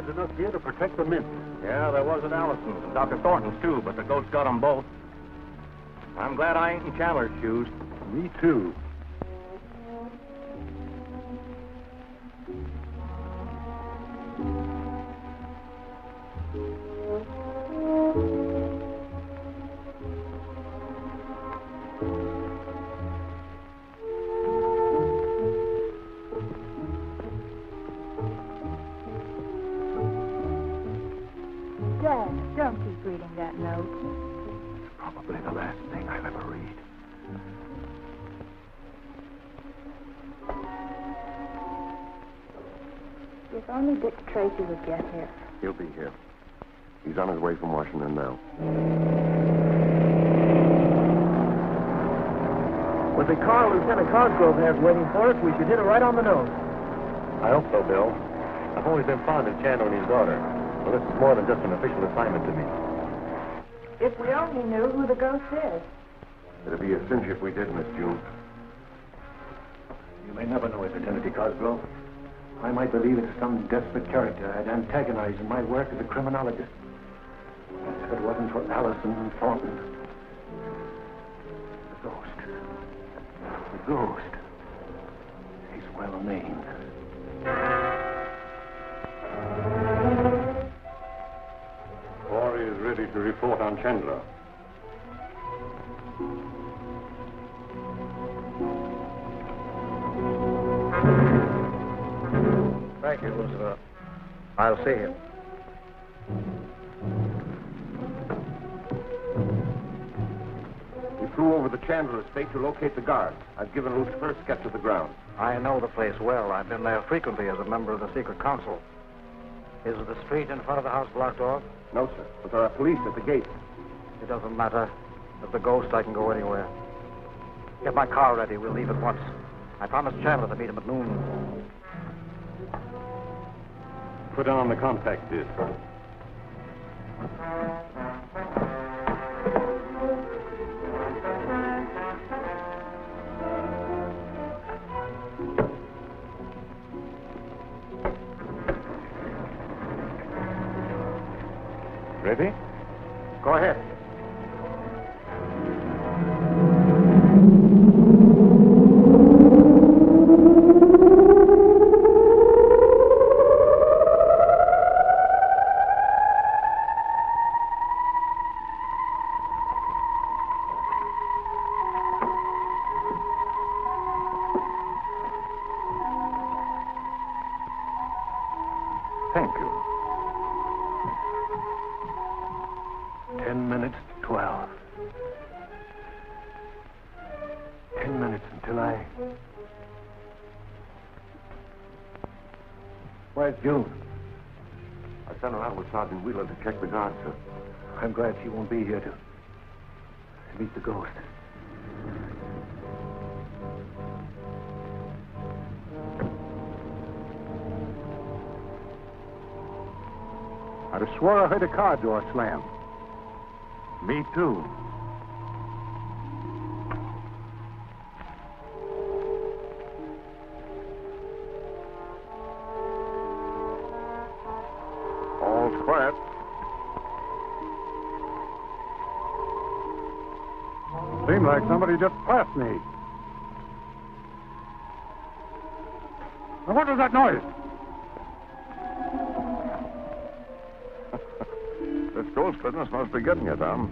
guards enough here to protect the mint. Yeah, there was at Allison's and Dr. Thornton's, too, but the ghost got them both. I'm glad I ain't in Chandler's shoes. Me too. Dad, don't keep reading that note. It's probably the last thing I'll ever read. If only Dick Tracy would get here. He'll be here. He's on his way from Washington now. With the car Lieutenant Cosgrove has waiting for us, we should hit it right on the nose. I hope so, Bill. I've always been fond of Chandler and his daughter. Well, this is more than just an official assignment to me. If we only knew who the ghost is. It'd be a cinch if we did, Miss June. You may never know it, Lieutenant Cosgrove. I might believe it's some desperate character I'd antagonize in my work as a criminologist. If it wasn't for Allison and Thornton. The ghost. The ghost. He's well named. Corey is ready to report on Chandler. Thank you, Elizabeth. I'll see him. We flew over the Chandler estate to locate the guards. I've given Luke's first sketch of the ground. I know the place well. I've been there frequently as a member of the secret council. Is the street in front of the house blocked off? No, sir, but there are police at the gate. It doesn't matter. With the ghost, I can go anywhere. Get my car ready. We'll leave at once. I promised Chandler to meet him at noon. Put on the compact disc. Ready? Go ahead. Thank you. 10 minutes to 12. 10 minutes until I... Where's June? I sent her out with Sergeant Wheeler to check the guards, sir. I'm glad she won't be here to meet the ghost. I'd have swore I heard a car door slam. Me too. All's quiet. Seemed like somebody just passed me. Now, what was that noise? This ghost business must be getting you, Tom.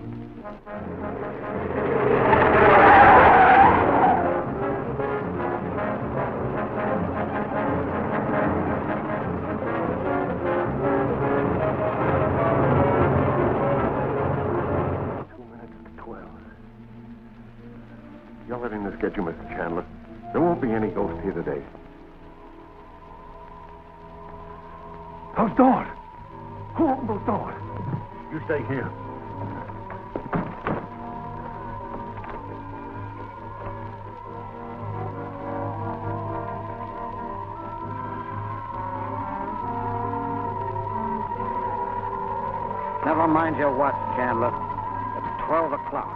You're letting this get you, Mr. Chandler. There won't be any ghost here today. Those doors. Who opened those doors? You stay here. Never mind your watch, Chandler. It's 12 o'clock.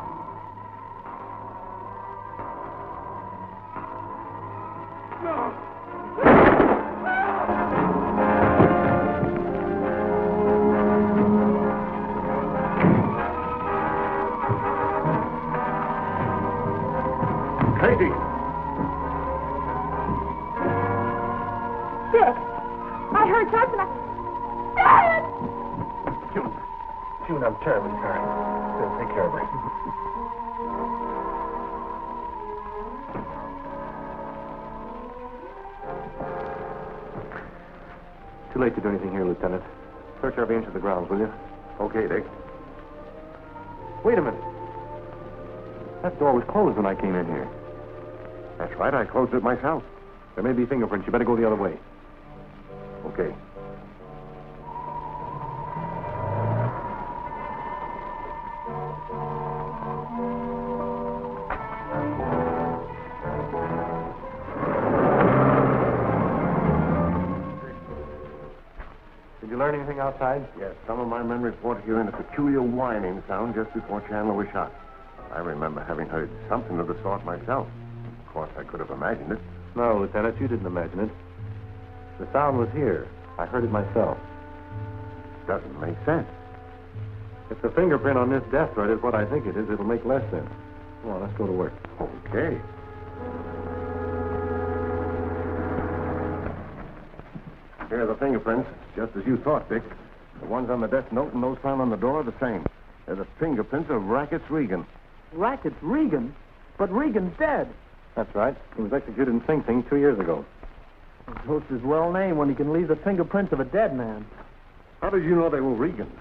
June, I'm terribly sorry. Take care of her. Too late to do anything here, Lieutenant. Search every inch of the grounds, will you? Okay, Dick. Wait a minute. That door was closed when I came in here. That's right, I closed it myself. There may be fingerprints. You better go the other way. Okay. Did you learn anything outside? Yes, some of my men reported hearing a peculiar whining sound just before Chandler was shot. I remember having heard something of the sort myself. Of course, I could have imagined it. No, Lieutenant, you didn't imagine it. The sound was here. I heard it myself. Doesn't make sense. If the fingerprint on this death thread is what I think it is, it'll make less sense. Come on, let's go to work. Okay. Here are the fingerprints, just as you thought, Dick. The ones on the death note and those found on the door are the same. They're the fingerprints of Rackets Regan. Rackets Regan? But Regan's dead. That's right. He was executed in Sing Sing 2 years ago. The ghost is well named when he can leave the fingerprints of a dead man. How did you know they were Regan's?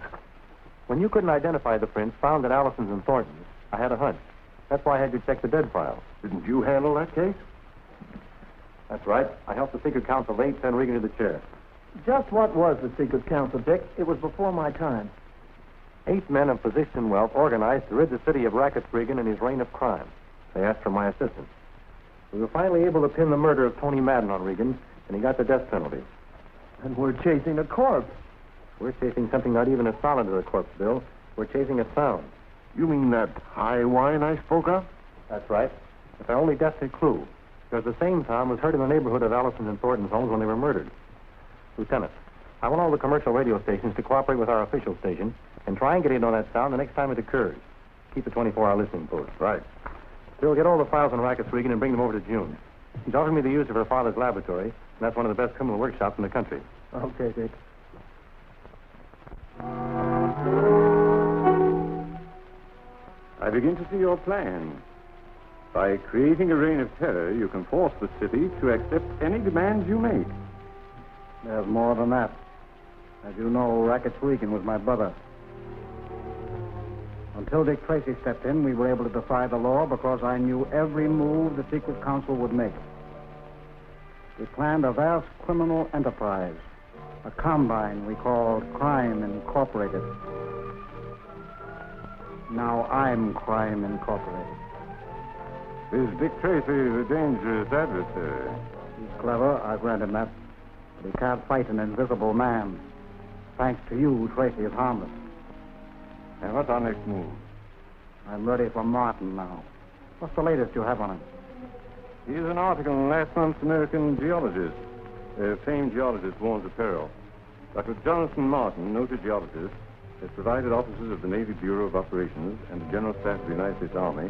When you couldn't identify the prints found at Allison's and Thornton's, I had a hunch. That's why I had you check the dead file. Didn't you handle that case? That's right. I helped the secret counsel late send Regan to the chair. Just what was the secret council, Dick? It was before my time. 8 men of position and wealth organized to rid the city of Rackets Regan and his reign of crime. They asked for my assistance. We were finally able to pin the murder of Tony Madden on Regan, and he got the death penalty. And we're chasing a corpse. We're chasing something not even as solid as a corpse, Bill. We're chasing a sound. You mean that high whine I spoke of? That's right. It's our only definite clue. Because the same sound was heard in the neighborhood of Allison and Thornton's homes when they were murdered. Lieutenant, I want all the commercial radio stations to cooperate with our official station and try and get in on that sound the next time it occurs. Keep the 24-hour listening post. Right. Bill, get all the files on Rackets Regan and bring them over to June. She's offered me the use of her father's laboratory, and that's one of the best criminal workshops in the country. Okay, Dick. I begin to see your plan. By creating a reign of terror, you can force the city to accept any demands you make. There's more than that. As you know, Rackets Regan was my brother. Until Dick Tracy stepped in, we were able to defy the law because I knew every move the secret council would make. We planned a vast criminal enterprise, a combine we called Crime Incorporated. Now I'm Crime Incorporated. Is Dick Tracy a dangerous adversary? He's clever, I grant him that. But he can't fight an invisible man. Thanks to you, Tracy is harmless. And what's our next move? I'm ready for Martin now. What's the latest you have on him? Here's an article in last month's American Geologist. Famed geologist warns of peril. Dr. Jonathan Martin, noted geologist, has provided officers of the Navy Bureau of Operations and the General Staff of the United States Army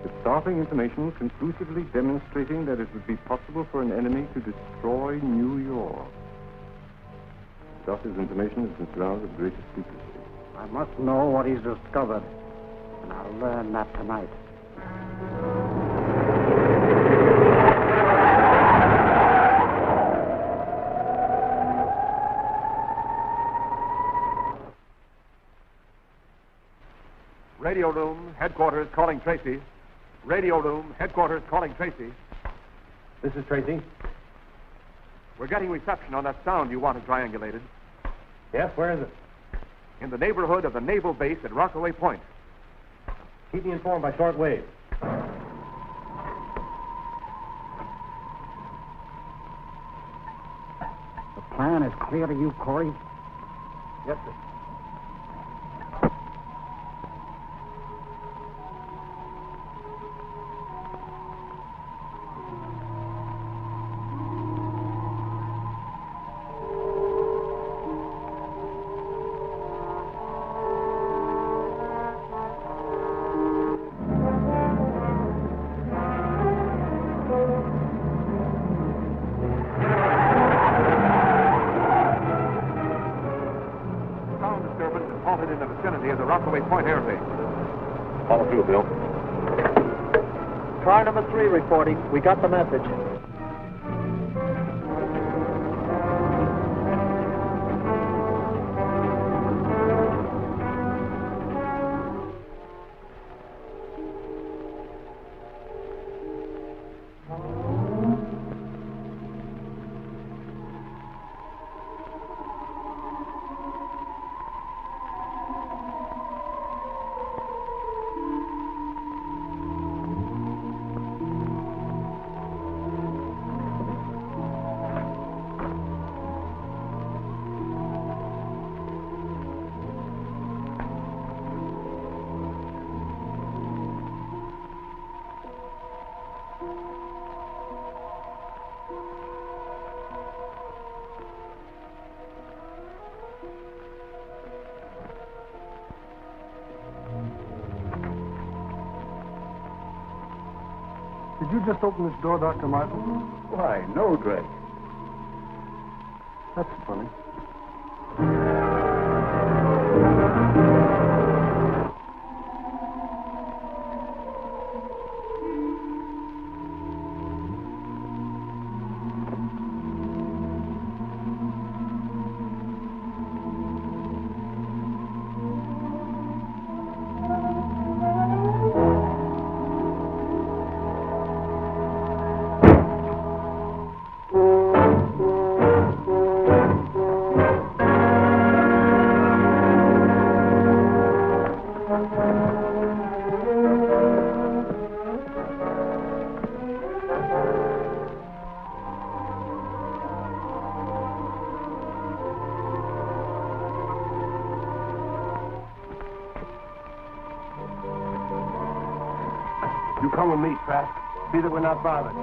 with startling information conclusively demonstrating that it would be possible for an enemy to destroy New York. The doctor's information has been surrounded with greatest secrecy. I must know what he's discovered, and I'll learn that tonight. Radio room, headquarters calling Tracy. Radio room, headquarters calling Tracy. This is Tracy. We're getting reception on that sound you wanted triangulated. Yes, where is it? In the neighborhood of the naval base at Rockaway Point. Keep me informed by short wave. The plan is clear to you, Corey? Yes, sir. halted in the vicinity of the Rockaway Point air base. Follow through, Bill. Car number 3 reporting. We got the message. Did you just open this door, Dr. Martin? Why, no, Drake. That's funny. You come with me, Trask. See that we're not bothered.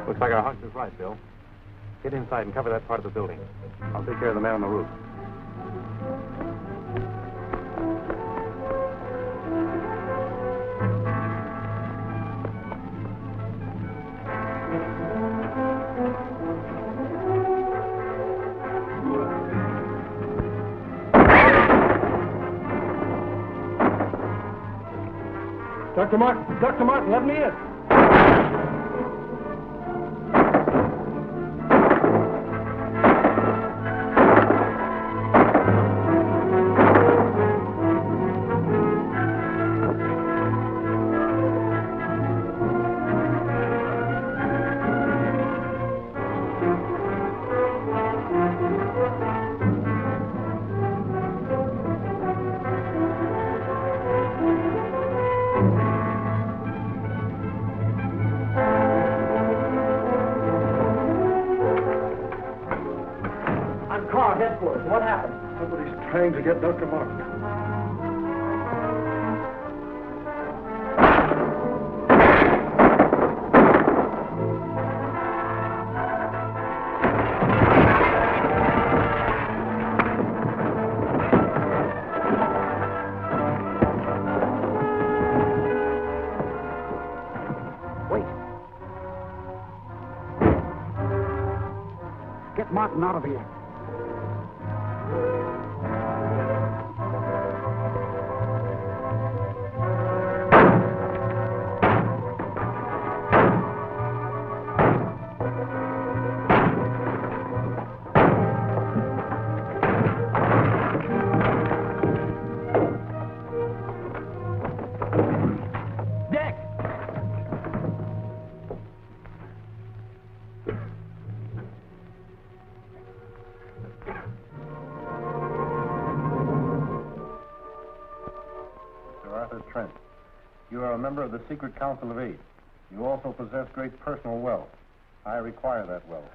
Looks like our hunch is right, Bill. Get inside and cover that part of the building. I'll take care of the man on the roof. Dr. Martin, let me in. What happened? Somebody's trying to get Dr. Martin. Wait. Get Martin out of here. You are a member of the Secret Council of 8. You also possess great personal wealth. I require that wealth.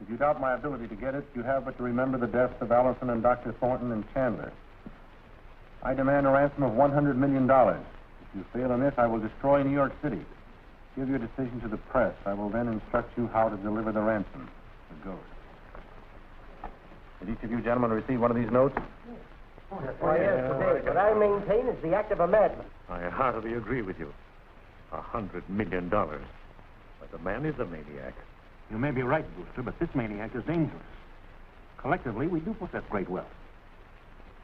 If you doubt my ability to get it, you have but to remember the deaths of Allison and Dr. Thornton and Chandler. I demand a ransom of $100 million. If you fail in this, I will destroy New York City. Give your decision to the press. I will then instruct you how to deliver the ransom. The ghost. each of you gentlemen receive one of these notes? Why, yes, today. What I maintain is the act of a madman. I heartily agree with you. $100 million. But the man is a maniac. You may be right, Brewster, but this maniac is dangerous. Collectively, we do possess great wealth.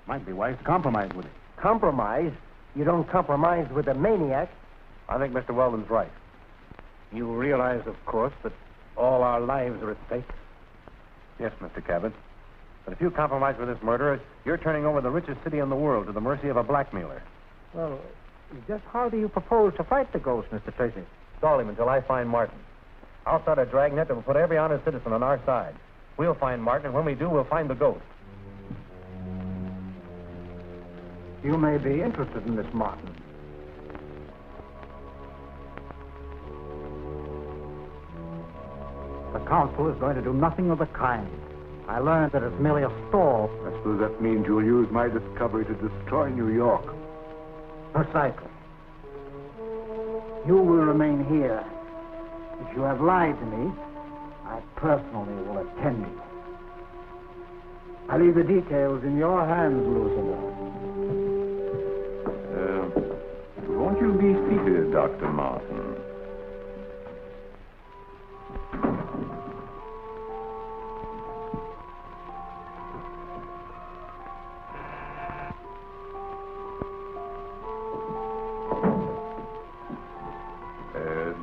Might be wise to compromise with him. Compromise? You don't compromise with a maniac. I think Mr. Weldon's right. You realize, of course, that all our lives are at stake. Yes, Mr. Cabot. But if you compromise with this murderer, you're turning over the richest city in the world to the mercy of a blackmailer. Well, just how do you propose to fight the ghost, Mr. Tracy? Stall him until I find Martin. I'll start a dragnet that will put every honest citizen on our side. We'll find Martin, and when we do, we'll find the ghost. You may be interested in this Martin. The council is going to do nothing of the kind. I learned that it's merely a stall. I suppose that means you'll use my discovery to destroy New York. Precisely. You will remain here. If you have lied to me, I personally will attend you. I leave the details in your hands, Lucifer. Won't you be seated, Dr. Martin?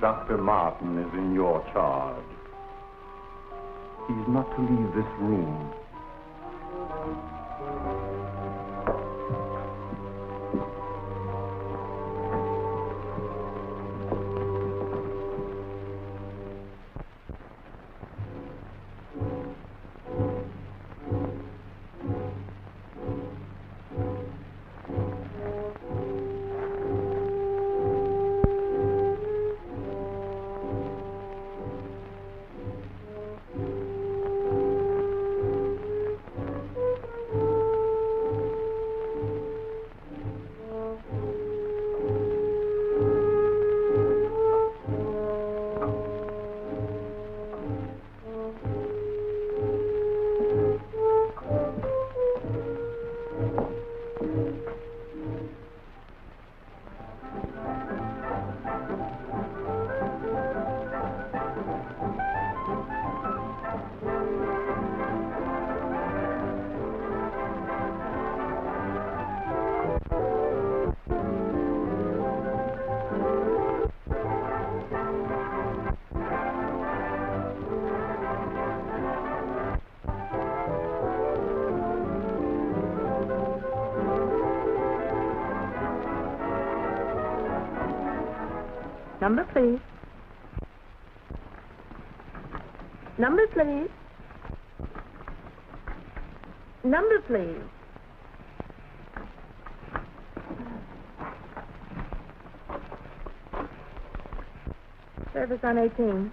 Dr. Martin is in your charge. He's not to leave this room. Number, please. Number, please. Number, please. Service on 18.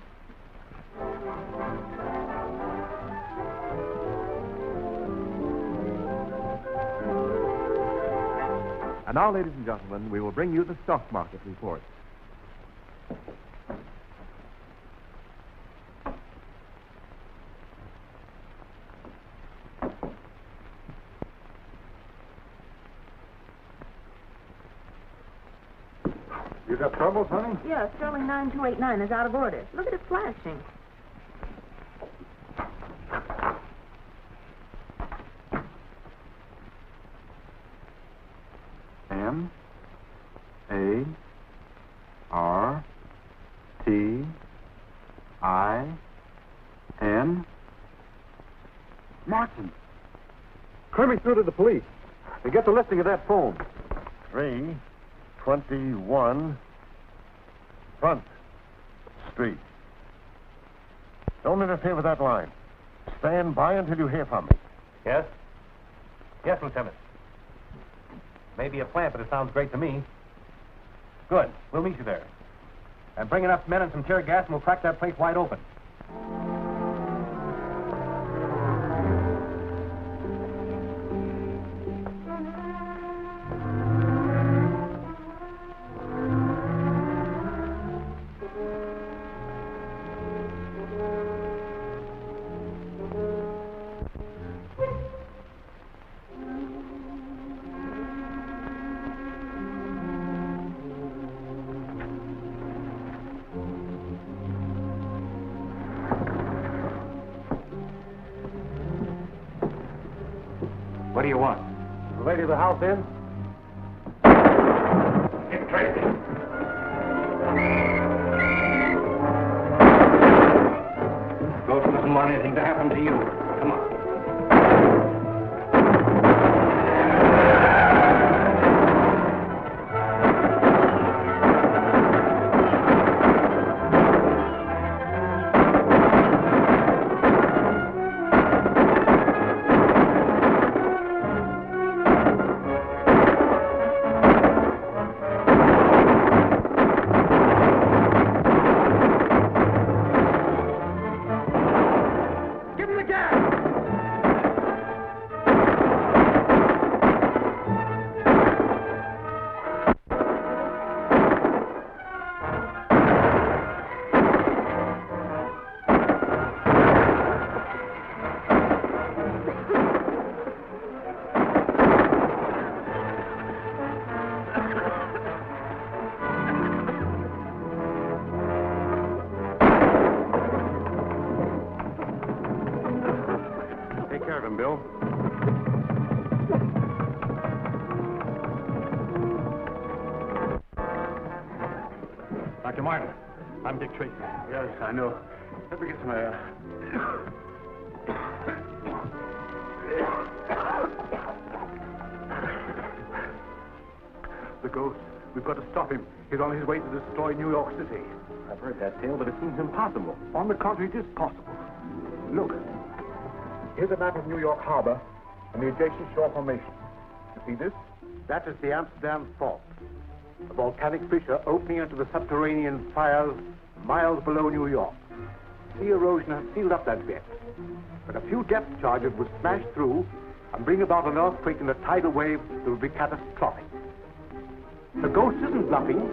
And now, ladies and gentlemen, we will bring you the stock market report. You got troubles, honey? Yeah, Sterling 9289 is out of order. Look at it flashing. M-A-R-T-I-N. Martin. Clear me through to the police. And get the listing of that phone. 321 Front Street. Don't interfere with that line. Stand by until you hear from me. Yes? Yes, Lieutenant. Maybe a plant, but it sounds great to me. Good. We'll meet you there. And bring enough men and some tear gas, and we'll crack that place wide open. What do you want? Is the lady of the house in? Get Tracy. Ghost doesn't want anything to happen to you. Come on. Bill. Dr. Martin, I'm Dick Tracy. Yes, I know. Let me get some air. The ghost. We've got to stop him. He's on his way to destroy New York City. I've heard that tale, but it seems impossible. On the contrary, it is possible. Look. Here's a map of New York Harbor and the adjacent shore formation. You see this? That is the Amsterdam Fault. A volcanic fissure opening into the subterranean fires miles below New York. Sea erosion has sealed up that bit. But a few depth charges would smash through and bring about an earthquake and a tidal wave that would be catastrophic. The ghost isn't bluffing.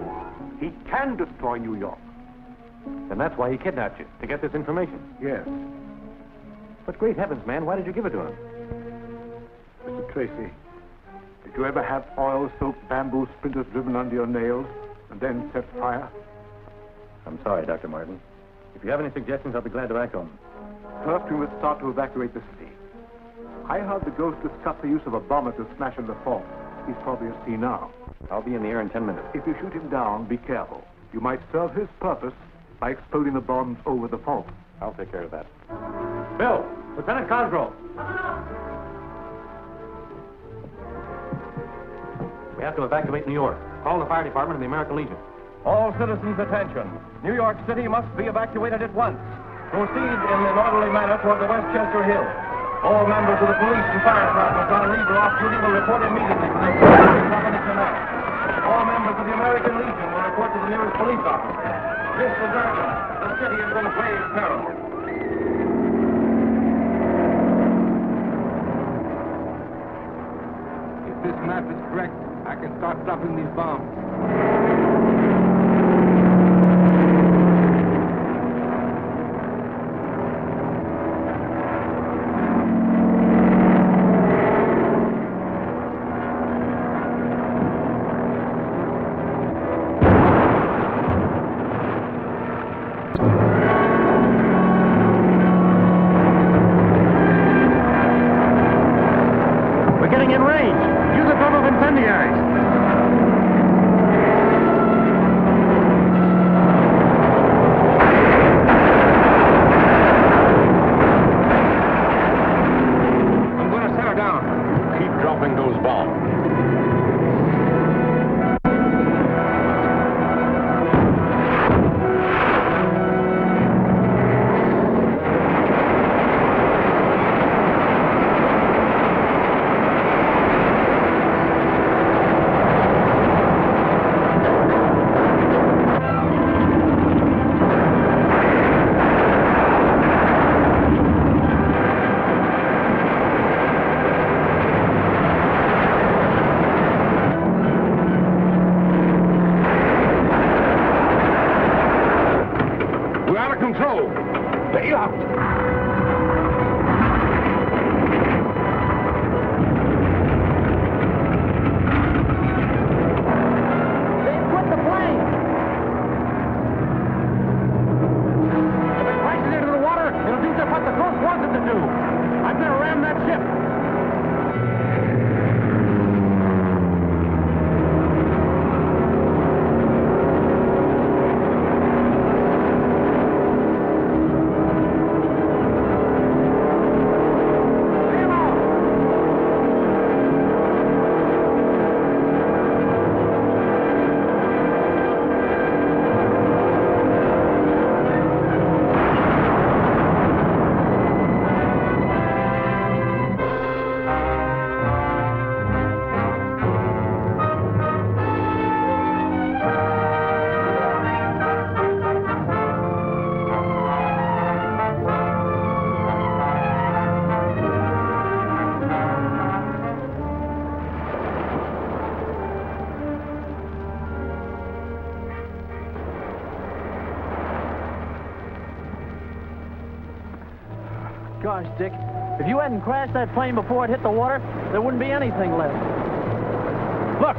He can destroy New York. And that's why he kidnapped you, to get this information. Yes. But great heavens, man, why did you give it to him? Mr. Tracy, did you ever have oil-soaked bamboo splinters driven under your nails and then set fire? I'm sorry, Dr. Martin. If you have any suggestions, I'll be glad to act on them. First, we must start to evacuate the city. I heard the ghost discuss the use of a bomber to smash in the fault. He's probably at sea now. I'll be in the air in 10 minutes. If you shoot him down, be careful. You might serve his purpose by exploding the bombs over the fault. I'll take care of that. Bill! Lieutenant Cosgrove! We have to evacuate New York. Call the fire department and the American Legion. All citizens, attention. New York City must be evacuated at once. Proceed in an orderly manner toward the Westchester Hill. All members of the police and fire departments on leave or off duty will report immediately to the company command. All members of the American Legion will report to the nearest police office. This is urgent. The city is in grave peril. If this map is correct, I can start dropping these bombs. Gosh, Dick, if you hadn't crashed that plane before it hit the water, there wouldn't be anything left. Look!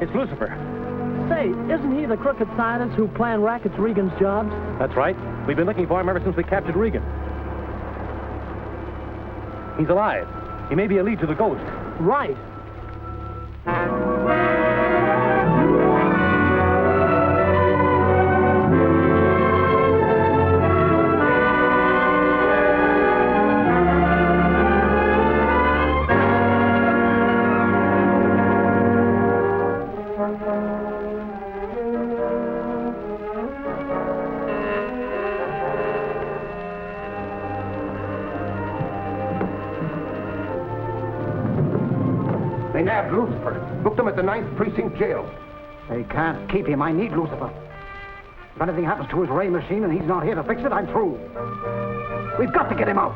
It's Lucifer. Say, isn't he the crooked scientist who planned rackets Regan's jobs? That's right. We've been looking for him ever since we captured Regan. He's alive. He may be a lead to the ghost. Right. They nabbed Lucifer. Booked him at the 9th Precinct Jail. They can't keep him. I need Lucifer. If anything happens to his ray machine and he's not here to fix it, I'm through. We've got to get him out.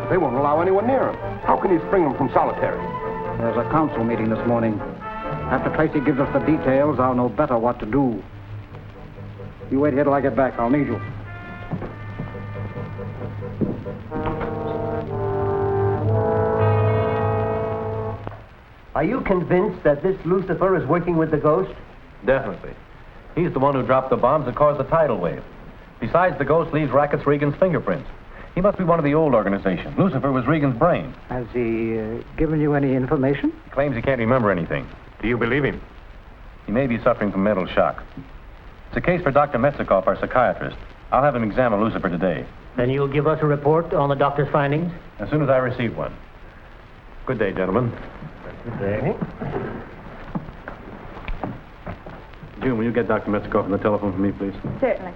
They won't allow anyone near him. How can you spring him from solitary? There's a council meeting this morning. After Tracy gives us the details, I'll know better what to do. You wait here till I get back. I'll need you. Are you convinced that this Lucifer is working with the ghost? Definitely. He's the one who dropped the bombs that caused the tidal wave. Besides, the ghost leaves Rackets Regan's fingerprints. He must be one of the old organizations. Lucifer was Regan's brain. Has he given you any information? He claims he can't remember anything. Do you believe him? He may be suffering from mental shock. It's a case for Dr. Metzikoff, our psychiatrist. I'll have him examine Lucifer today. Then you'll give us a report on the doctor's findings? As soon as I receive one. Good day, gentlemen. Good day. June, will you get Dr. Metzikoff on the telephone for me, please? Certainly.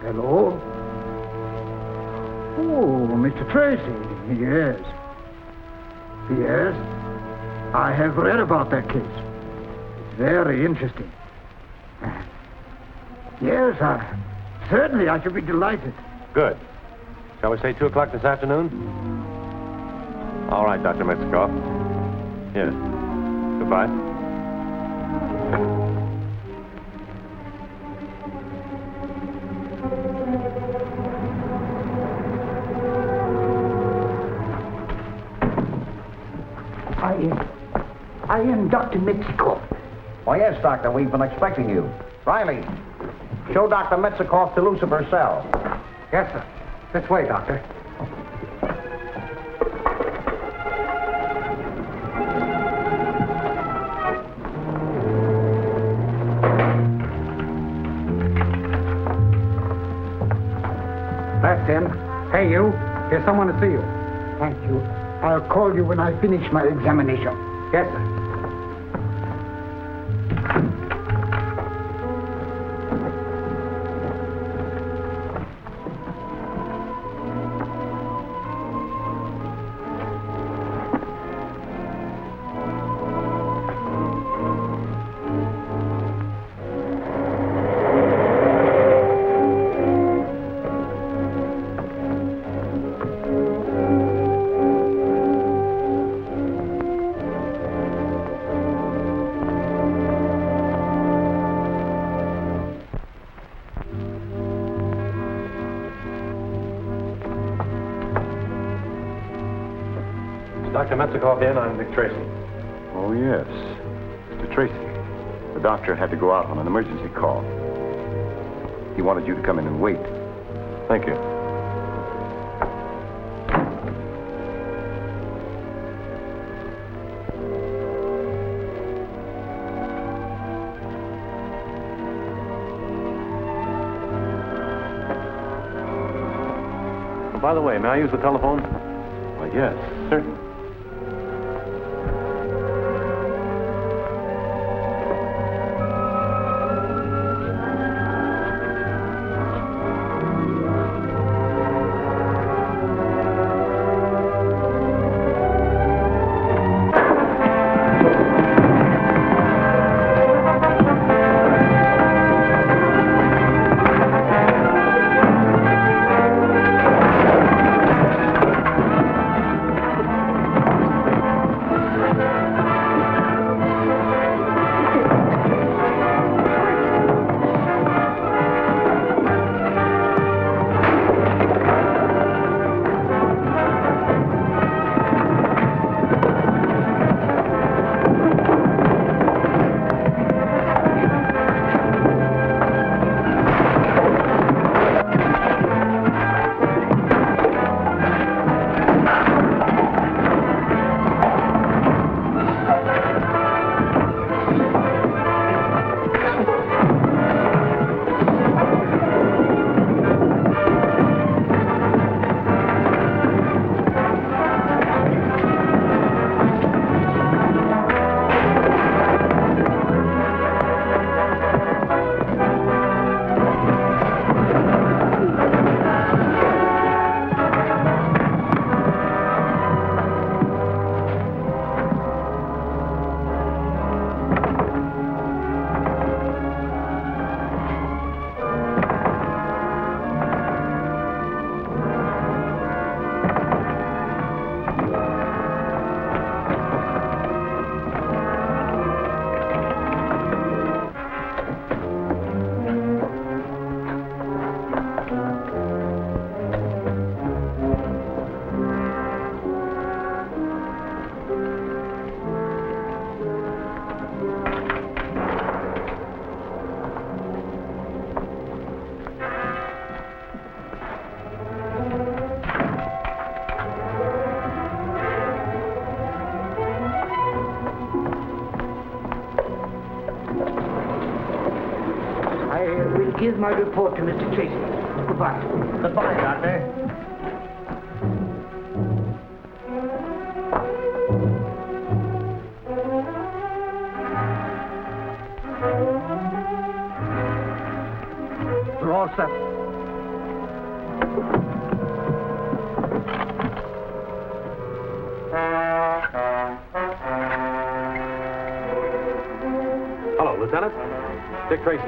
Hello? Oh, Mr. Tracy. Yes. Yes. I have read about that case. It's very interesting. Yes, certainly I should be delighted. Good. Shall we say 2 o'clock this afternoon? All right, Dr. Metzikoff. Yes. Goodbye. I am Dr. Metzikoff. Oh, yes, Doctor. We've been expecting you. Riley, show Dr. Metzikoff to Lucifer's cell. Yes, sir. This way, Doctor. That's him. Hey, you. Here's someone to see you. Thank you. I'll call you when I finish my examination. Yes, sir. Dr. Metzikoff in. I'm Dick Tracy. Oh, yes. Mr. Tracy, the doctor had to go out on an emergency call. He wanted you to come in and wait. Thank you. By the way, may I use the telephone? Why, yes, certainly. Here's my report to Mr. Tracy. Goodbye. Goodbye, Doctor. We're all set. Hello, Lieutenant. Dick Tracy.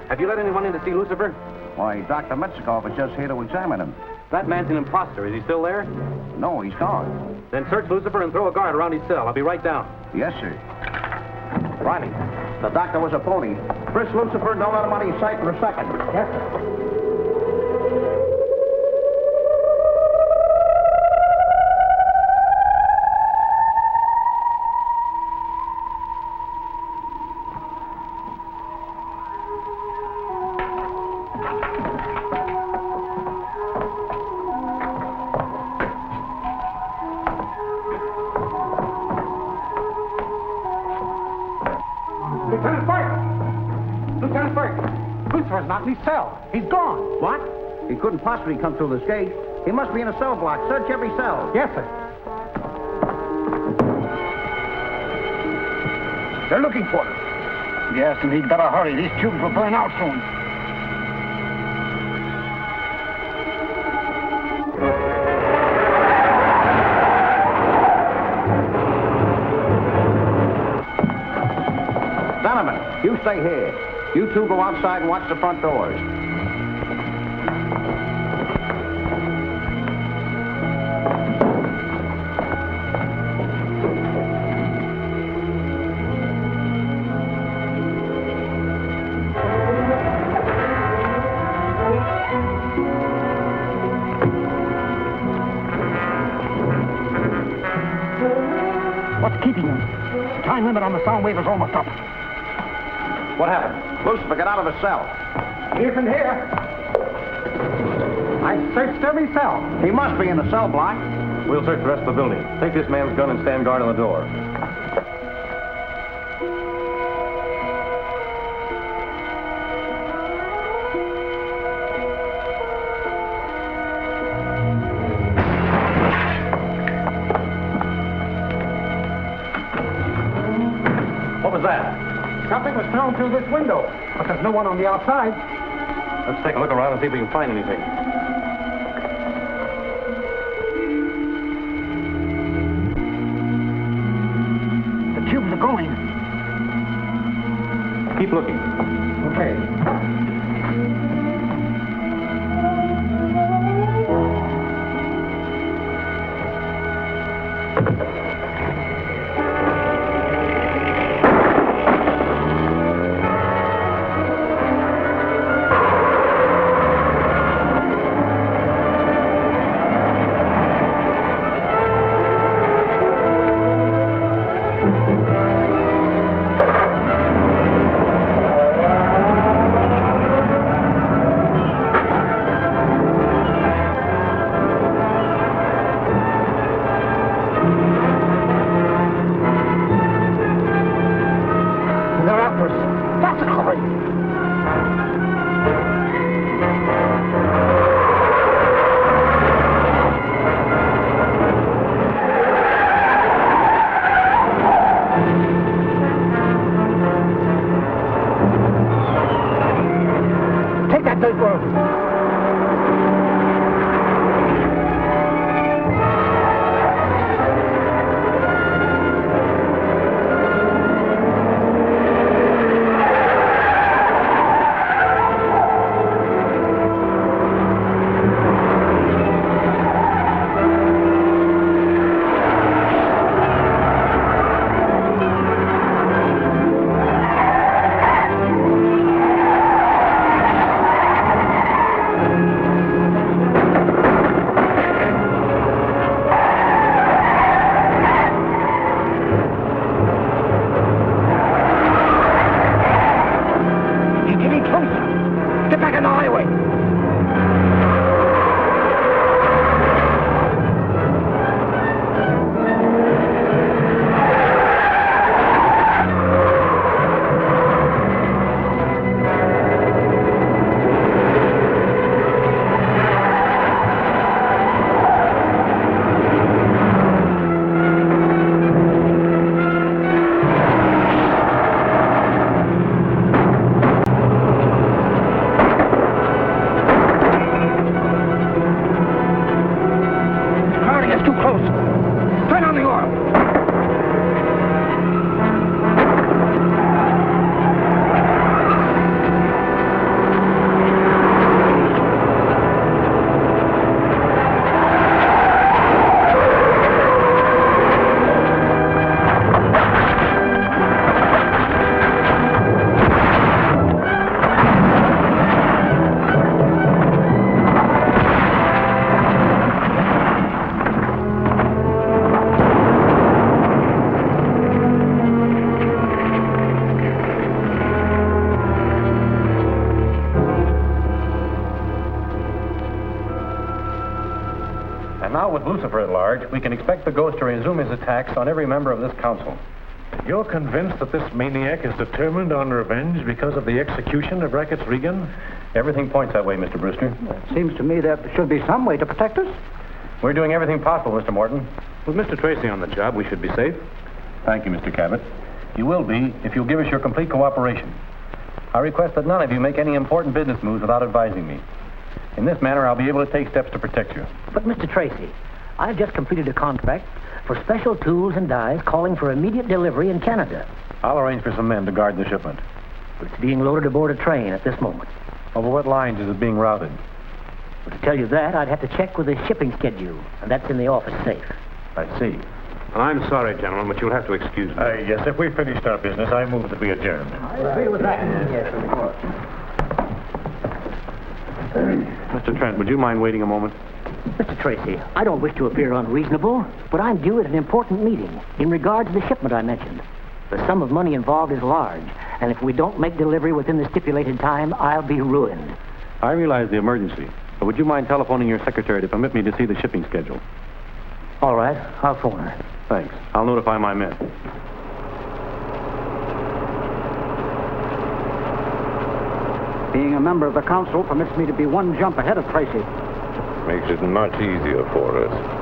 Have you let anyone in to see Lucifer? Why, Dr. Metzikoff is just here to examine him. That man's an imposter. Is he still there? No, he's gone. Then search Lucifer and throw a guard around his cell. I'll be right down. Yes, sir. Riley, the doctor was a phony. Frisk Lucifer, don't let him out of your sight for a second. Yes, sir. Lieutenant Byrd! Lieutenant Byrd! Lucifer's not in his cell. He's gone. What? He couldn't possibly come through this gate. He must be in a cell block. Search every cell. Yes, sir. They're looking for him. Yes, and he'd better hurry. These tubes will burn out soon. Donovan, you stay here. You two go outside and watch the front doors. What's keeping him? The time limit on the sound wave is almost up. What happened? Lucifer, get out of his cell. He isn't here. I've searched every cell. He must be in the cell block. We'll search the rest of the building. Take this man's gun and stand guard on the door. What was that? Something was thrown through this window, but there's no one on the outside. Let's take a look around and see if we can find anything. The tubes are going. Keep looking. Okay. with Lucifer at large, we can expect the ghost to resume his attacks on every member of this council. You're convinced that this maniac is determined on revenge because of the execution of Rackett's Regan? Everything points that way, Mr. Brewster. It seems to me that there should be some way to protect us. We're doing everything possible, Mr. Morton. With Mr. Tracy on the job, we should be safe. Thank you, Mr. Cabot. You will be if you'll give us your complete cooperation. I request that none of you make any important business moves without advising me. In this manner, I'll be able to take steps to protect you. But, Mr. Tracy, I've just completed a contract for special tools and dies calling for immediate delivery in Canada. I'll arrange for some men to guard the shipment. It's being loaded aboard a train at this moment. Over what lines is it being routed? Well, to tell you that, I'd have to check with the shipping schedule, and that's in the office safe. I see. I'm sorry, gentlemen, but you'll have to excuse me. Yes, if we've finished our business, I move that we adjourn. I agree with that. Yes, of course. Mr. Trent, would you mind waiting a moment? Mr. Tracy, I don't wish to appear unreasonable, but I'm due at an important meeting in regard to the shipment I mentioned. The sum of money involved is large, and if we don't make delivery within the stipulated time, I'll be ruined. I realize the emergency, but would you mind telephoning your secretary to permit me to see the shipping schedule? All right, I'll phone her. Thanks. I'll notify my men. Being a member of the council permits me to be one jump ahead of Tracy. Makes it much easier for us.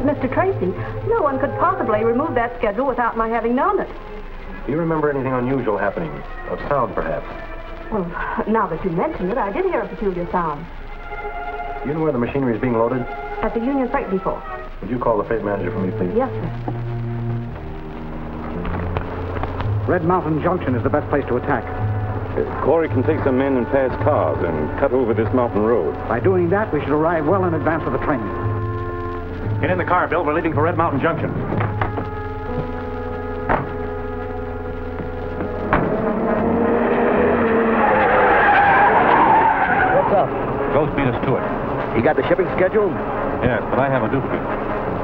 But, Mr. Tracy, no one could possibly remove that schedule without my having known it. Do you remember anything unusual happening? Of sound, perhaps? Well, now that you mention it, I did hear a peculiar sound. Do you know where the machinery is being loaded? At the Union Freight Depot. Would you call the freight manager for me, please? Yes, sir. Red Mountain Junction is the best place to attack. Corey can take some men and pass cars and cut over this mountain road. By doing that, we should arrive well in advance of the train. Get in the car, Bill. We're leaving for Red Mountain Junction. What's up? Ghost beat us to it. You got the shipping schedule? Yes, but I have a duplicate.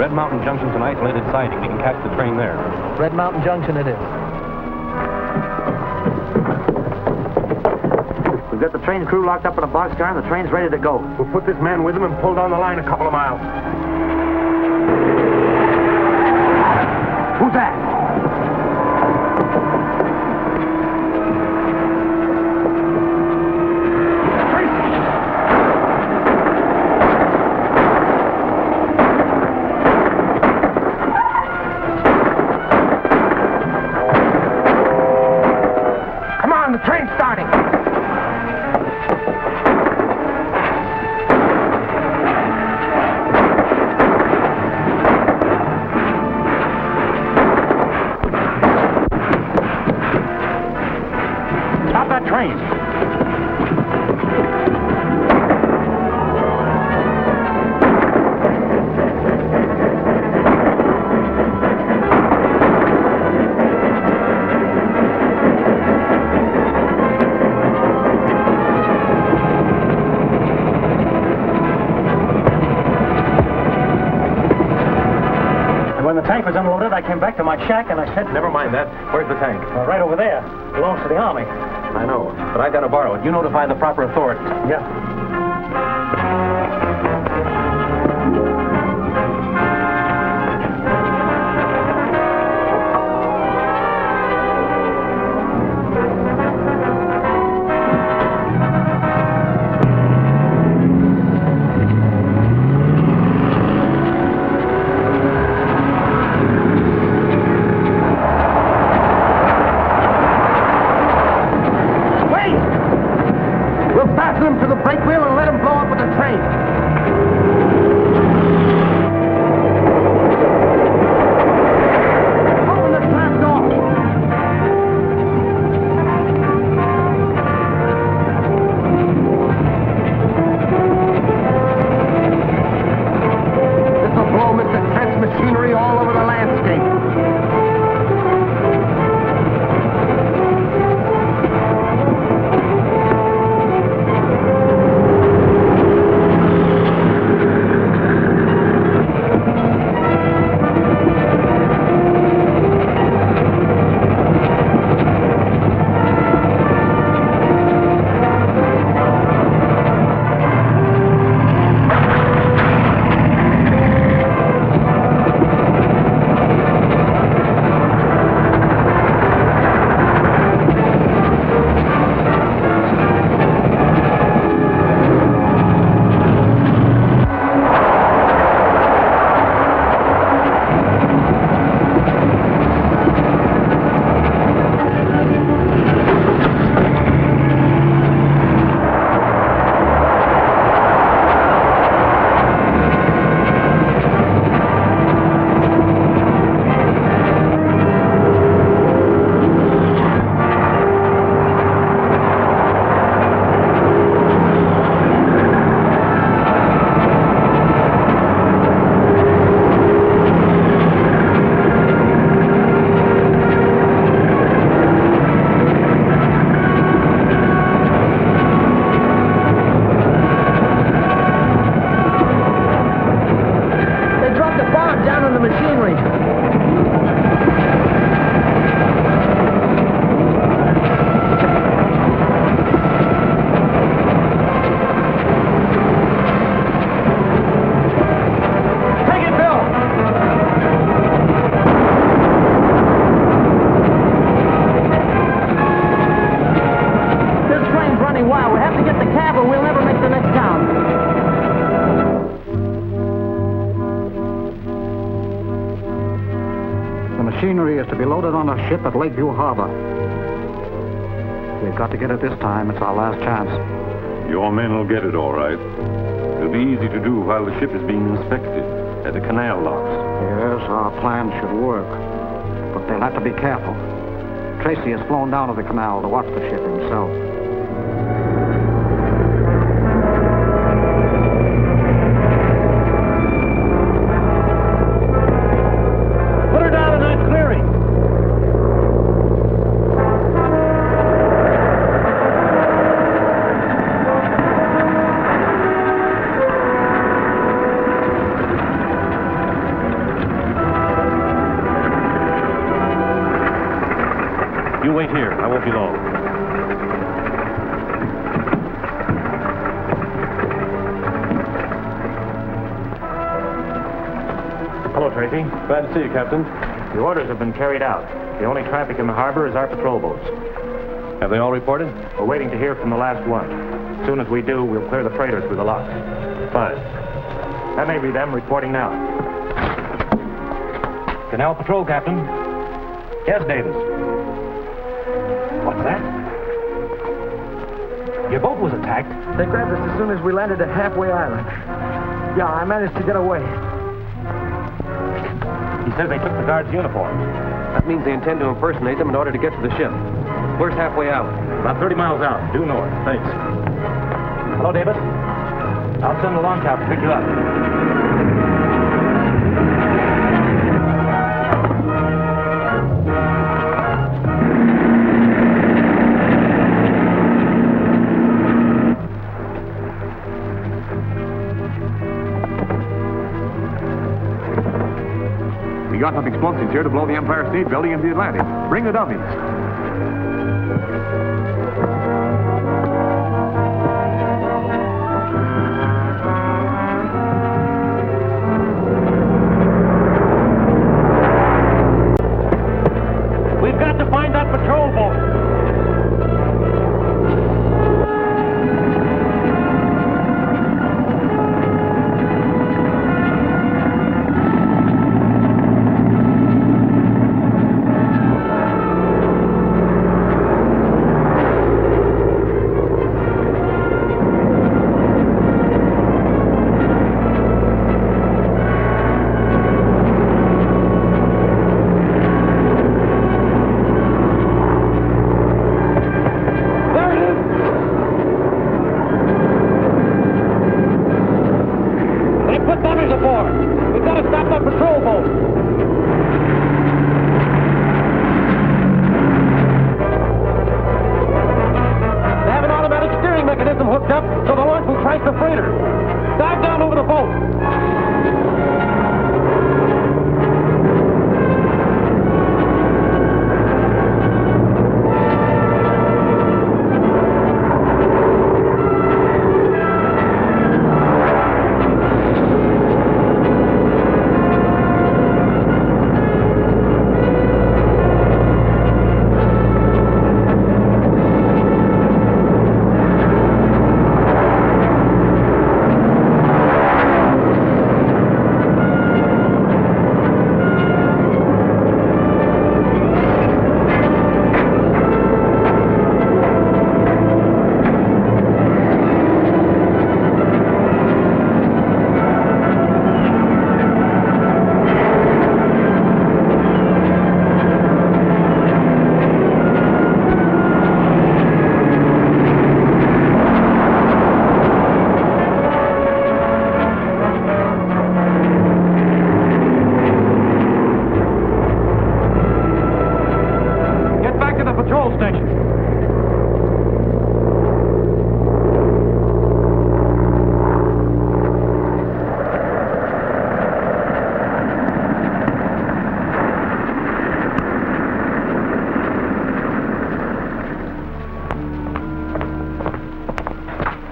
Red Mountain Junction's an isolated siding. We can catch the train there. Red Mountain Junction it is. We've got the train crew locked up in a boxcar and the train's ready to go. We'll put this man with him and pull down the line a couple of miles. Who's that? tank was unloaded, I came back to my shack and I said... Never mind that. Where's the tank? Right over there. Belongs to the Army. I know, but I've got to borrow it. You notify the proper authorities. Yeah. Machinery is to be loaded on a ship at Lakeview Harbor. We've got to get it this time. It's our last chance. Your men will get it all right. It'll be easy to do while the ship is being inspected at the canal locks. Yes, our plan should work. But they'll have to be careful. Tracy has flown down to the canal to watch the ship himself. You wait here. I won't be long. Hello, Tracy. Glad to see you, Captain. The orders have been carried out. The only traffic in the harbor is our patrol boats. Have they all reported? We're waiting to hear from the last one. As soon as we do, we'll clear the freighters through the locks. Fine. That may be them reporting now. Canal Patrol, Captain. Yes, Davis. What's that? Your boat was attacked? They grabbed us as soon as we landed at Halfway Island. Yeah, I managed to get away. He says they took the guard's uniforms. That means they intend to impersonate them in order to get to the ship. Where's Halfway Island? About 30 miles out, due north. Thanks. Hello, Davis. I'll send the launch out to pick you up. got enough explosives here to blow the Empire State Building into the Atlantic. Bring the dummies. We've got to find that patrol boat.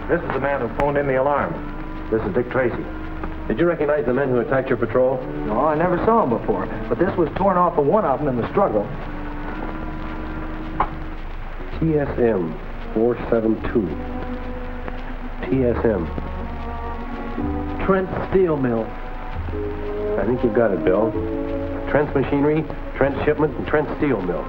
This is the man who phoned in the alarm. This is Dick Tracy. Did you recognize the men who attacked your patrol? No, I never saw them before. But this was torn off of one of them in the struggle. TSM 472. TSM. Trent Steel Mill. I think you've got it, Bill. Trent's Machinery, Trent's Shipment, and Trent's Steel Mill.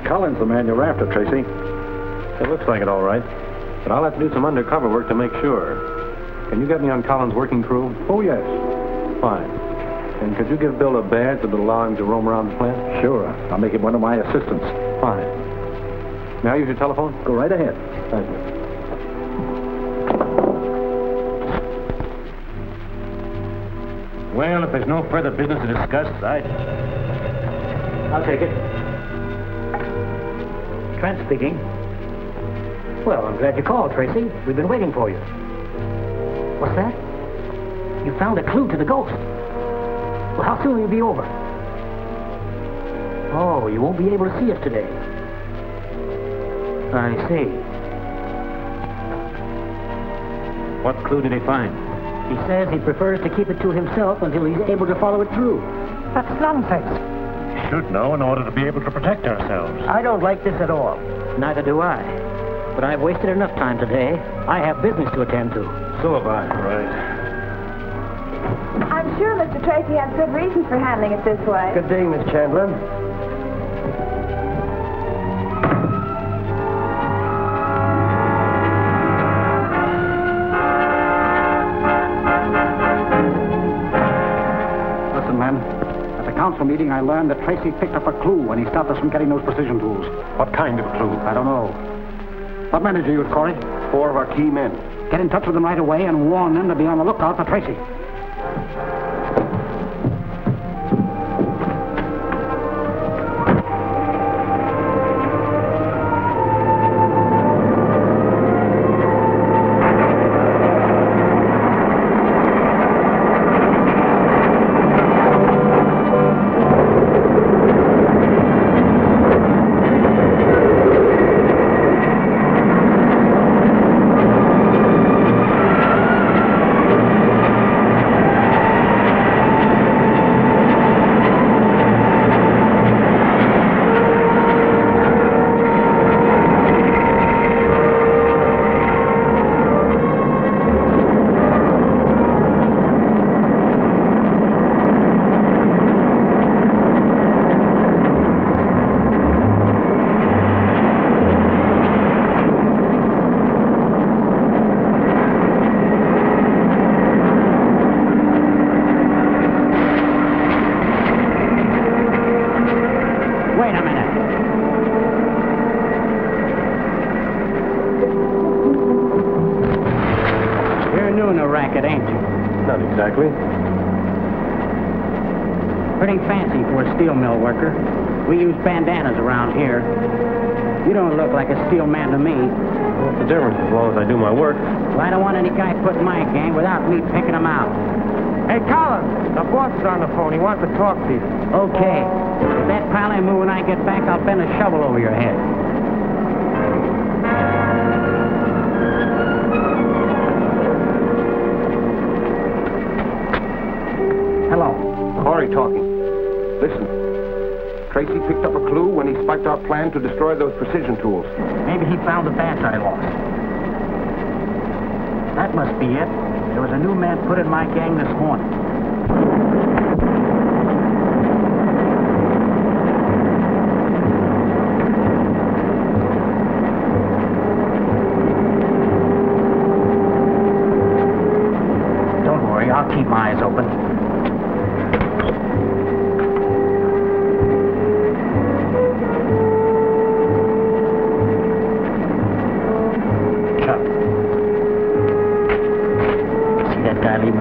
Collins, the man you're after, Tracy. It looks like it, all right. But I'll have to do some undercover work to make sure. Can you get me on Collins' working crew? Oh, yes. Fine. And could you give Bill a badge that will allow him to roam around the plant? Sure. I'll make him one of my assistants. Fine. May I use your telephone? Go right ahead. Thank you. Well, if there's no further business to discuss, I'll take it. Trent speaking. Well, I'm glad you called, Tracy. We've been waiting for you. What's that? You found a clue to the ghost. Well, how soon will you be over? Oh, you won't be able to see us today. I see. What clue did he find? He says he prefers to keep it to himself until he's able to follow it through. That's nonsense. Should know in order to be able to protect ourselves. I don't like this at all. Neither do I. But I've wasted enough time today. I have business to attend to. So have I. Right. I'm sure Mr. Tracy has good reasons for handling it this way. Good day, Miss Chandler. Listen, man. At the council meeting, I learned that Tracy picked up a clue when he stopped us from getting those precision tools. What kind of clue? I don't know. What men did you use, Corey? 4 of our key men. Get in touch with them right away and warn them to be on the lookout for Tracy. You're new in the racket, ain't you? Not exactly. Pretty fancy for a steel mill worker. We use bandanas around here. You don't look like a steel man to me. What's the difference as long as I do my work? Well, I don't want any guy put in my gang without me picking him out. Hey, Collins, the boss is on the phone. He wants to talk to you. Okay. If that pal ain't moving when I get back, I'll bend a shovel over your head. Hello. Corey talking. Listen. Tracy picked up a clue when he spiked our plan to destroy those precision tools. Maybe he found the badge I lost. That must be it. There was a new man put in my gang this morning. Don't worry, I'll keep my eyes open.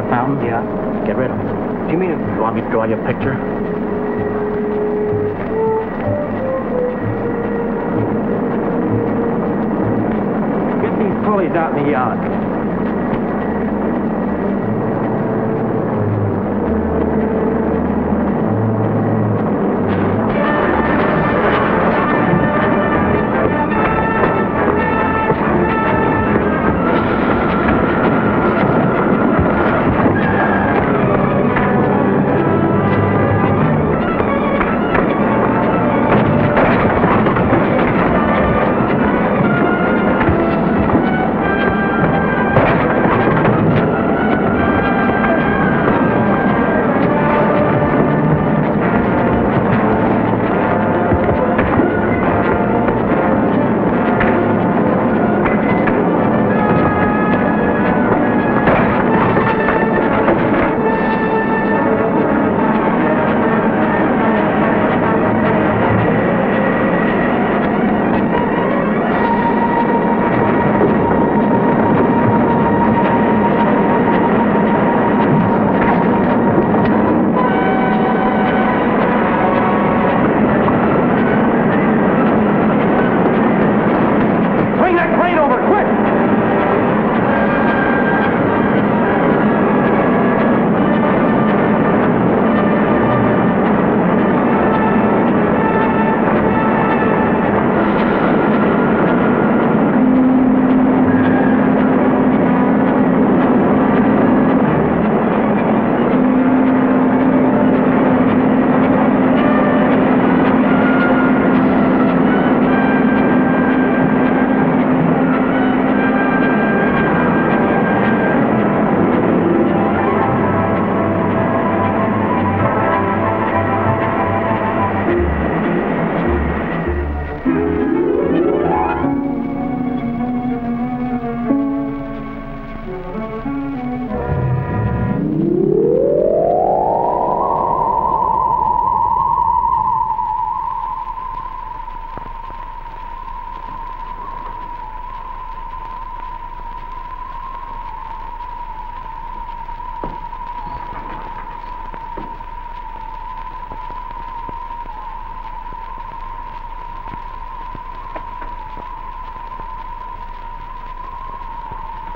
Fountain? Yeah. Get rid of him. Do you mean you want me to draw you a picture? Get these pulleys out in the yard.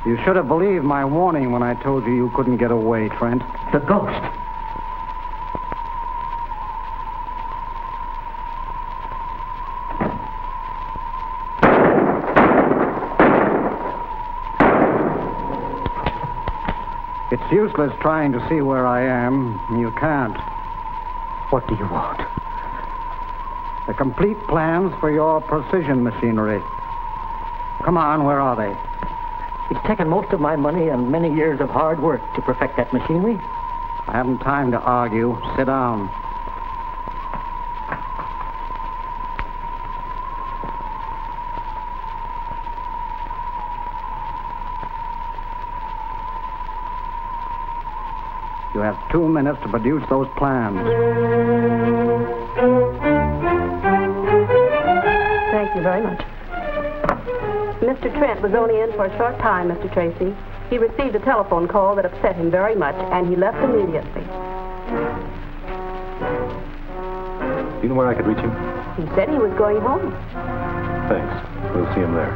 You should have believed my warning when I told you couldn't get away, Trent. The ghost. It's useless trying to see where I am. You can't. What do you want? The complete plans for your precision machinery. Come on, where are they? It's taken most of my money and many years of hard work to perfect that machinery. I haven't time to argue. Sit down. You have 2 minutes to produce those plans. Thank you very much. Mr. Trent was only in for a short time, Mr. Tracy. He received a telephone call that upset him very much, and he left immediately. Do you know where I could reach him? He said he was going home. Thanks. We'll see him there.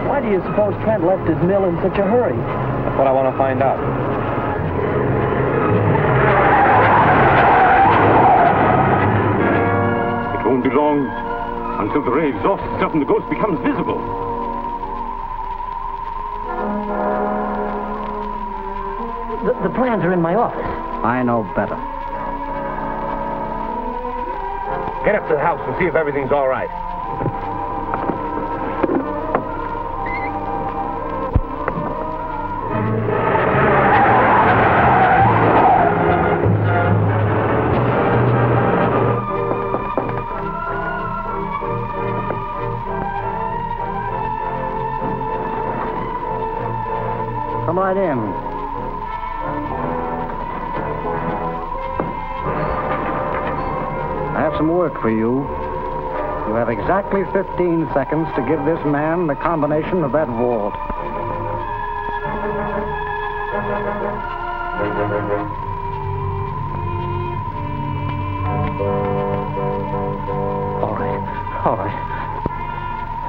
Why do you suppose Trent left his mill in such a hurry? That's what I want to find out. It won't be long until the ray exhausts itself and the ghost becomes visible. The plans are in my office. I know better. Get up to the house and see if everything's all right. Come right in. I have some work for you. You have exactly 15 seconds to give this man the combination of that vault.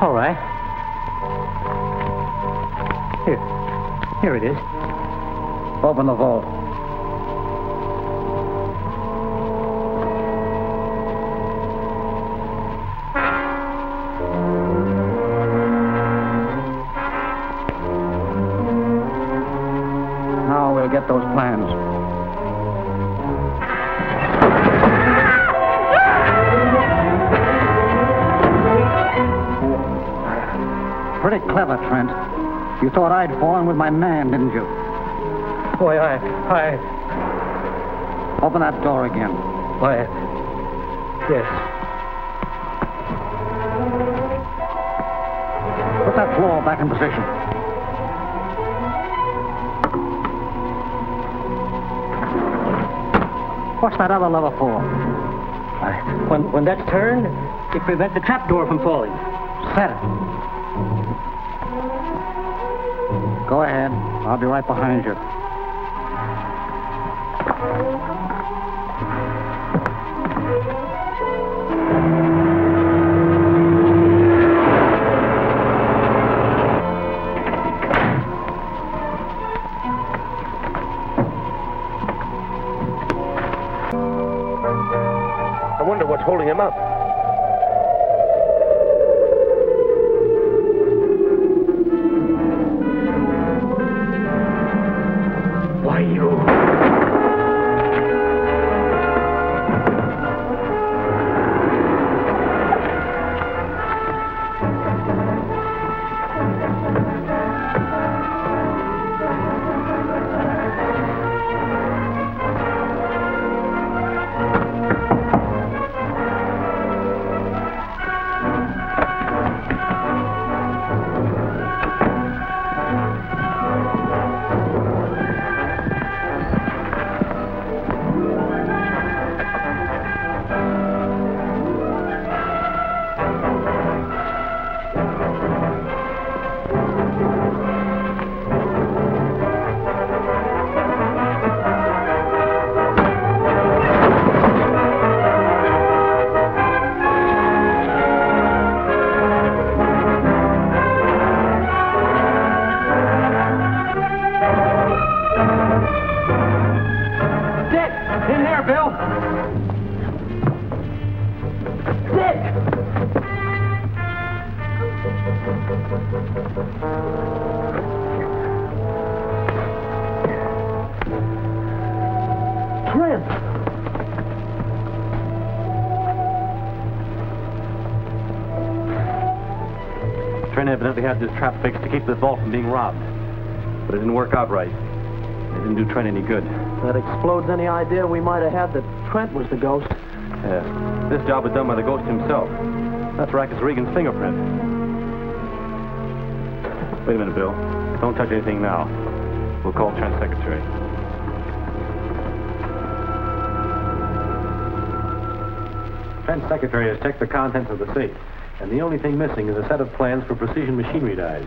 All right. Here it is. Open the vault. Now we'll get those plans. Pretty clever, Trent. You thought I'd fallen with my man, didn't you? Boy, Open that door again. Why, yes. Put that floor back in position. What's that other lever for? When that's turned, it prevents the trapdoor from falling. Set it. Go ahead. I'll be right behind you. I wonder what's holding him up. Why, you... Trent evidently had this trap fixed to keep the vault from being robbed. But it didn't work out right. It didn't do Trent any good. That explodes any idea we might have had that Trent was the ghost. Yeah. This job was done by the ghost himself. That's Rackus Regan's fingerprint. Wait a minute, Bill. Don't touch anything now. We'll call Trent's secretary. defense secretary has checked the contents of the safe, and the only thing missing is a set of plans for precision machinery dies.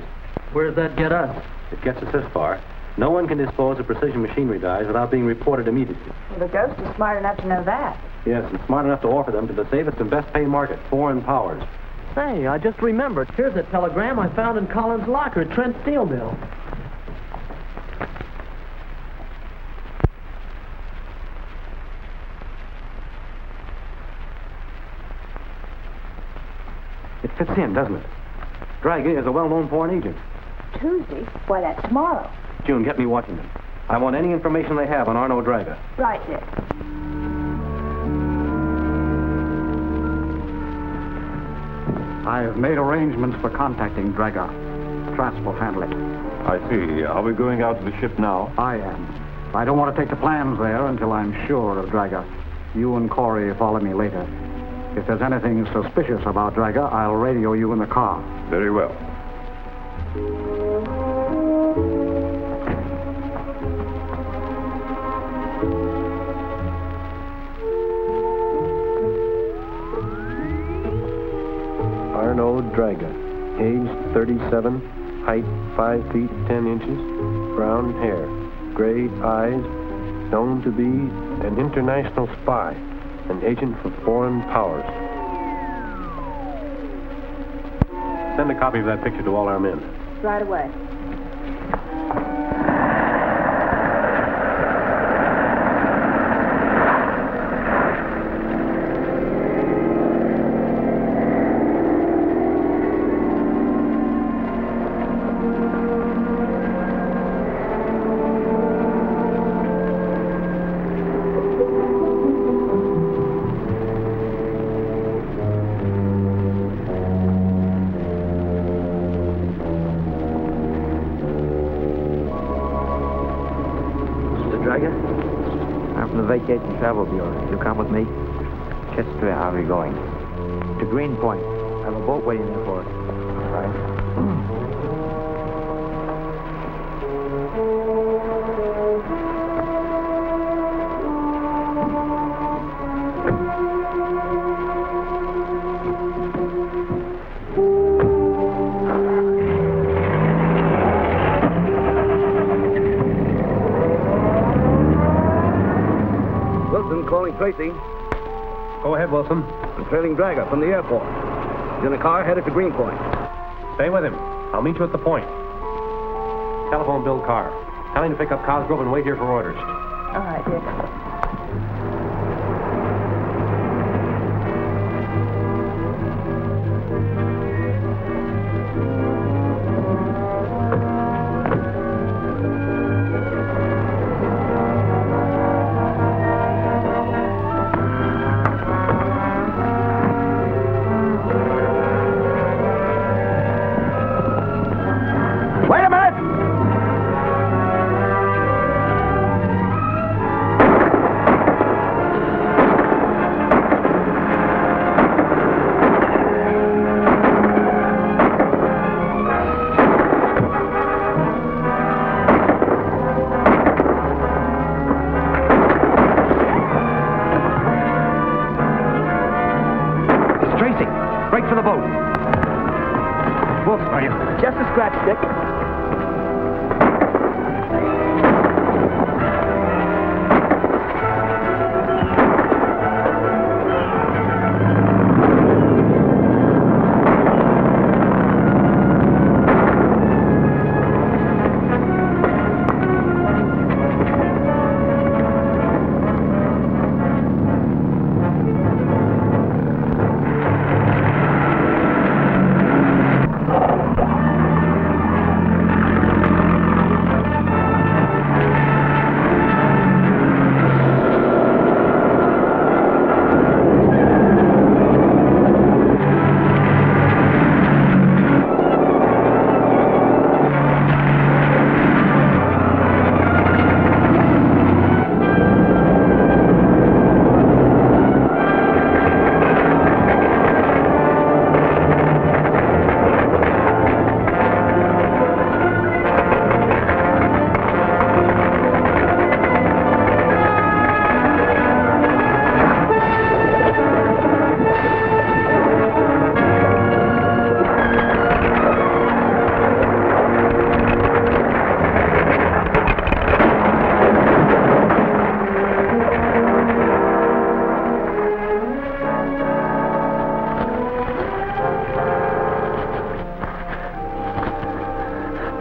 Where does that get us? It gets us this far. No one can dispose of precision machinery dies without being reported immediately. Well, the ghost is smart enough to know that. Yes, and smart enough to offer them to the safest and best paying market, foreign powers. Say, I just remembered. Here's a telegram I found in Collins' locker at Trent Steel Mill. It fits in, doesn't it? Draga is a well-known foreign agent. Tuesday? Why, that's tomorrow. June, get me watching them. I want any information they have on Arno Draga. Right, Dick. I have made arrangements for contacting Draga. Trask will handle it. I see. Are we going out to the ship now? I am. I don't want to take the plans there until I'm sure of Draga. You and Corey follow me later. If there's anything suspicious about Draga, I'll radio you in the car. Very well. Arno Draga, age 37, height 5 feet 10 inches, brown hair, gray eyes, known to be an international spy, an agent for foreign powers. Send a copy of that picture to all our men. Right away. I'm from the Vacation Travel Bureau. You come with me? Chester, how are you going? To Greenpoint. I have a boat waiting there for us. All right. Calling Tracy. Go ahead, Wilson. I'm trailing Draga from the airport. He's in a car headed to Greenpoint. Stay with him. I'll meet you at the point. Telephone Bill Carr. Tell him to pick up Cosgrove and wait here for orders. All right, Dick. Just a scratch, Dick.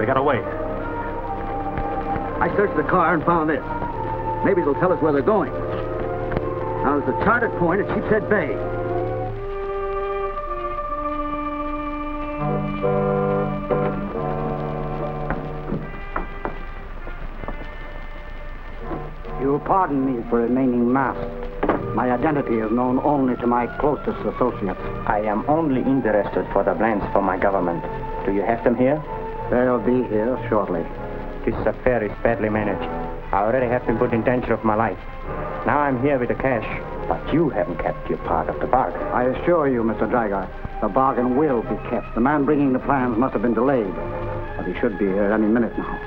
They got away. I searched the car and found this. Maybe they'll tell us where they're going. Now, there's a chartered point at Sheepshead Bay. You'll pardon me for remaining masked. My identity is known only to my closest associates. I am only interested for the plans for my government. Do you have them here? They'll be here shortly. This affair is badly managed. I already have been put in danger of my life. Now I'm here with the cash, but you haven't kept your part of the bargain. I assure you, Mr. Drager, the bargain will be kept. The man bringing the plans must have been delayed, but he should be here any minute now.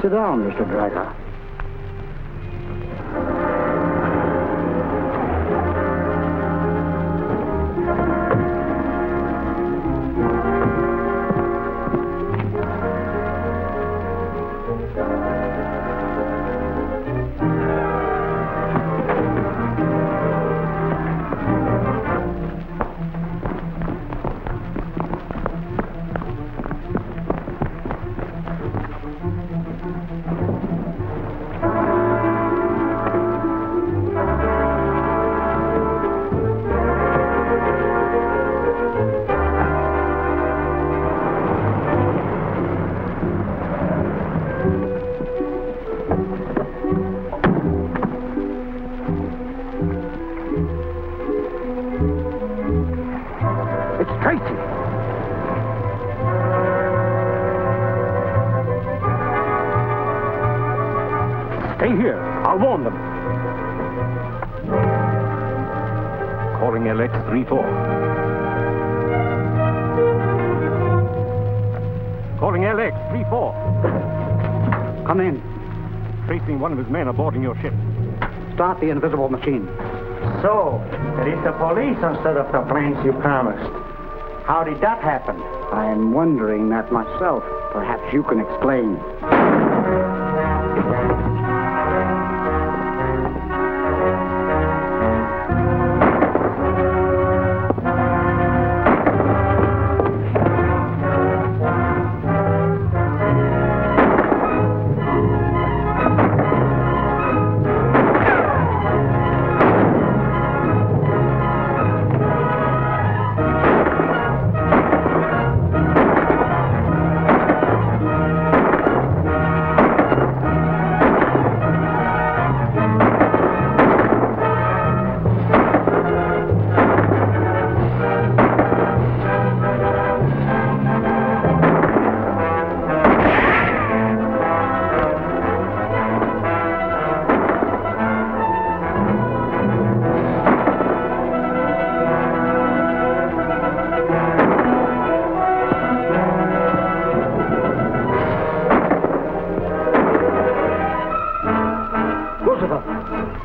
Sit down, Mr. Drager. Stay here. I'll warn them. Calling LX 3-4. Calling LX 3-4. Come in. Tracy and one of his men are boarding your ship. Start the invisible machine. So, it is the police instead of the planes you promised. How did that happen? I'm wondering that myself. Perhaps you can explain.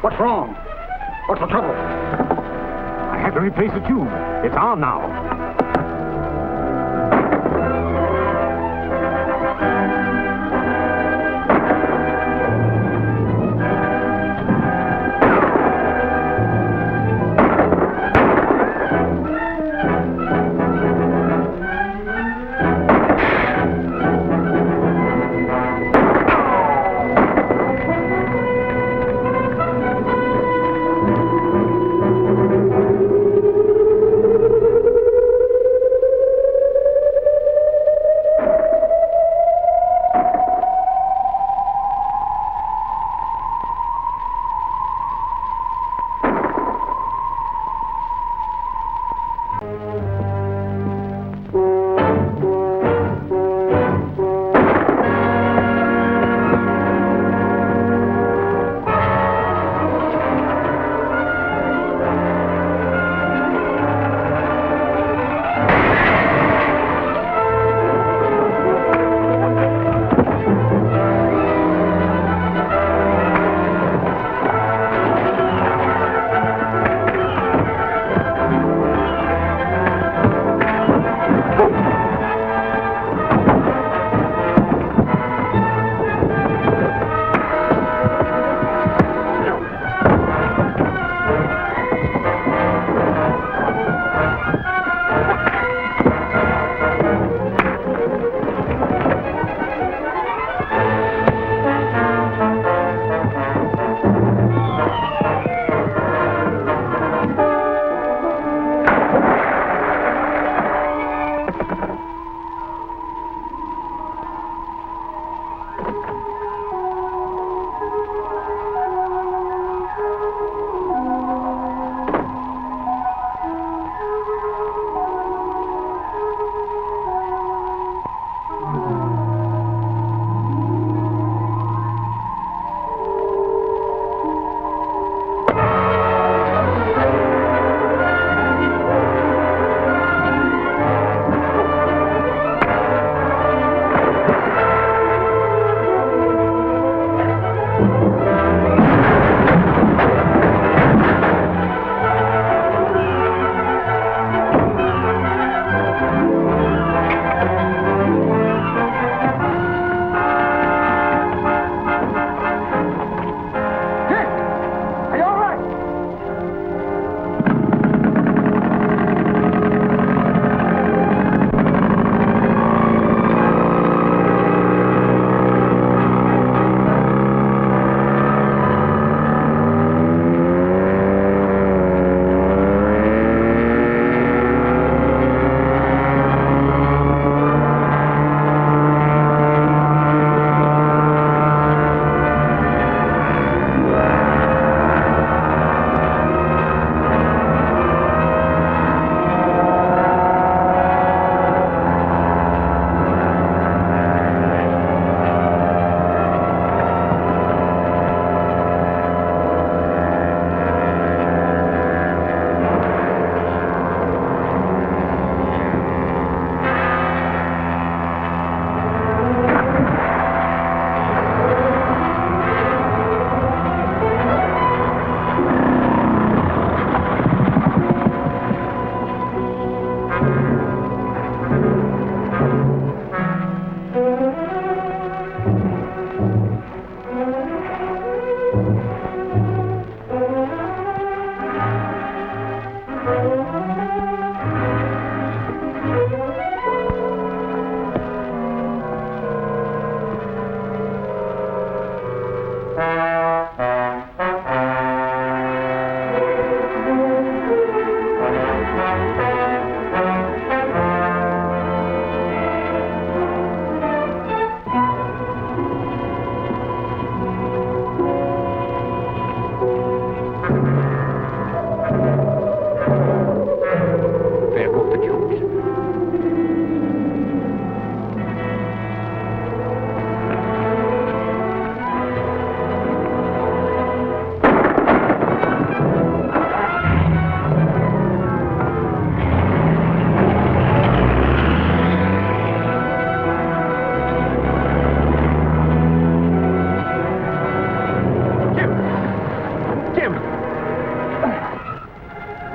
What's wrong? What's the trouble? I had to replace the tube. It's on now.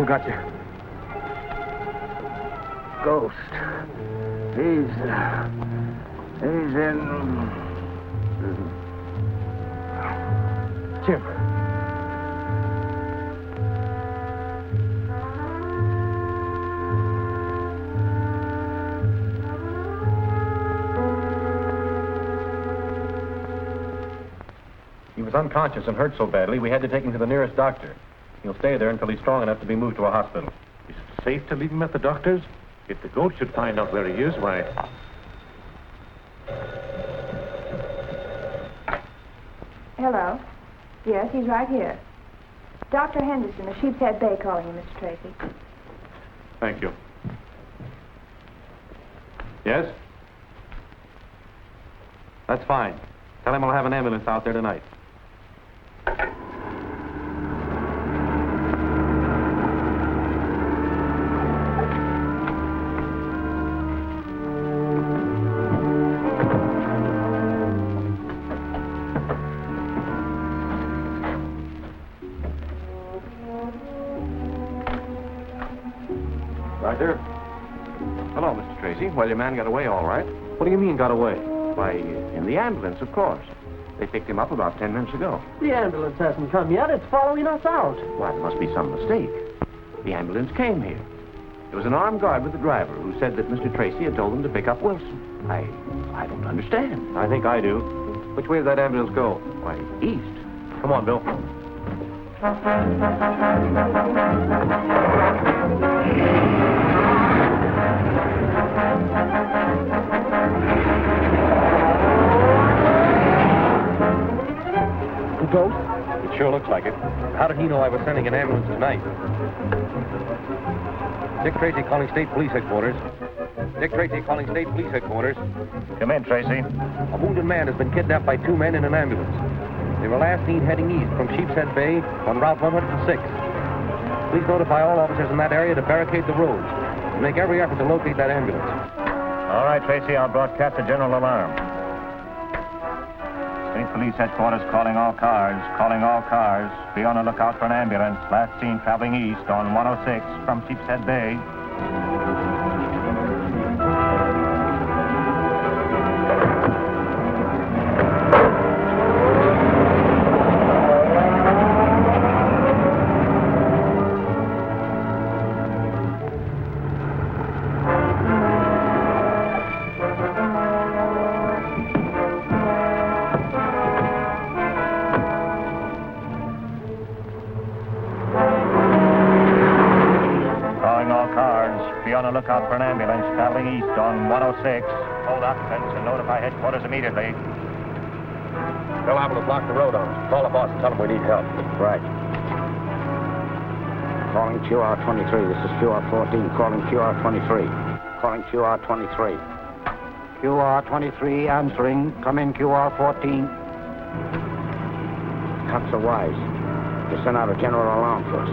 got you? Ghost. He's in... Jim. He was unconscious and hurt so badly, we had to take him to the nearest doctor. He'll stay there until he's strong enough to be moved to a hospital. Is it safe to leave him at the doctor's? If the goat should find out where he is, why... Hello. Yes, he's right here. Dr. Henderson of Sheepshead Bay calling you, Mr. Tracy. Thank you. Yes? That's fine. Tell him I'll have an ambulance out there tonight. Doctor? Hello, Mr. Tracy. Well, your man got away all right. What do you mean, got away? Why, in the ambulance, of course. They picked him up about 10 minutes ago. The ambulance hasn't come yet. It's following us out. Why, there must be some mistake. The ambulance came here. There was an armed guard with the driver who said that Mr. Tracy had told them to pick up Wilson. I don't understand. I think I do. Which way did that ambulance go? Why, east. Come on, Bill. The ghost? It sure looks like it. How did he know I was sending an ambulance tonight? Dick Tracy calling State Police Headquarters. Dick Tracy calling State Police Headquarters. Come in, Tracy. A wounded man has been kidnapped by two men in an ambulance. They were last seen heading east from Sheepshead Bay on Route 106. Please notify all officers in that area to barricade the roads and make every effort to locate that ambulance. All right, Tracy, I'll broadcast a general alarm. State Police Headquarters calling all cars. Calling all cars. Be on the lookout for an ambulance. Last seen traveling east on 106 from Sheepshead Bay. Look out for an ambulance traveling east on 106. Hold occupants and notify headquarters immediately. They'll have to block the road on us. Call the boss and tell him we need help. Right. Calling QR-23. This is QR-14. Calling QR-23. Calling QR-23. QR-23 answering. Come in, QR-14. Cops are wise. They sent out a general alarm for us.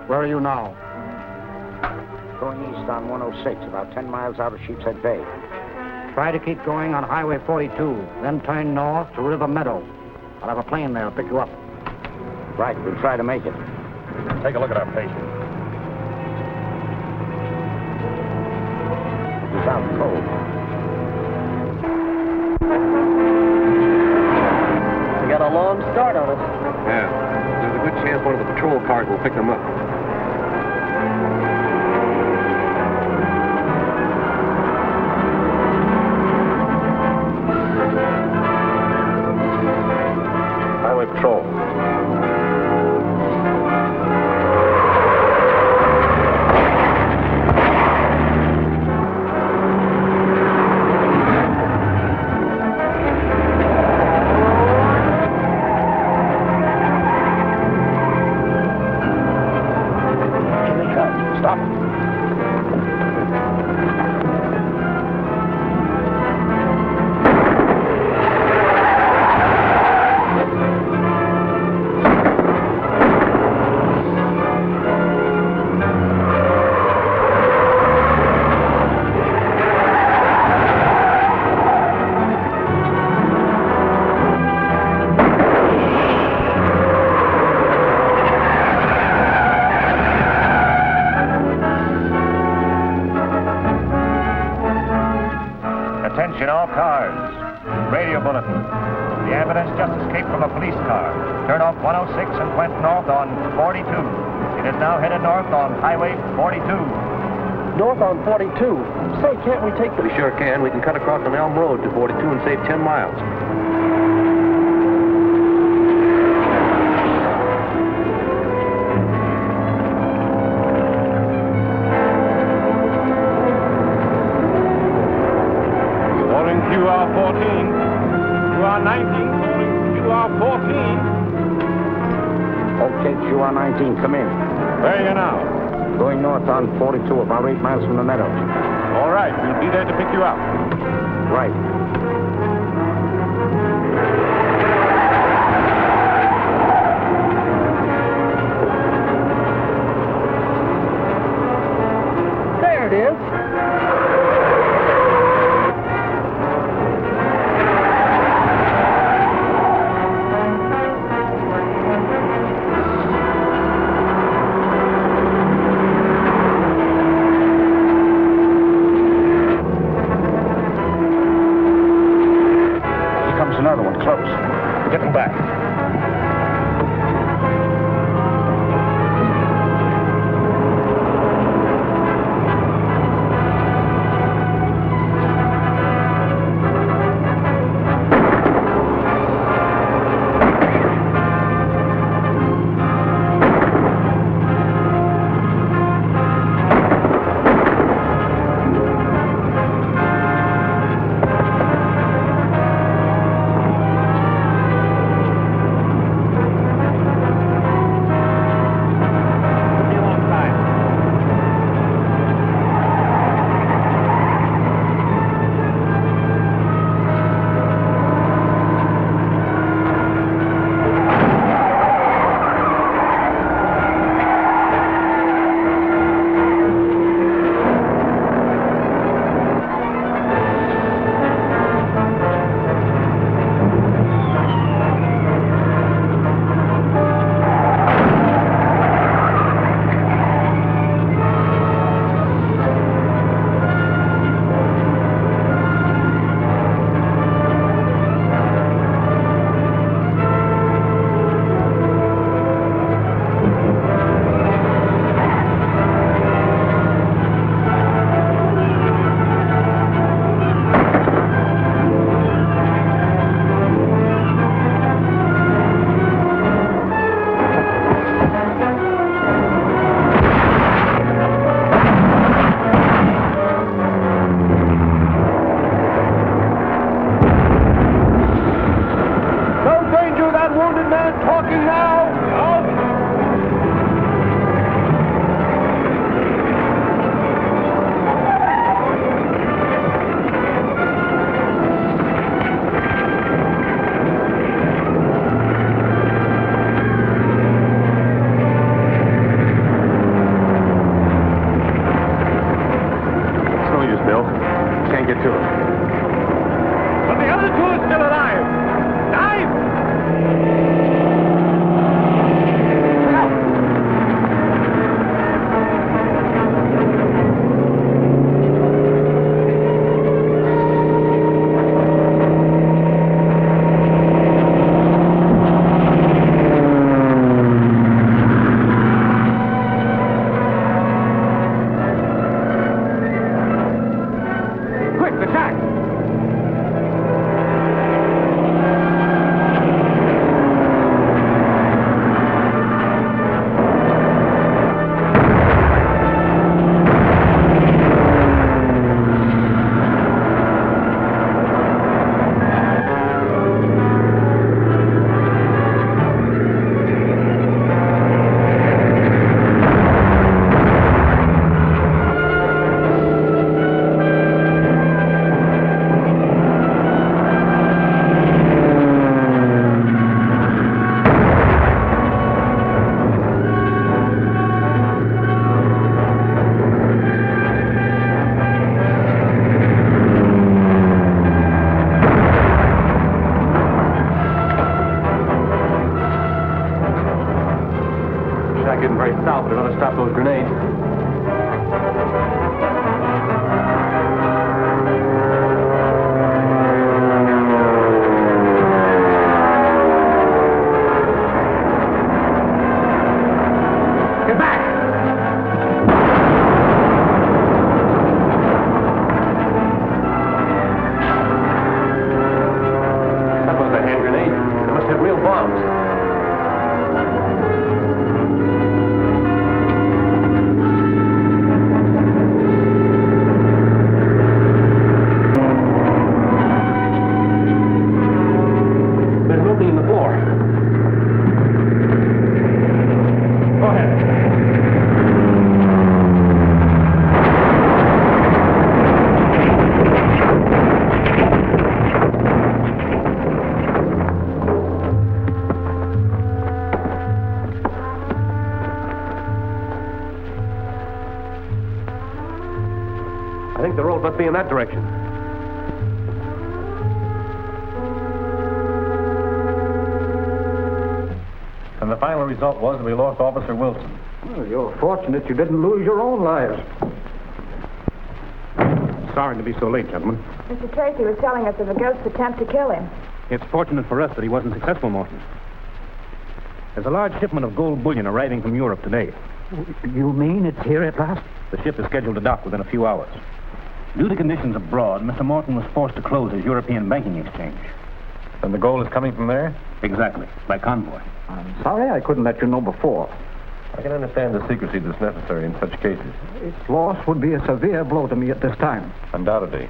Where are you now? Going east on 106, about 10 miles out of Sheepshead Bay. Try to keep going on Highway 42, then turn north to River Meadow. I'll have a plane there to pick you up. Right, we'll try to make it. Take a look at our patient. He's out cold. We got a long start on us. Yeah. There's a good chance one of the patrol cars will pick them up. Patrol. Attention all cars. Radio bulletin. The ambulance just escaped from a police car. Turn off 106 and went north on 42. It is now headed north on Highway 42. North on 42. Say, can't we take the... We sure can. We can cut across on Elm Road to 42 and save 10 miles. Calling QR 14. QR 19. Calling QR 14. Okay, QR 19, come in. Where are you now? Going north on 42, about 8 miles from the meadows. All right, we'll be there to pick you up. Right. There it is. Another one, close. Getting back. south, but it ought to stop those grenades. boat must be in that direction. And the final result was that we lost Officer Wilson. Well, you're fortunate you didn't lose your own lives. Sorry to be so late, gentlemen. Mr. Tracy was telling us of a ghost's attempt to kill him. It's fortunate for us that he wasn't successful, Morton. There's a large shipment of gold bullion arriving from Europe today. You mean it's here at last? The ship is scheduled to dock within a few hours. Due to conditions abroad, Mr. Morton was forced to close his European banking exchange. And the gold is coming from there? Exactly, by convoy. I'm sorry I couldn't let you know before. I can understand the secrecy that's necessary in such cases. Its loss would be a severe blow to me at this time. Undoubtedly.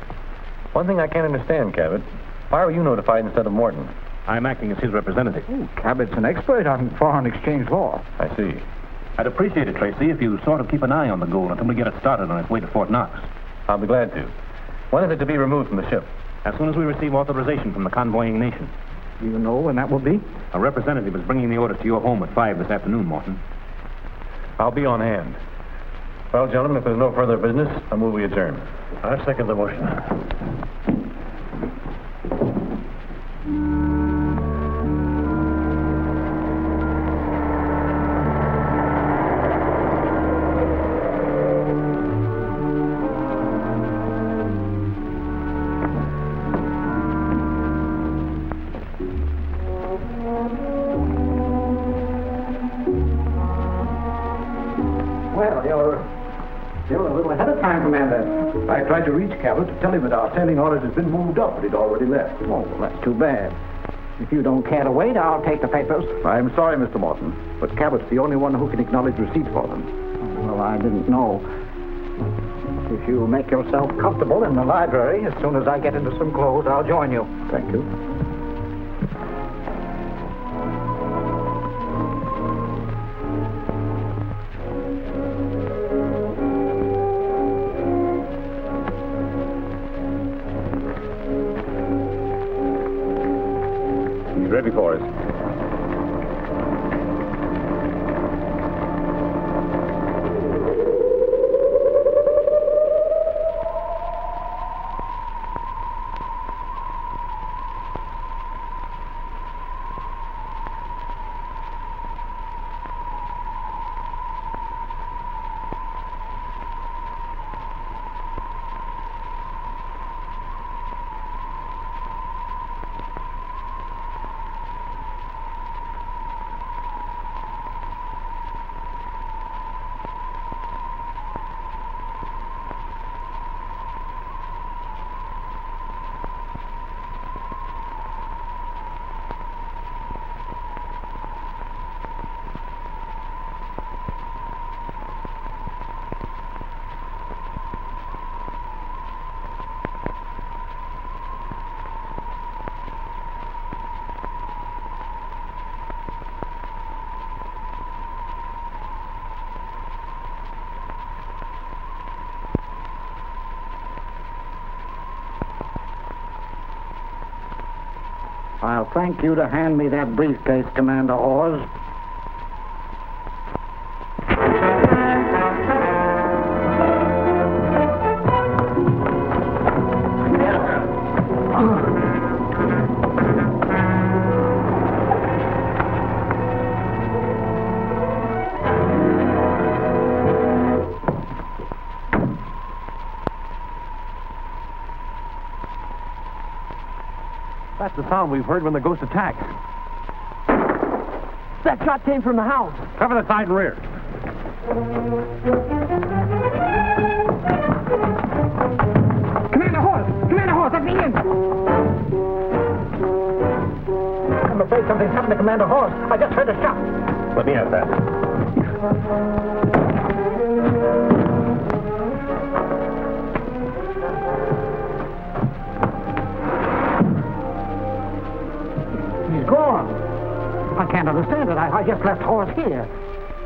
One thing I can't understand, Cabot. Why were you notified instead of Morton? I'm acting as his representative. Cabot's an expert on foreign exchange law. I see. I'd appreciate it, Tracy, if you sort of keep an eye on the gold until we get it started on its way to Fort Knox. I'll be glad to. When is it to be removed from the ship? As soon as we receive authorization from the convoying nation. Do you know when that will be? A representative is bringing the orders to your home at 5 this afternoon, Morton. I'll be on hand. Well, gentlemen, if there's no further business, I move we adjourn. I second the motion. Well, you're a little ahead of time, Commander. I tried to reach Cabot to tell him that our sailing orders had been moved up, but he'd already left. Oh, well, that's too bad. If you don't care to wait, I'll take the papers. I'm sorry, Mr. Morton, but Cabot's the only one who can acknowledge receipt for them. Oh, well, I didn't know. If you make yourself comfortable in the library, as soon as I get into some clothes, I'll join you. Thank you. Ready for us. I'll thank you to hand me that briefcase, Commander Hawes. That's the sound we've heard when the ghost attacked. That shot came from the house. Cover the side and rear. Commander Hawes, let me in! I'm afraid something's happened to Commander Hawes. I just heard a shot. Let me have that. I can't understand it. I just left Hawes here.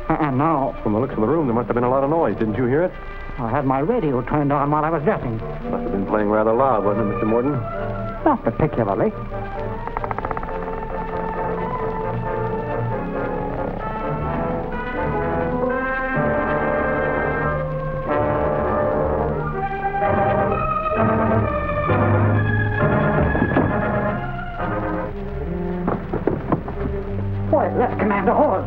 And now... From the looks of the room, there must have been a lot of noise. Didn't you hear it? I had my radio turned on while I was dressing. Must have been playing rather loud, wasn't it, Mr. Morton? Not particularly. Let's command a horse.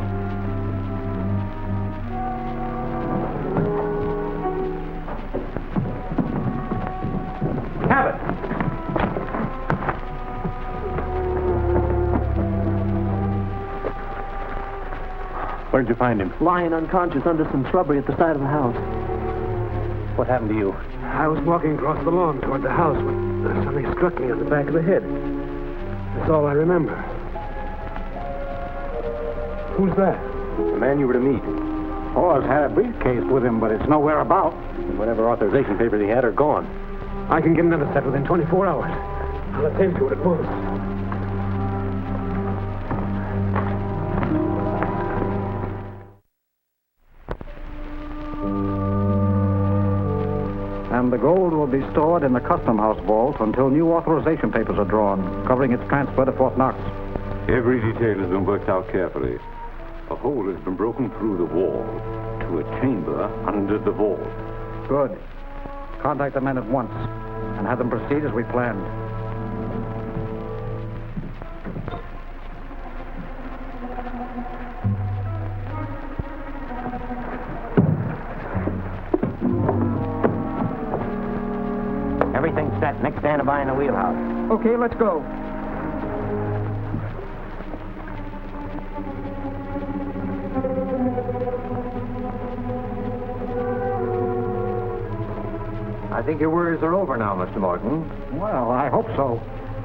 Cabot! Where'd you find him? Lying unconscious under some shrubbery at the side of the house. What happened to you? I was walking across the lawn toward the house when something struck me on the back of the head. That's all I remember. Who's that? The man you were to meet. Hawes had a briefcase with him, but it's nowhere about. And whatever authorization papers he had are gone. I can get another set within 24 hours. I'll attend to it at once. And the gold will be stored in the Custom House vault until new authorization papers are drawn, covering its transfer to Fort Knox. Every detail has been worked out carefully. A hole has been broken through the wall to a chamber under the vault. Good. Contact the men at once and have them proceed as we planned. Everything's set. Next stand by in the wheelhouse. Okay, let's go. I think your worries are over now, Mr. Morton. Well, I hope so.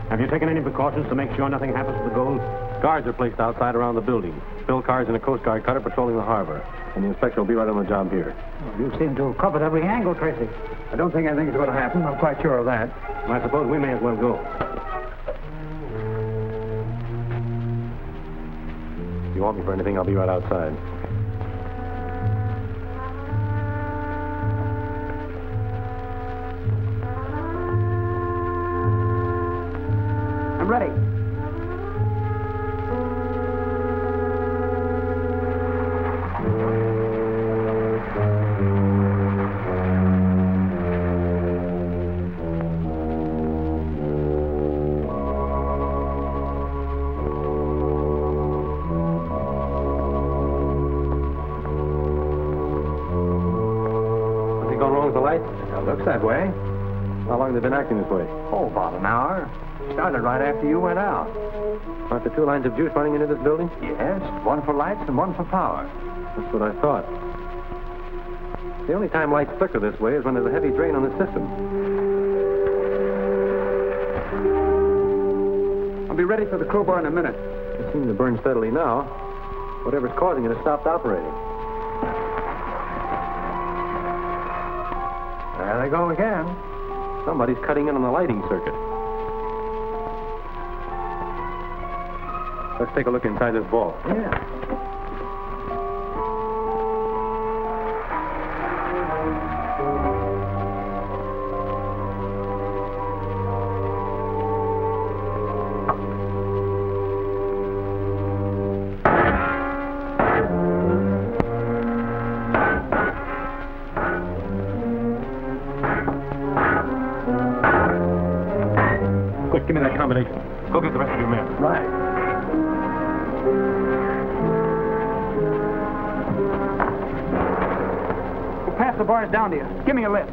Have you taken any precautions to make sure nothing happens to the gold? Guards are placed outside around the building. Bill cars and a Coast Guard cutter patrolling the harbor. And the inspector will be right on the job here. You seem to have covered every angle, Tracy. I don't think anything's going to happen. I'm quite sure of that. I suppose we may as well go. If you want me for anything, I'll be right outside. I'm ready. Nothing gone wrong with the lights? It looks that way. How long have they been acting this way? Oh, about an hour. Started right after you went out. Aren't there two lines of juice running into this building? Yes, one for lights and one for power. That's what I thought. The only time lights flicker this way is when there's a heavy drain on the system. I'll be ready for the crowbar in a minute. It seems to burn steadily now. Whatever's causing it has stopped operating. There they go again. Somebody's cutting in on the lighting circuit. Let's take a look inside this vault. Yeah. Quick, give me that combination. Go get the rest of your men. Right. We'll pass the bars down to you. Give me a lift.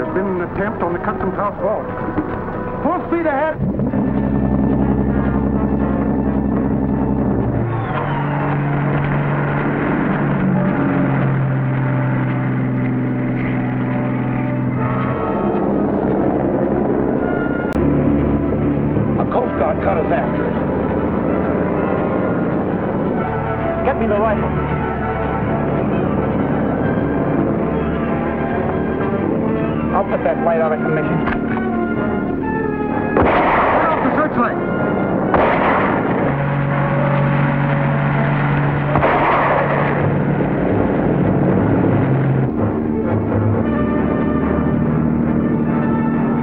There's been an attempt on the customs house vault. Full speed ahead. Cut us after it. Get me the rifle. I'll put that light out of commission. Turn off the searchlight.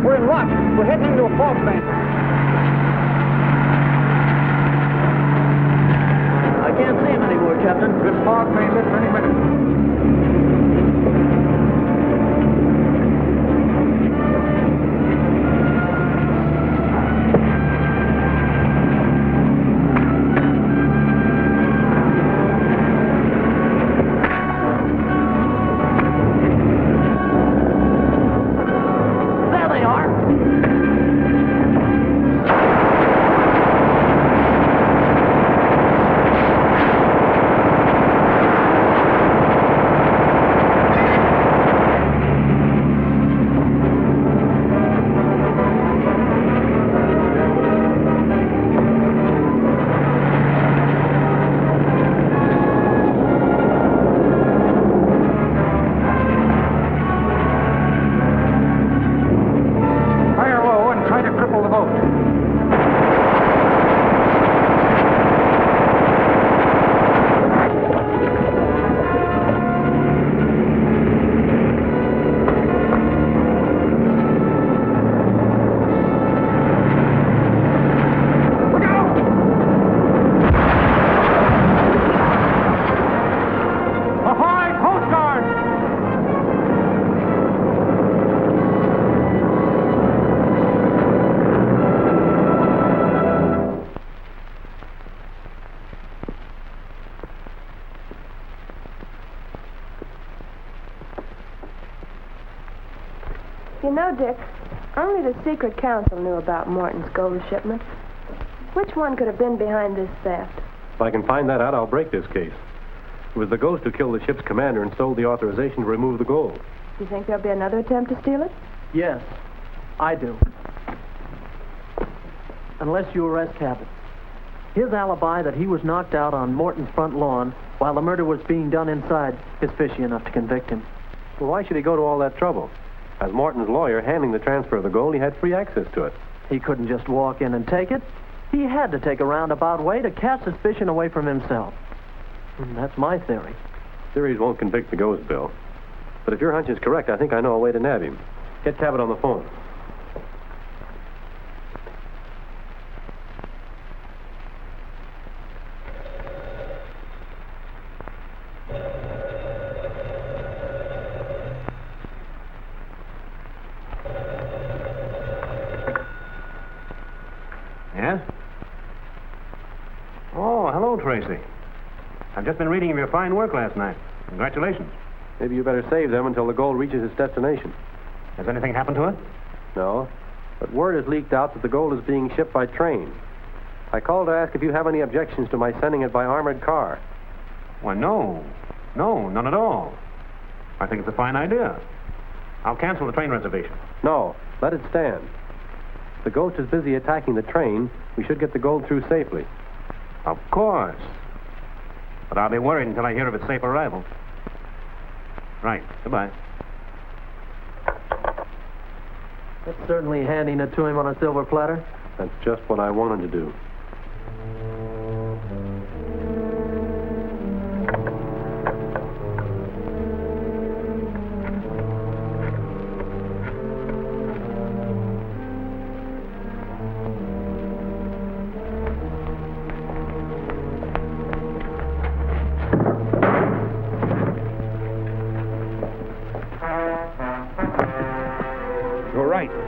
We're in luck. We're heading into a fog bank. Captain. This fog may lift any minute. There they are. You know, Dick, only the secret council knew about Morton's gold shipment. Which one could have been behind this theft? If I can find that out, I'll break this case. It was the ghost who killed the ship's commander and stole the authorization to remove the gold. Do you think there'll be another attempt to steal it? Yes, I do. Unless you arrest Cabot. His alibi that he was knocked out on Morton's front lawn while the murder was being done inside is fishy enough to convict him. Well, why should he go to all that trouble? As Morton's lawyer handling the transfer of the gold, he had free access to it. He couldn't just walk in and take it. He had to take a roundabout way to cast suspicion away from himself. And that's my theory. Theories won't convict the ghost, Bill. But if your hunch is correct, I think I know a way to nab him. Get Cabot on the phone. Yes? Oh, hello, Tracy. I've just been reading of your fine work last night. Congratulations. Maybe you better save them until the gold reaches its destination. Has anything happened to it? No, but word has leaked out that the gold is being shipped by train. I called to ask if you have any objections to my sending it by armored car. Why, no. No, none at all. I think it's a fine idea. I'll cancel the train reservation. No, let it stand. If the ghost is busy attacking the train, we should get the gold through safely. Of course. But I'll be worried until I hear of its safe arrival. Right. Goodbye. That's certainly handing it to him on a silver platter. That's just what I wanted to do.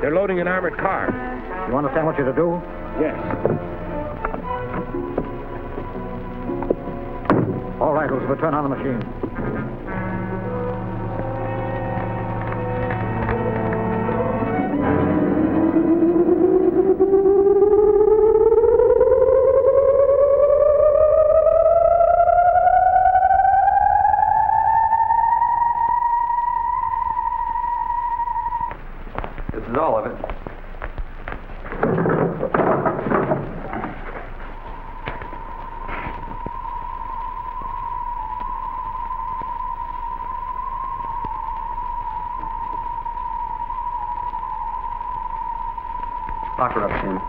They're loading an armored car. You understand what you're to do? Yes. All right, Elizabeth, turn on the machine. is all of it. Lock her up, Tim.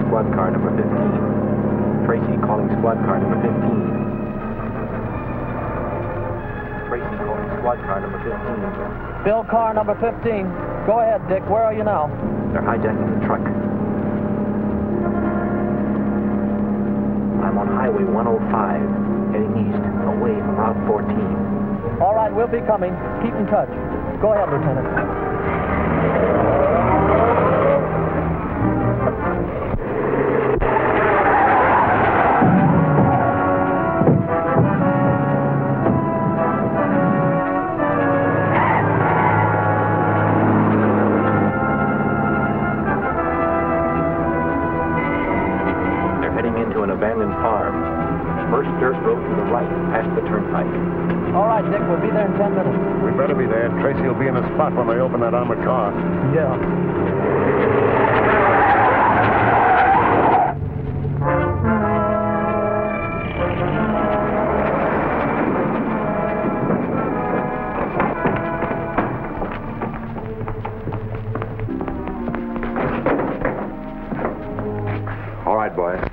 Squad car number 15. Tracy calling squad car number 15. Tracy calling squad car number 15. Bill, car number 15. Go ahead, Dick. Where are you now? They're hijacking the truck. I'm on Highway 105, heading east, away from Route 14. All right, we'll be coming. Keep in touch. Go ahead, Lieutenant. Abandoned farm. First dirt road to the right, past the turnpike. All right, Dick, we'll be there in 10 minutes. We better be there. Tracy will be in the spot when they open that armored car. Yeah. All right, boys.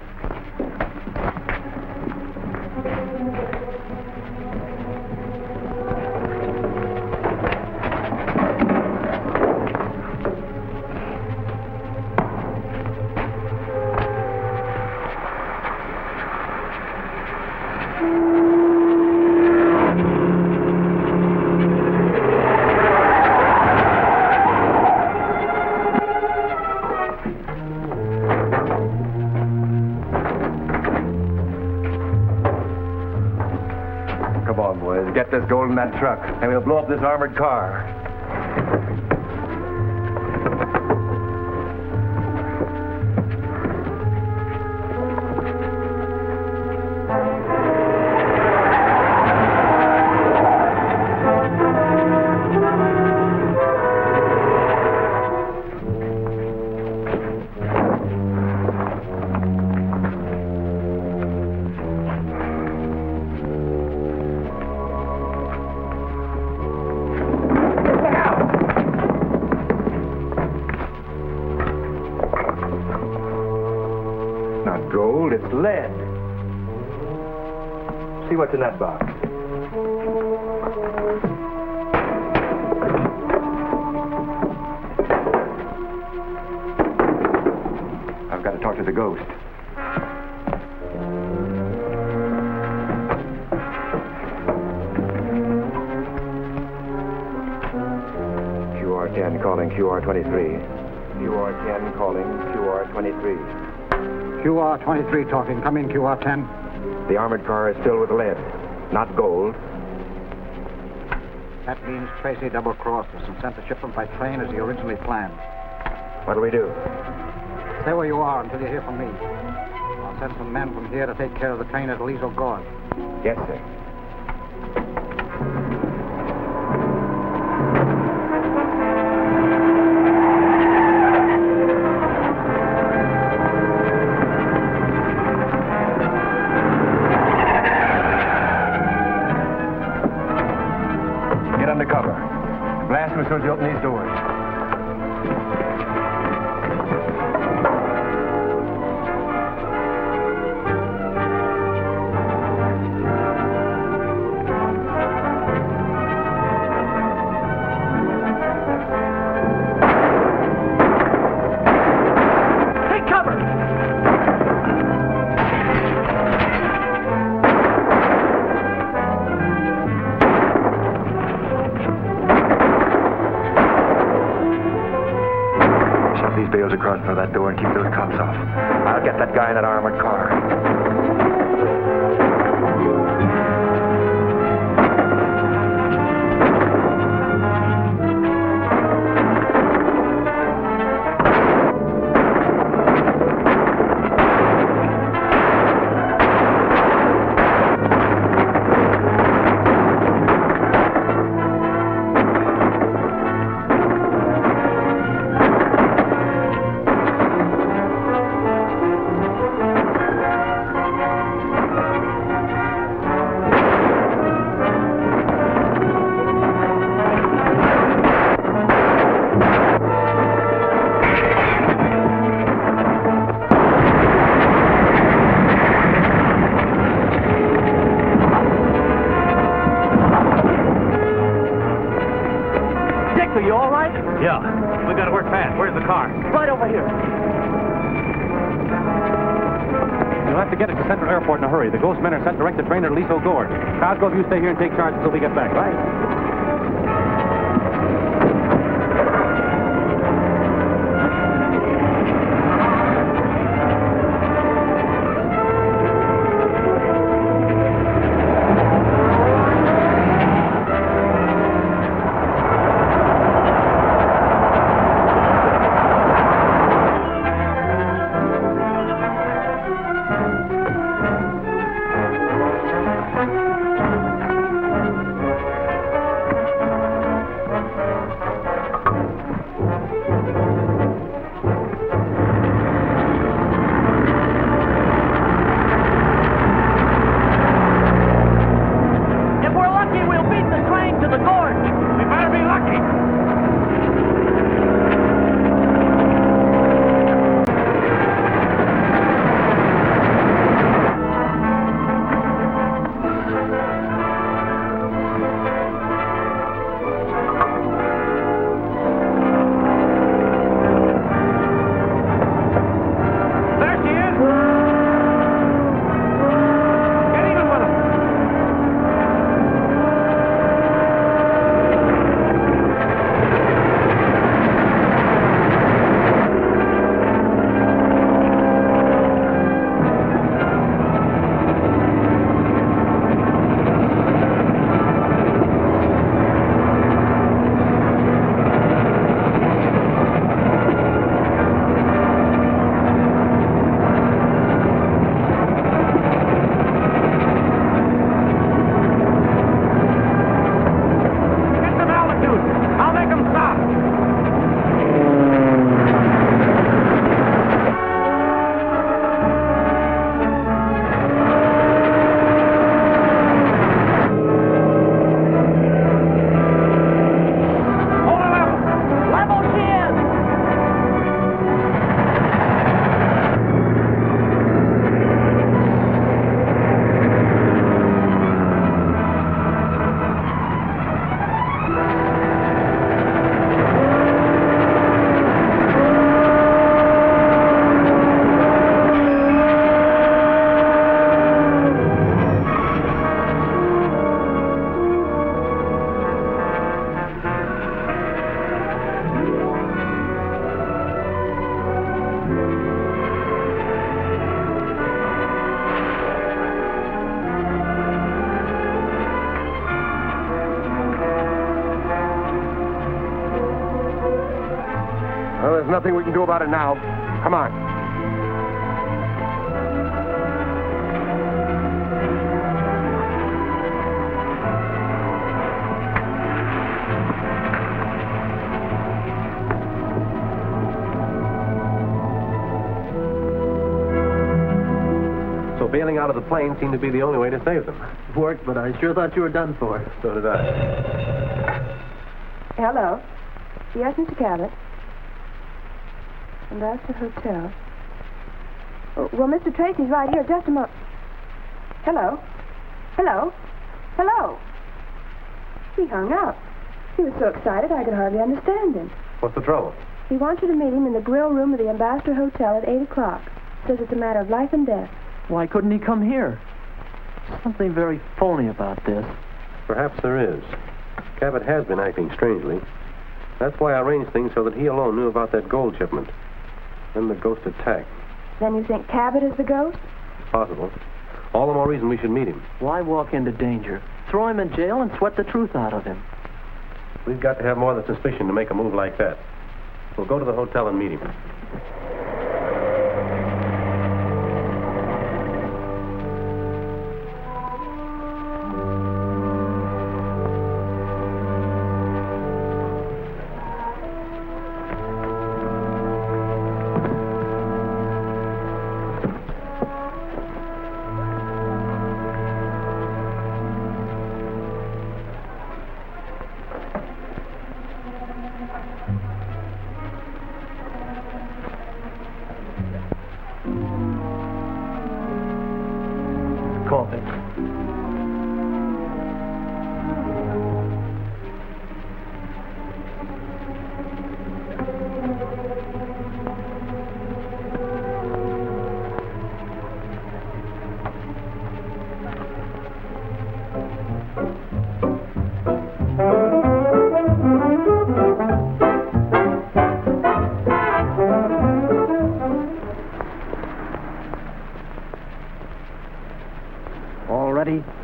Get this gold in that truck, and we'll blow up this armored car. Gold, it's lead. See what's in that box. I've got to talk to the ghost. QR-10 calling QR-23. QR-10 calling QR-23. QR-23 talking. Come in, QR-10. The armored car is filled with lead, not gold. That means Tracy double-crossed us and sent the shipment by train as he originally planned. What'll we do? Stay where you are until you hear from me. I'll send some men from here to take care of the train at Aliso Gorge. Yes, sir. Get under cover. Blast them as soon as you open these doors. Across for that door and keep those cops off. I'll get that guy in that armored car. Yeah, we gotta work fast. Where's the car? Right over here. You'll have to get it to Central Airport in a hurry. The ghost men are sent direct to train at Aliso Gorge. Cosgrove, you stay here and take charge until we get back, right? Well, there's nothing we can do about it now. Come on. so bailing out of the plane seemed to be the only way to save them. Worked, but I sure thought you were done for. So did I. Hello. Yes, Mr. Cabot. Ambassador Hotel. Oh, well, Mr. Tracy's right here. Just a moment. Hello? Hello? Hello? He hung up. He was so excited I could hardly understand him. What's the trouble? He wants you to meet him in the grill room of the Ambassador Hotel at 8 o'clock. Says it's a matter of life and death. Why couldn't he come here? Something very phony about this. Perhaps there is. Cabot has been acting strangely. That's why I arranged things so that he alone knew about that gold shipment. Then the ghost attack. Then you think Cabot is the ghost? Possible. All the more reason we should meet him. Why walk into danger? Throw him in jail and sweat the truth out of him. We've got to have more than suspicion to make a move like that. We'll go to the hotel and meet him. Coffee.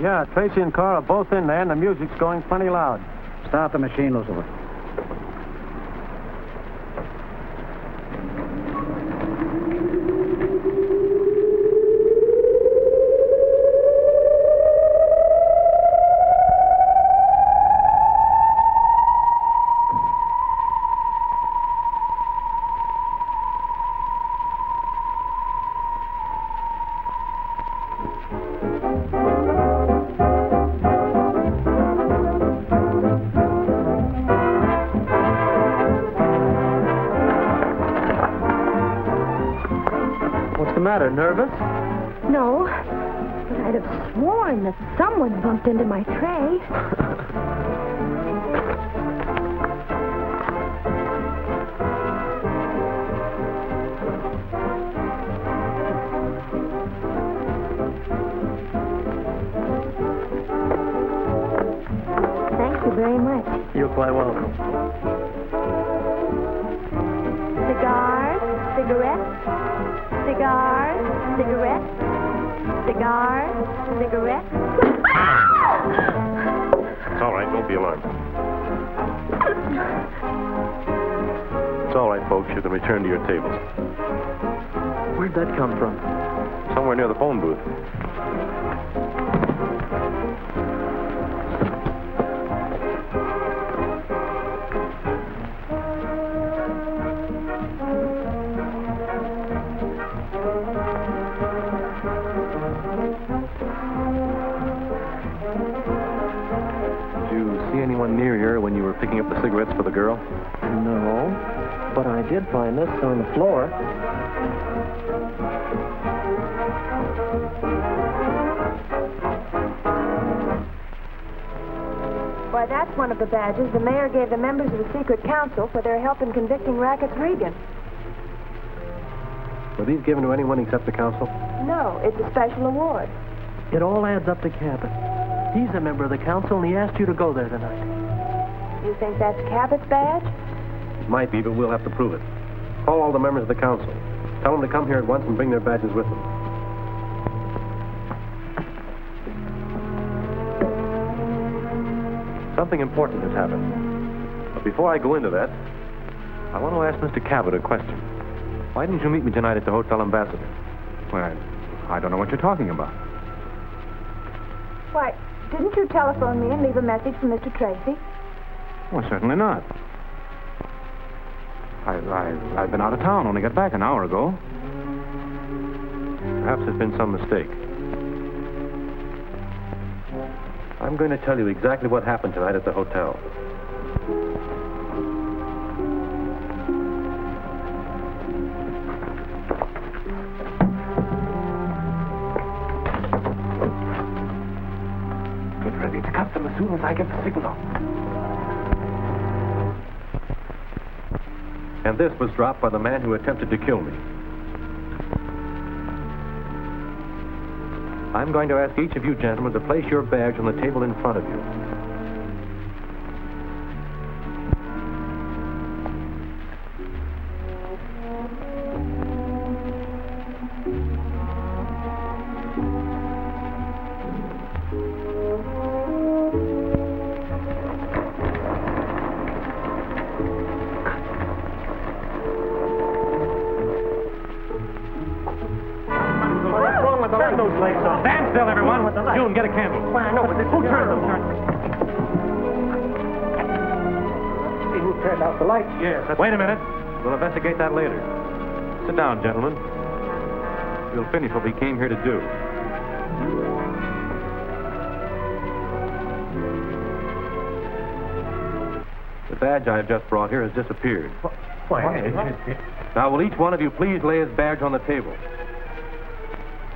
Yeah, Tracy and Carl are both in there, and the music's going plenty loud. Start the machine, Lucifer. Nervous? No, but I'd have sworn that someone bumped into my tray. Thank you very much. You're quite welcome. Cigars, cigarettes, cigars, cigarettes, cigars, cigarettes. It's all right. Don't be alarmed. It's all right, folks. You can return to your tables. Where'd that come from? Somewhere near the phone booth. Picking up the cigarettes for the girl? No, but I did find this on the floor. Why, that's one of the badges the mayor gave the members of the secret council for their help in convicting Rackets Regan. Were these given to anyone except the council? No, it's a special award. It all adds up to Cabot. He's a member of the council, and he asked you to go there tonight. You think that's Cabot's badge? It might be, but we'll have to prove it. Call all the members of the council. Tell them to come here at once and bring their badges with them. Something important has happened. But before I go into that, I want to ask Mr. Cabot a question. Why didn't you meet me tonight at the Hotel Ambassador? Well, I don't know what you're talking about. Why, didn't you telephone me and leave a message for Mr. Tracy? Well, certainly not. I've been out of town. Only got back an hour ago. Perhaps there's been some mistake. I'm going to tell you exactly what happened tonight at the hotel. Get ready to cut them as soon as I get the signal. And this was dropped by the man who attempted to kill me. I'm going to ask each of you gentlemen to place your badge on the table in front of you. Stand still, everyone. June, get a candle. Well, I know, but who turned them? See who turned out the lights? Yes. Wait a minute. We'll investigate that later. Sit down, gentlemen. We'll finish what we came here to do. The badge I've just brought here has disappeared. Now, will each one of you please lay his badge on the table?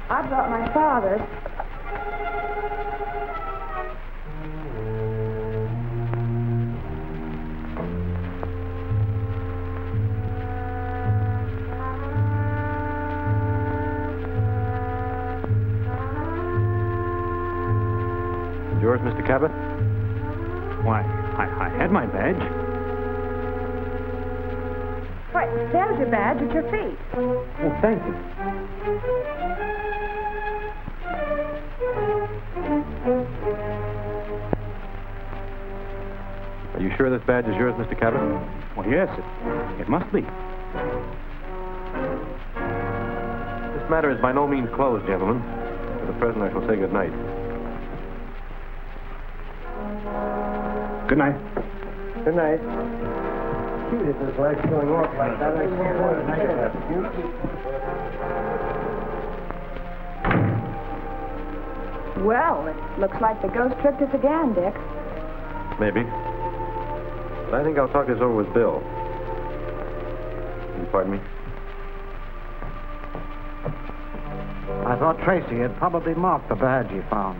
I brought my father's. And yours, Mr. Cabot? Why, I had my badge. Why, there's your badge at your feet. Oh, thank you. Are you sure this badge is yours, Mr. Cabot? Well, yes, it must be. This matter is by no means closed, gentlemen. For the present, I shall say good night. Good night. Good night. Shoot, if this light's going off like that, I can't want to make it. Well, it looks like the ghost tricked us again, Dick. Maybe. But I think I'll talk this over with Bill. Will you pardon me? I thought Tracy had probably marked the badge he found.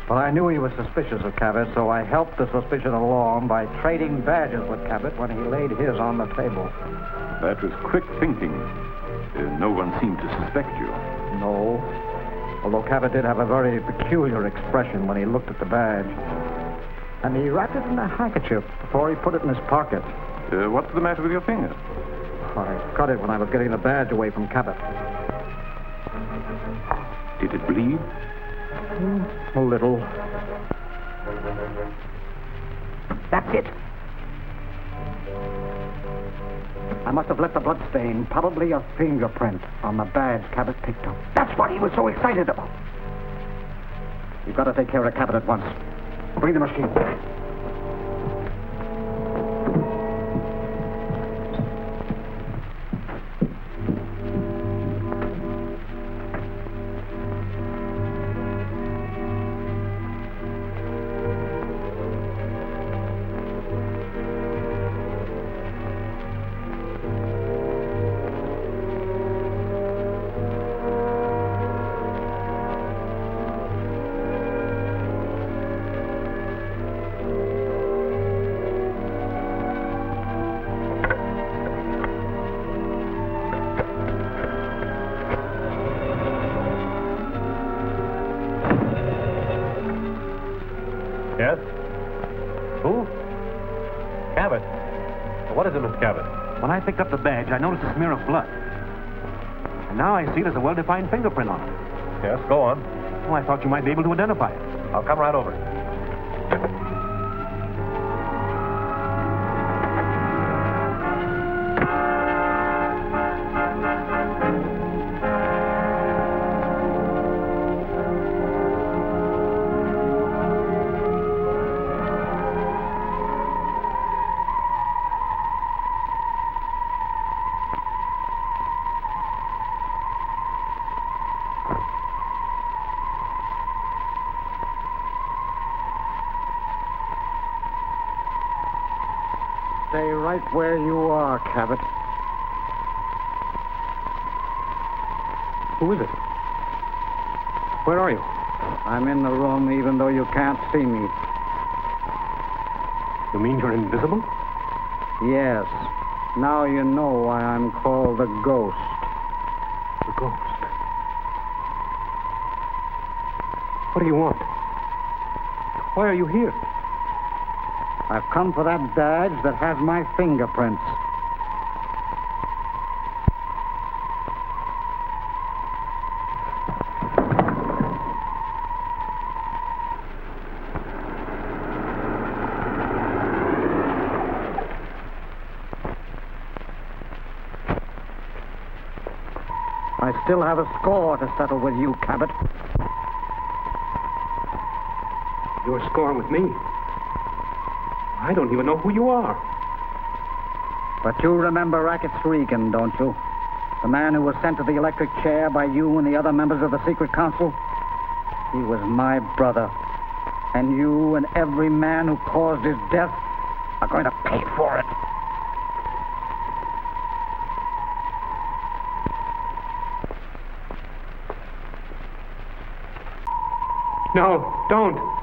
But I knew he was suspicious of Cabot, so I helped the suspicion along by trading badges with Cabot when he laid his on the table. That was quick thinking. No one seemed to suspect you. No. Although Cabot did have a very peculiar expression when he looked at the badge. And he wrapped it in a handkerchief before he put it in his pocket. What's the matter with your finger? I cut it when I was getting the badge away from Cabot. Did it bleed? A little. That's it. I must have left a blood stain, probably a fingerprint, on the badge Cabot picked up. That's what he was so excited about. You've got to take care of Cabot at once. Bring the machine. Yes? Who? Cabot. What is it, Miss Cabot? When I picked up the badge, I noticed a smear of blood. And now I see there's a well-defined fingerprint on it. Yes, go on. Oh, I thought you might be able to identify it. I'll come right over. Stay right where you are, Cabot. Who is it? Where are you? I'm in the room even though you can't see me. You mean you're invisible? Yes. Now you know why I'm called the Ghost. The Ghost? What do you want? Why are you here? I've come for that badge that has my fingerprints. I still have a score to settle with you, Cabot. Your score with me? I don't even know who you are. But you remember Rackets Regan, don't you? The man who was sent to the electric chair by you and the other members of the secret council? He was my brother. And you and every man who caused his death are going to pay for it. No, don't.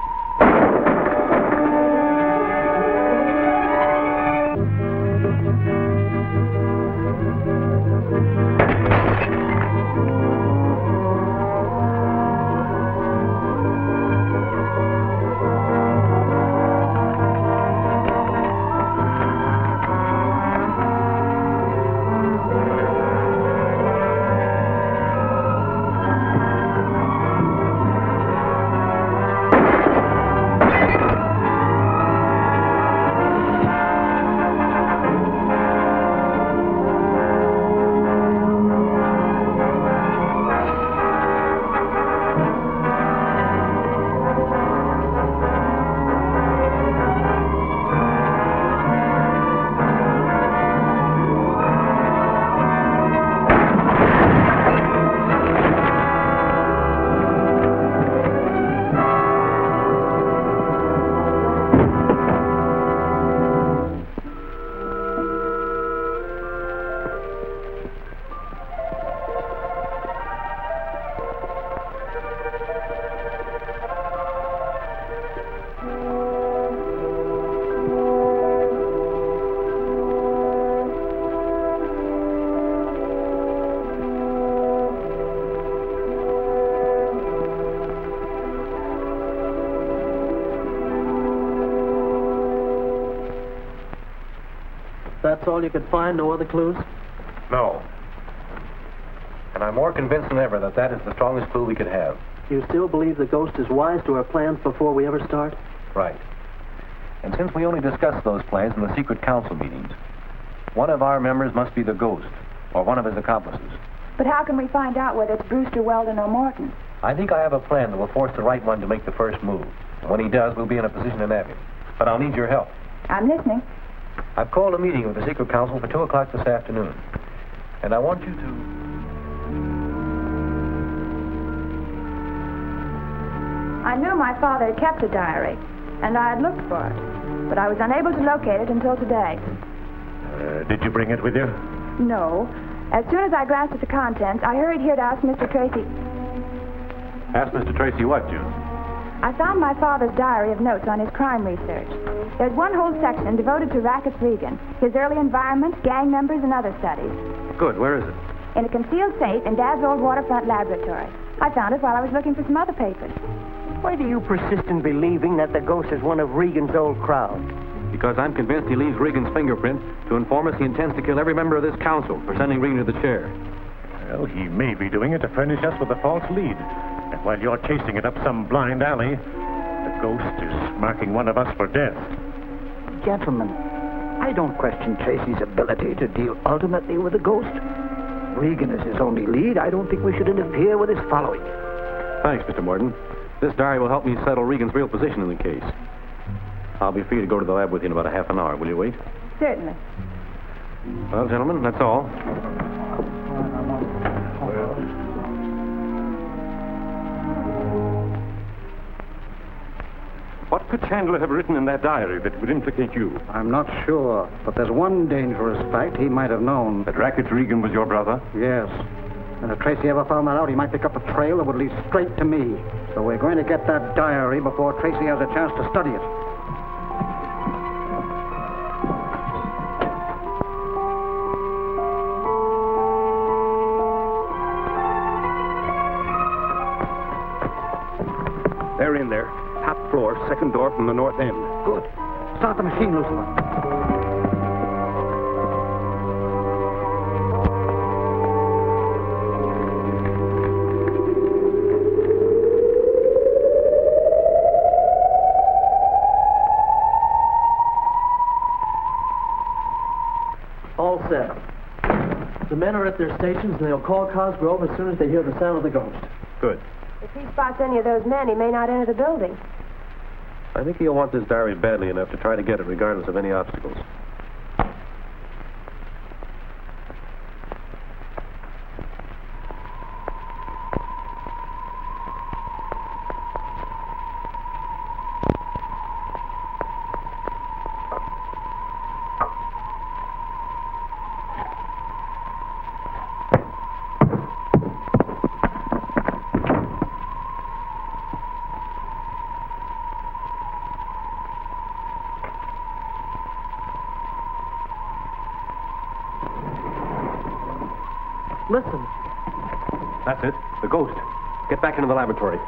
That's all you could find? No other clues? No. And I'm more convinced than ever that that is the strongest clue we could have. You still believe the Ghost is wise to our plans before we ever start? Right. And since we only discussed those plans in the secret council meetings, one of our members must be the Ghost, or one of his accomplices. But how can we find out whether it's Brewster, Weldon, or Morton? I think I have a plan that will force the right one to make the first move. And when he does, we'll be in a position to nab him. But I'll need your help. I'm listening. I've called a meeting with the secret council for 2 o'clock this afternoon. And I want you to... I knew my father had kept a diary, and I had looked for it. But I was unable to locate it until today. Did you bring it with you? No. As soon as I glanced at the contents, I hurried here to ask Mr. Tracy. Ask Mr. Tracy what, June? I found my father's diary of notes on his crime research. There's one whole section devoted to Rackets Regan, his early environment, gang members, and other studies. Good. Where is it? In a concealed safe in Dad's old waterfront laboratory. I found it while I was looking for some other papers. Why do you persist in believing that the Ghost is one of Regan's old crowd? Because I'm convinced he leaves Regan's fingerprint to inform us he intends to kill every member of this council for sending Regan to the chair. Well, he may be doing it to furnish us with a false lead. And while you're chasing it up some blind alley, the Ghost is marking one of us for death. Gentlemen, I don't question Tracy's ability to deal ultimately with the Ghost. Regan is his only lead. I don't think we should interfere with his following. Thanks, Mr. Morton. This diary will help me settle Regan's real position in the case. I'll be free to go to the lab with you in about a half an hour. Will you wait? Certainly. Well, gentlemen, that's all. What could Chandler have written in that diary that would implicate you? I'm not sure, but there's one dangerous fact he might have known. That Racket Regan was your brother? Yes. And if Tracy ever found that out, he might pick up a trail that would lead straight to me. So we're going to get that diary before Tracy has a chance to study it. They're in there. Top floor, second door from the north end. Good. Start the machine, Lucifer. All set. The men are at their stations, and they'll call Cosgrove as soon as they hear the sound of the ghost. Good. If he spots any of those men, he may not enter the building. I think he'll want this diary badly enough to try to get it regardless of any obstacles. Listen. That's it. The ghost. Get back into the laboratory.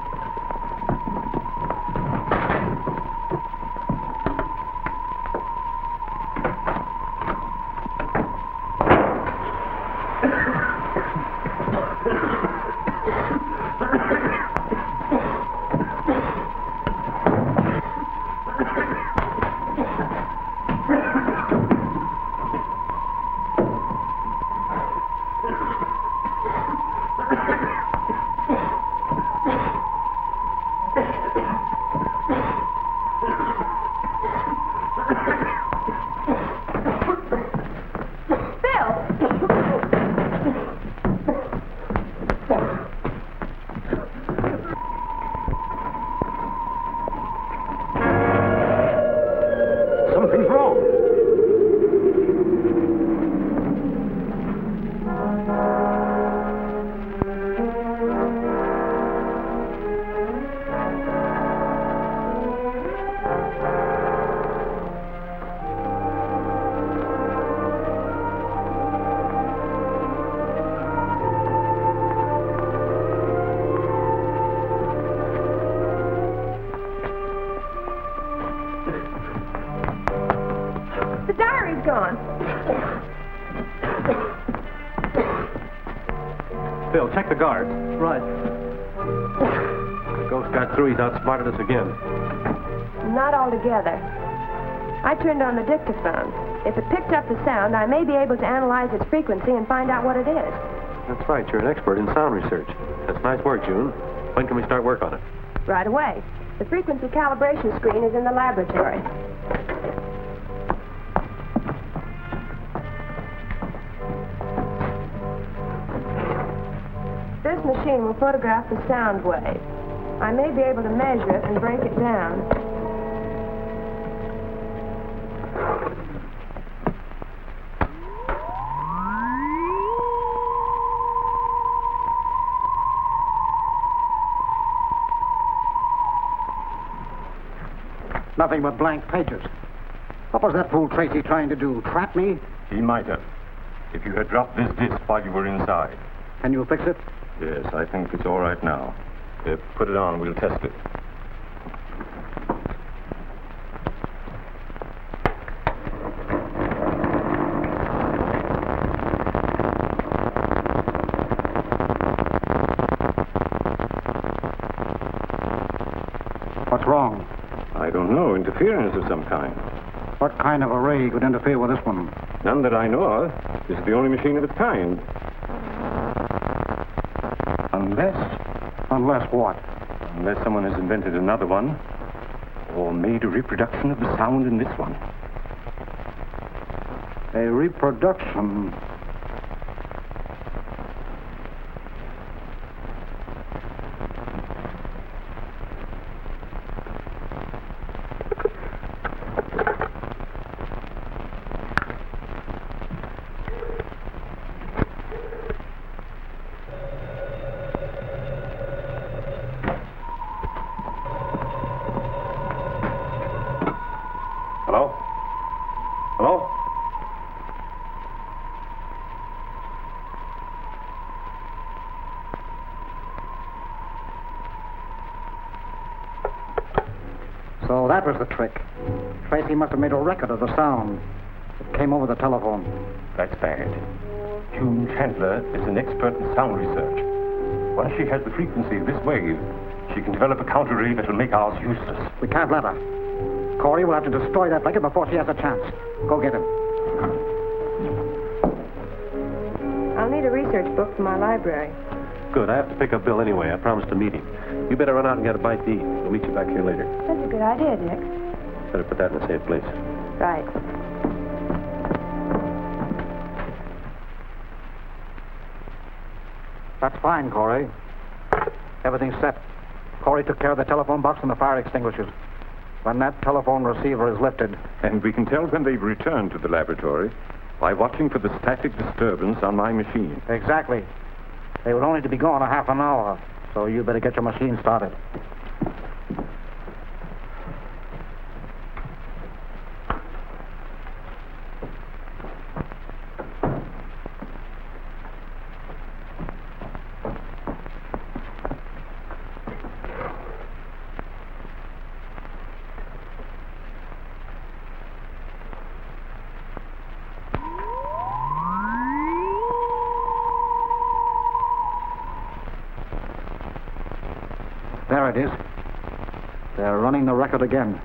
Phil, check the guards. Right. The ghost got through. He's outsmarted us again. Not altogether. I turned on the dictaphone. If it picked up the sound, I may be able to analyze its frequency and find out what it is. That's right. You're an expert in sound research. That's nice work, June. When can we start work on it? Right away. The frequency calibration screen is in the laboratory. This machine will photograph the sound wave. I may be able to measure it and break it down. Nothing but blank pages. What was that fool Tracy trying to do? Trap me? He might have. If you had dropped this disc while you were inside. Can you fix it? Yes, I think it's all right now. Put it on. We'll test it. What's wrong? I don't know. Interference of some kind. What kind of array could interfere with this one? None that I know of. This is the only machine of its kind. Unless what? Unless someone has invented another one, or made a reproduction of the sound in this one. A reproduction? So that was the trick. Tracy must have made a record of the sound. It came over the telephone. That's bad. June Chandler is an expert in sound research. Once she has the frequency of this wave, she can develop a counter-ray that will make ours useless. We can't let her. Corey will have to destroy that record before she has a chance. Go get him. I'll need a research book for my library. Good. I have to pick up Bill anyway. I promised to meet him. You better run out and get a bite to eat. We'll meet you back here later. That's a good idea, Dick. Better put that in a safe place. Right. That's fine, Corey. Everything's set. Corey took care of the telephone box and the fire extinguishers. When that telephone receiver is lifted... And we can tell when they've returned to the laboratory by watching for the static disturbance on my machine. Exactly. They would only to be gone a half an hour, so you better get your machine started. There it is. They're running the record again.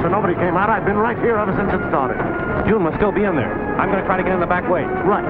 Nobody came out. I've been right here ever since it started. June must still be in there. I'm going to try to get in the back way. Right.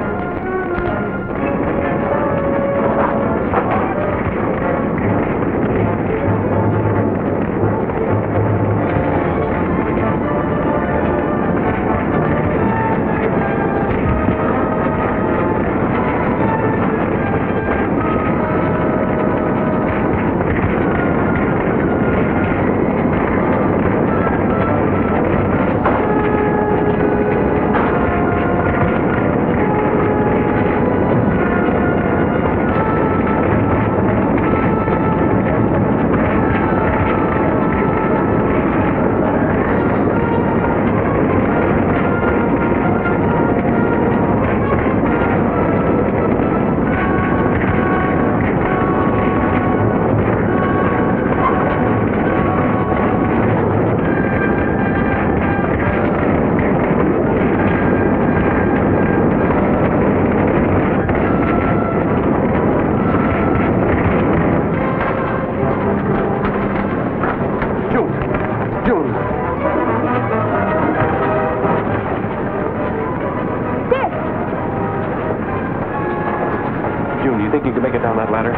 June, do you think you can make it down that ladder?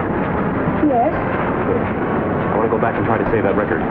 Yes? I want to go back and try to save that record.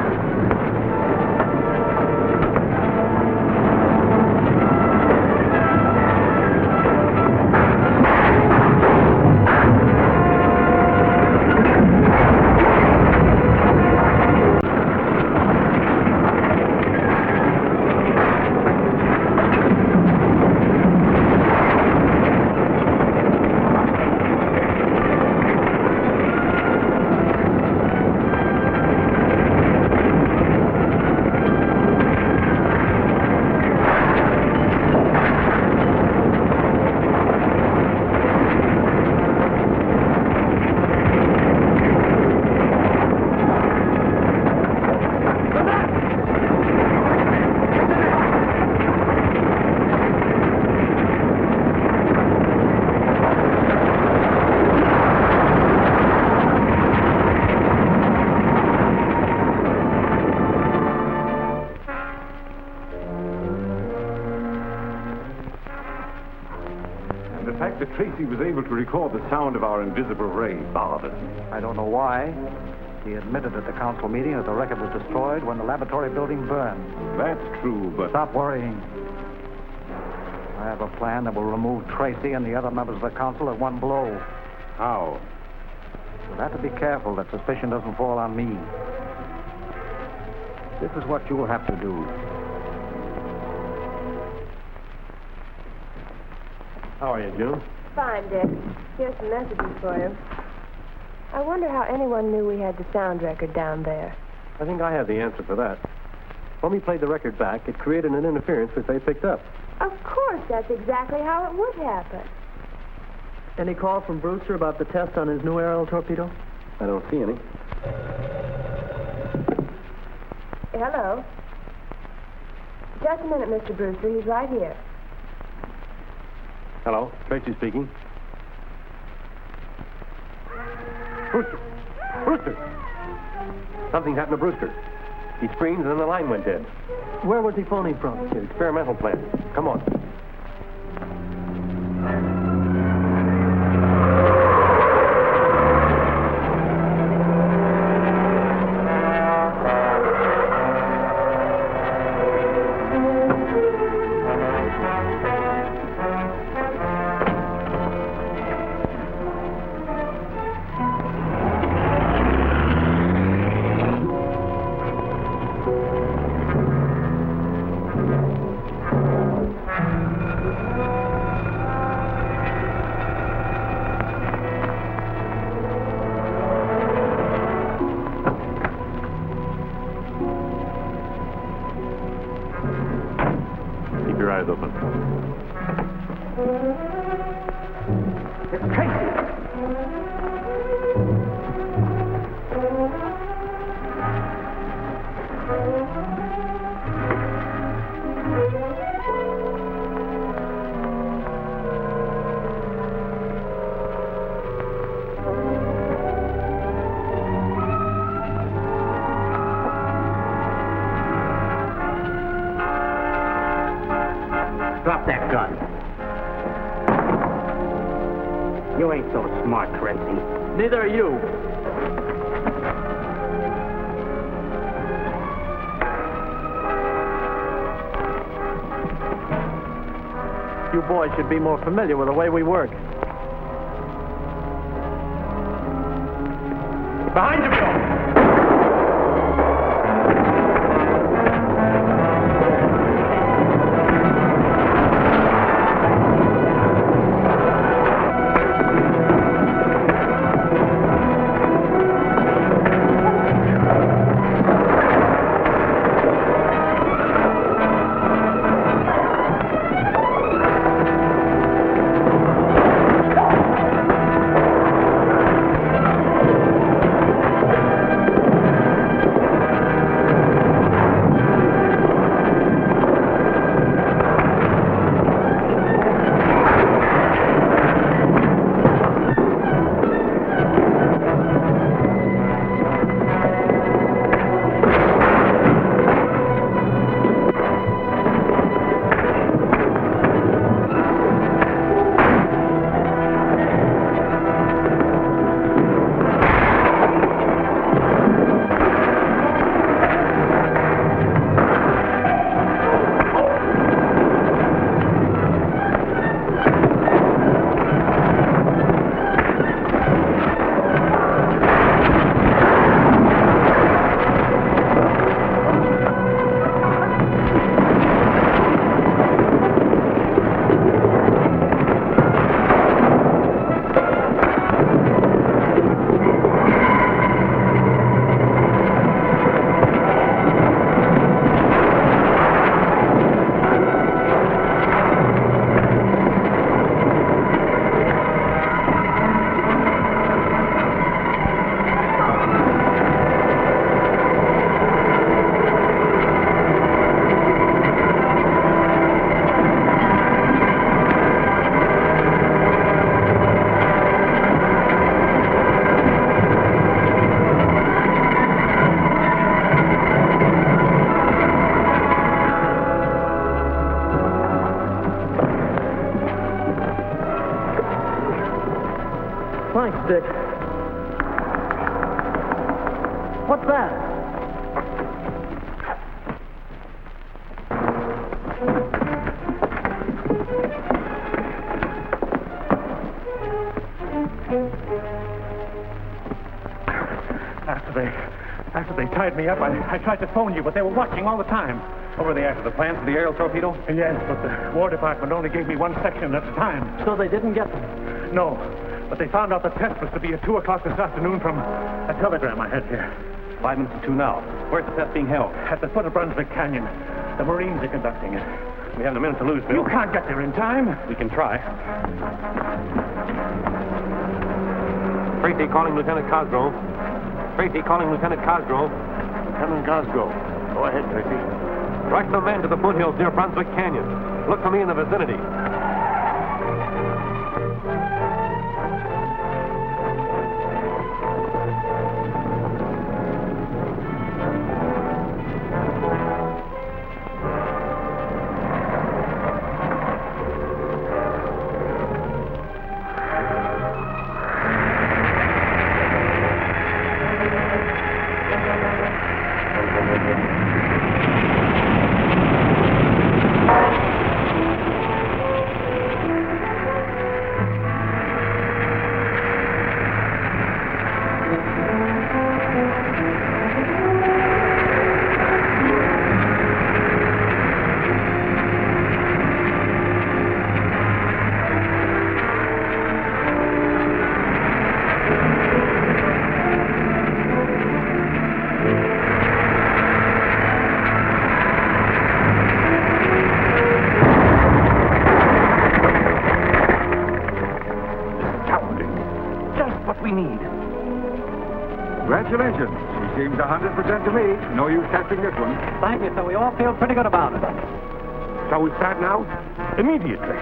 Tracy was able to record the sound of our invisible ray bothered me. I don't know why. He admitted at the council meeting that the record was destroyed when the laboratory building burned. That's true, but... Stop worrying. I have a plan that will remove Tracy and the other members of the council at one blow. How? You'll have to be careful that suspicion doesn't fall on me. This is what you will have to do. How are you, June? Fine, Dick. Here's some messages for you. I wonder how anyone knew we had the sound record down there. I think I have the answer for that. When we played the record back, it created an interference which they picked up. Of course, that's exactly how it would happen. Any call from Brewster about the test on his new aerial torpedo? I don't see any. Hello. Just a minute, Mr. Brewster. He's right here. Hello, Tracy speaking. Brewster! Brewster! Something's happened to Brewster. He screamed and then the line went dead. Where was he phoning from? The experimental plant. Come on. Open. It's Tracy. Drop that gun. You ain't so smart, Tracy. Neither are you. You boys should be more familiar with the way we work. Behind you, Bill! Thanks, Dick. What's that? After they tied me up, I tried to phone you, but they were watching all the time. What were they after, the plans for the aerial torpedo? Yes, but the War Department only gave me one section at a time. So they didn't get them? No, but they found out the test was to be at 2 o'clock this afternoon from a telegram I had here. 5 minutes to 2 now. Where's the test being held? At the foot of Brunswick Canyon. The Marines are conducting it. We haven't a minute to lose, Bill. You can't get there in time. We can try. Tracy calling Lieutenant Cosgrove. Tracy calling Lieutenant Cosgrove. Lieutenant Cosgrove. Go ahead, Tracy. Direct the men to the foothills near Brunswick Canyon. Look for me in the vicinity. Congratulations. She seems 100% to me. No use testing this one. Thank you, so we all feel pretty good about it. Shall we start now? Immediately.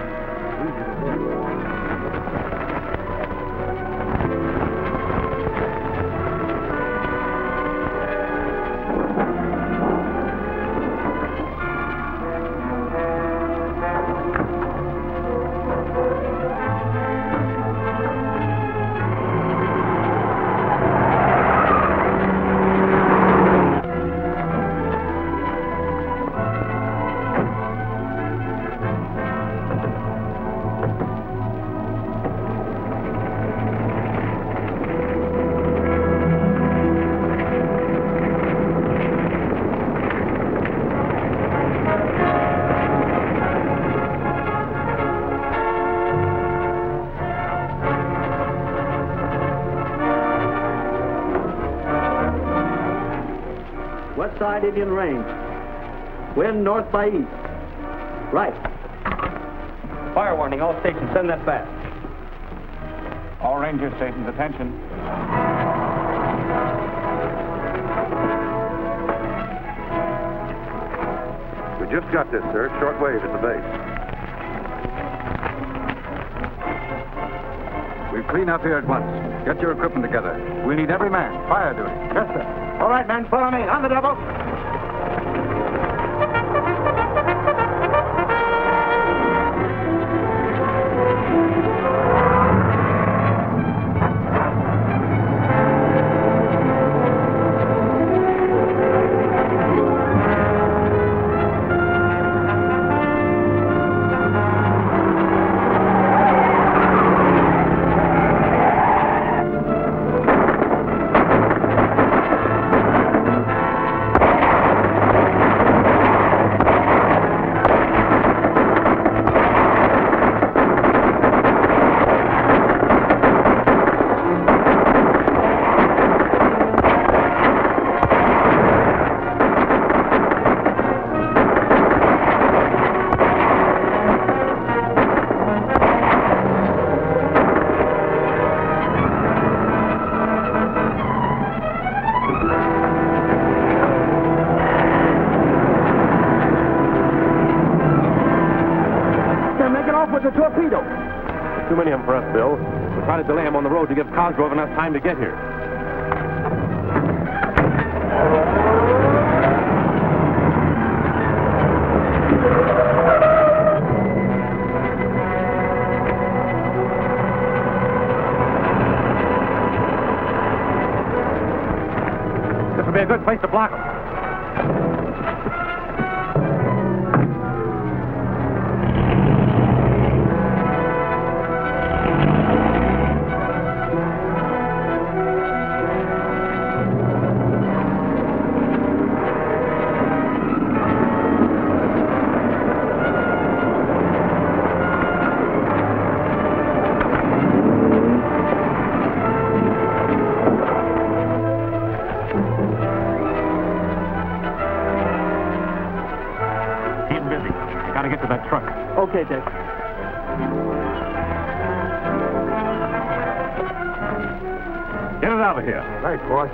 Side Indian Range. Wind north by east. Right. Fire warning, all stations. Send that fast. All ranger stations, attention. We just got this, sir. Short wave at the base. We'll clean up here at once. Get your equipment together. We need every man. Fire duty. Yes, sir. All right, men, follow me. On the double. with the torpedo. Too many of them for us, Bill. We're trying to delay them on the road to give Cosgrove enough time to get here. be a good place to block them. Okay, Dick. Get it out of here. Right, boss.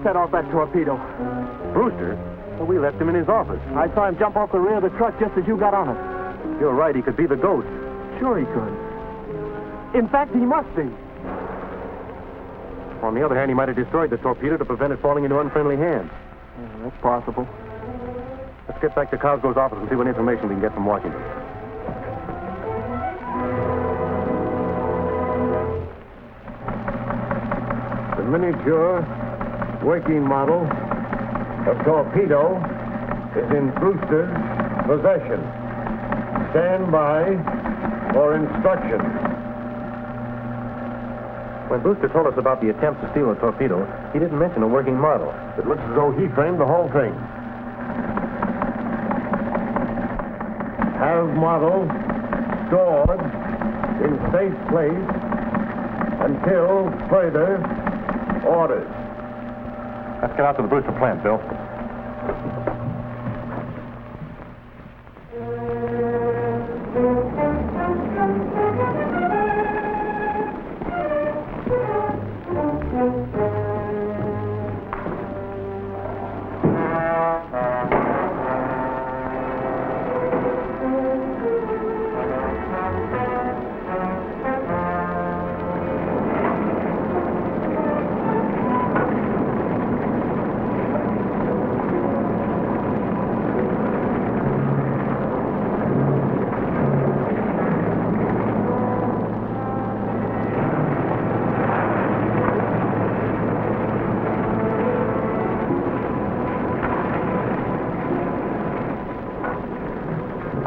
Set off that torpedo. Brewster? Well, we left him in his office. I saw him jump off the rear of the truck just as you got on it. You're right, he could be the ghost. Sure he could. In fact, he must be. On the other hand, he might have destroyed the torpedo to prevent it falling into unfriendly hands. Yeah, that's possible. Let's get back to Cosgrove's office and see what information we can get from Washington. The miniature working model of torpedo is in Brewster's possession. Stand by for instructions. When Brewster told us about the attempt to steal a torpedo, he didn't mention a working model. It looks as though he framed the whole thing. Have model stored in safe place until further orders. Let's get out to the Brewster plant, Bill.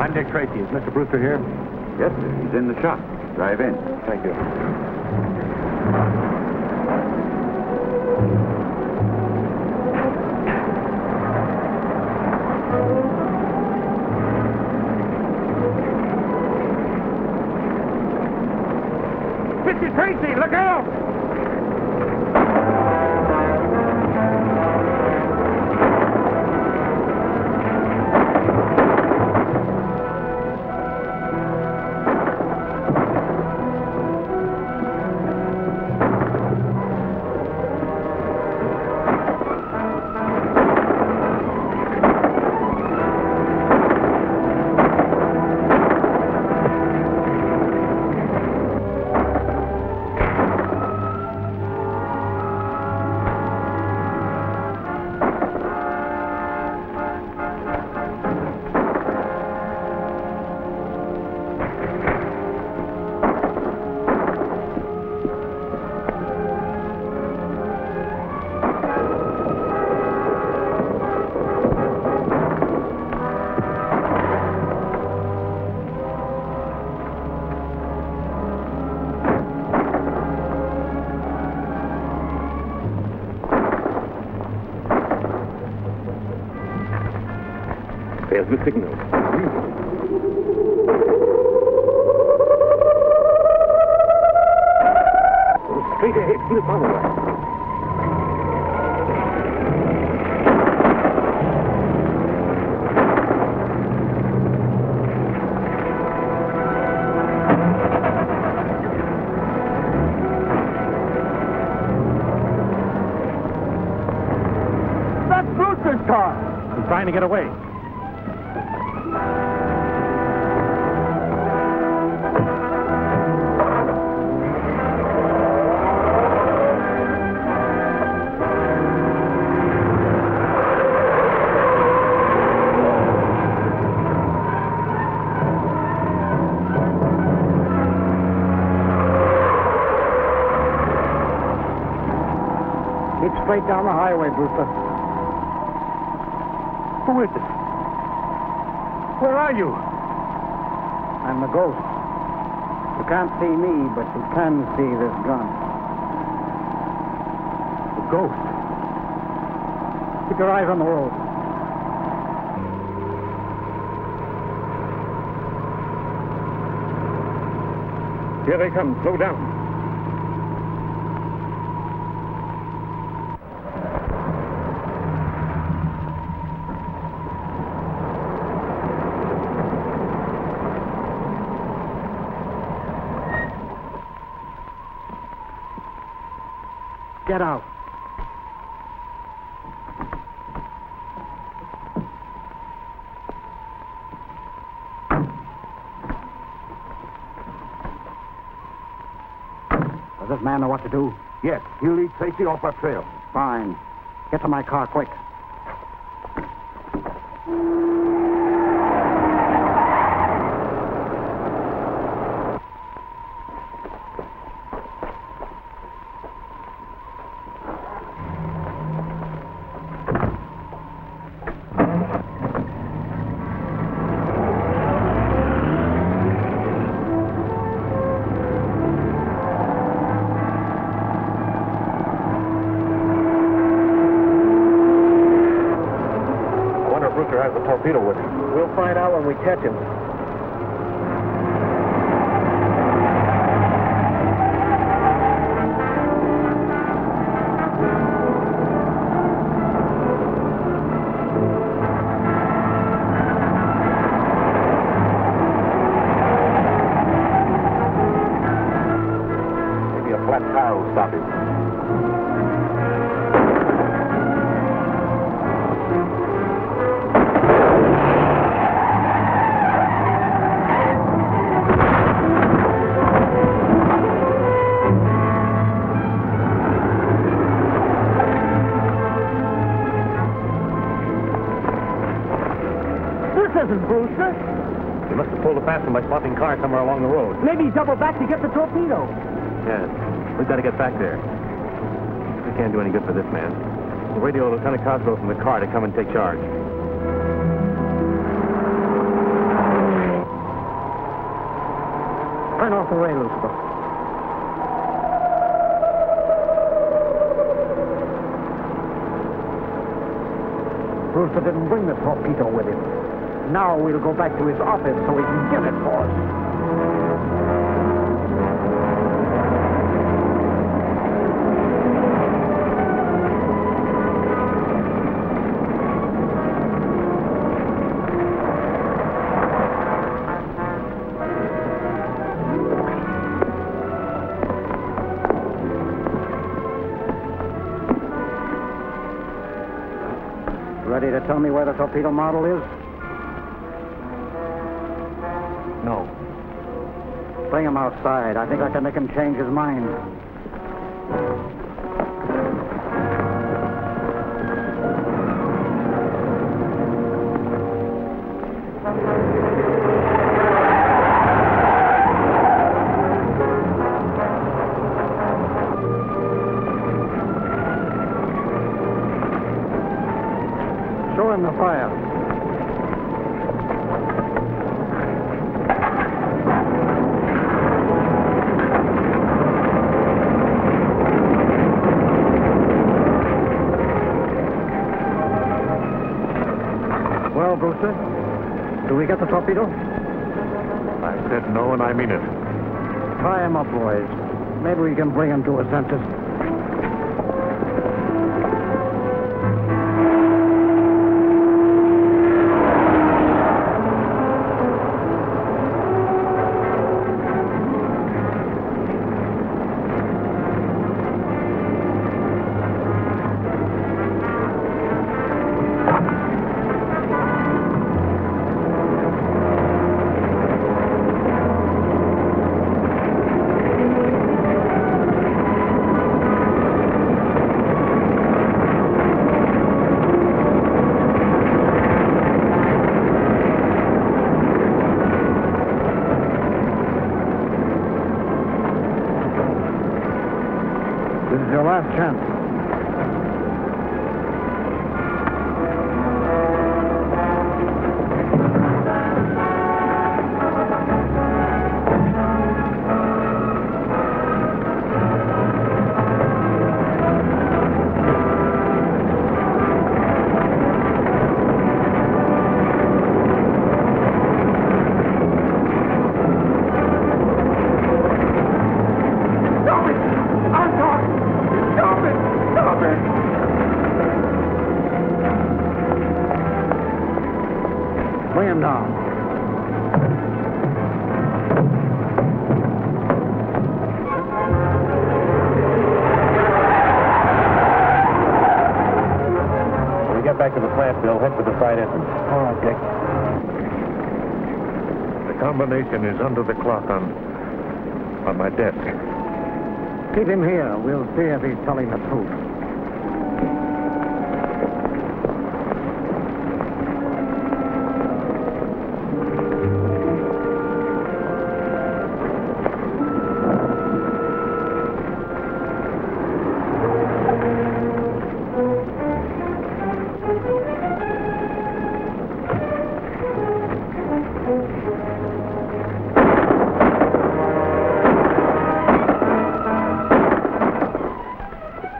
I'm Dick Tracy. Is Mr. Brewster here? Yes, sir. He's in the shop. Drive in. Thank you. Mr. Tracy, look out! There's the signal. Straight ahead, slip on the way. That's Brewster's car. He's trying to get away. Keep straight down the highway, Brewster. Who is it? Where are you? I'm the ghost. You can't see me, but you can see this gun. The ghost. Keep your eyes on the road. Here they come. Slow down. Get out. Does this man know what to do? Yes, he'll lead Tracy off our trail. Fine. Get to my car, quick. Has the torpedo with him. We'll find out when we catch him. Maybe a flat tire will stop him. Brewster? He must have pulled a fast one by swapping cars somewhere along the road. Maybe he doubled back to get the torpedo. Yes. We've got to get back there. We can't do any good for this man. We'll radio Lieutenant Cosgrove from the car to come and take charge. Turn off the ray, Lucifer. Brewster didn't bring the torpedo with him. Now we'll go back to his office so he can get it for us. Ready to tell me where the torpedo model is? No. Bring him outside. I think I can make him change his mind. Show him the fire. Well, Brewster, do we get the torpedo? I said no, and I mean it. Tie him up, boys. Maybe we can bring him to his senses. This is your last chance. Bring him down. When we get back to the plant, Bill, head for the side entrance. All right, Dick. The combination is under the clock on my desk. Keep him here. We'll see if he's telling the truth.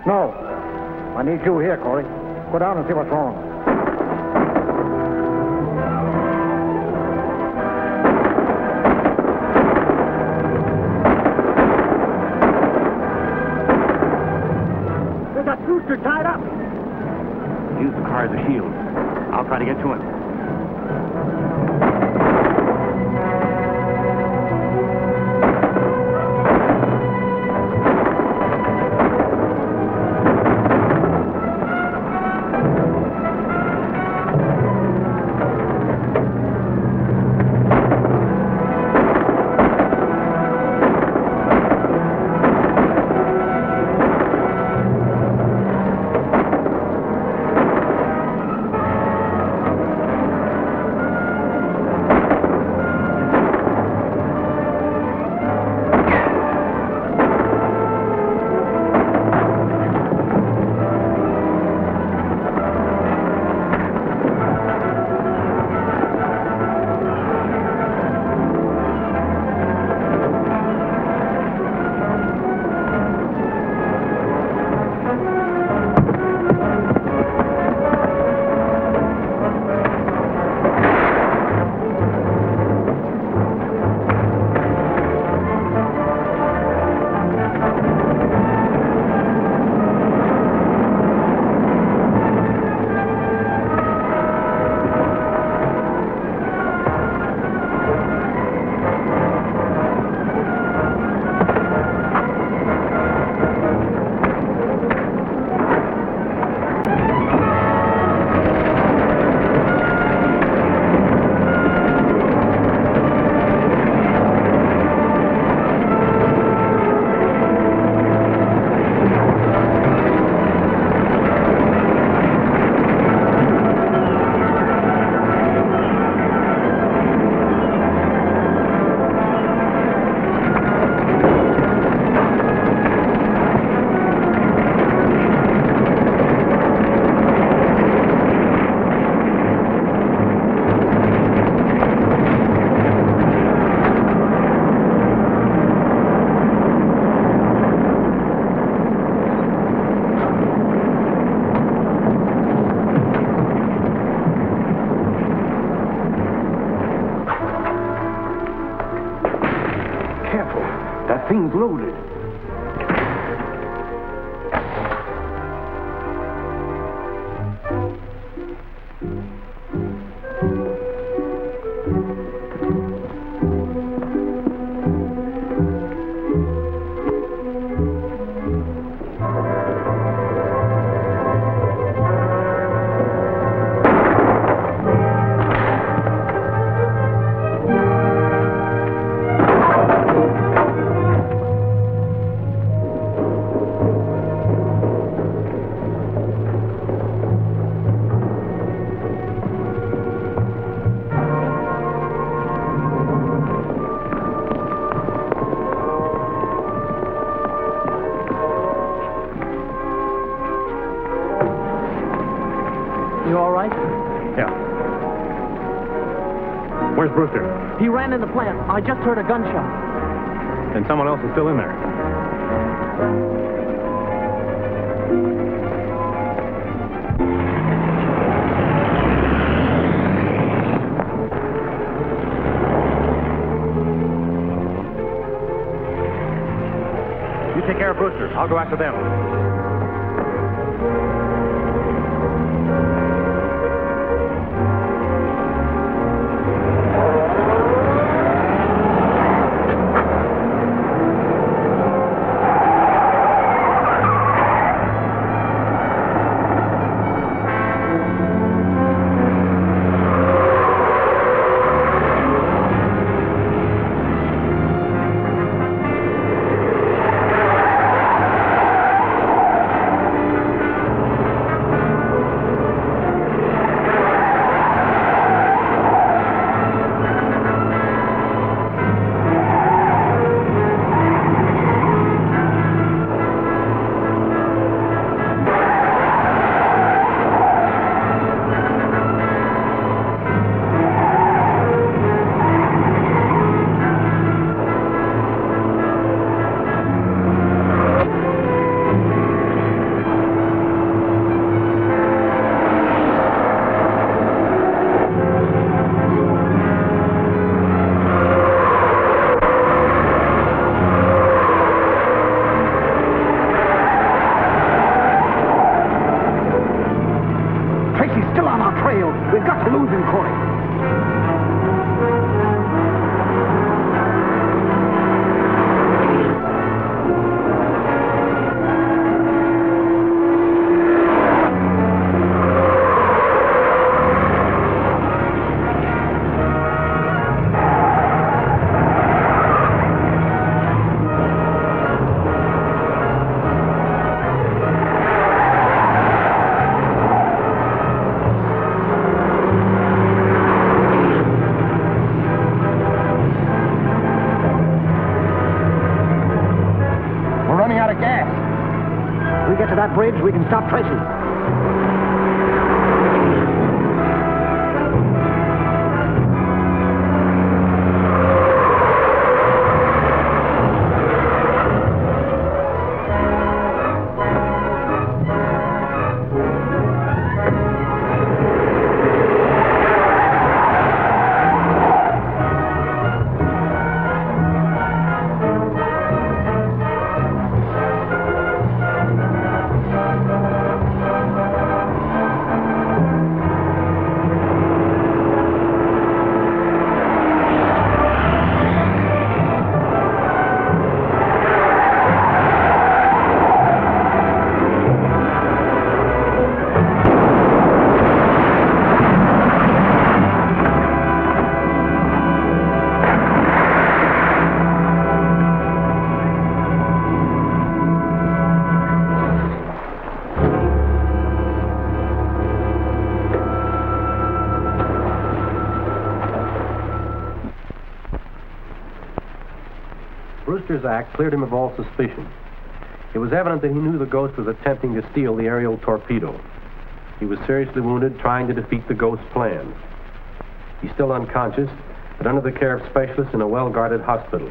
No. I need you here, Corey. Go down and see what's wrong. They got Brewster tied up. Use the car as a shield. I'll try to get to him. You all right? Yeah. Where's Brewster? He ran in the plant. I just heard a gunshot. And someone else is still in there. You take care of Brewster. I'll go after them. We've got to lose him, Corey. That bridge, we can stop Tracy. Brewster's act cleared him of all suspicion. It was evident that he knew the ghost was attempting to steal the aerial torpedo. He was seriously wounded trying to defeat the ghost's plan. He's still unconscious, but under the care of specialists in a well-guarded hospital.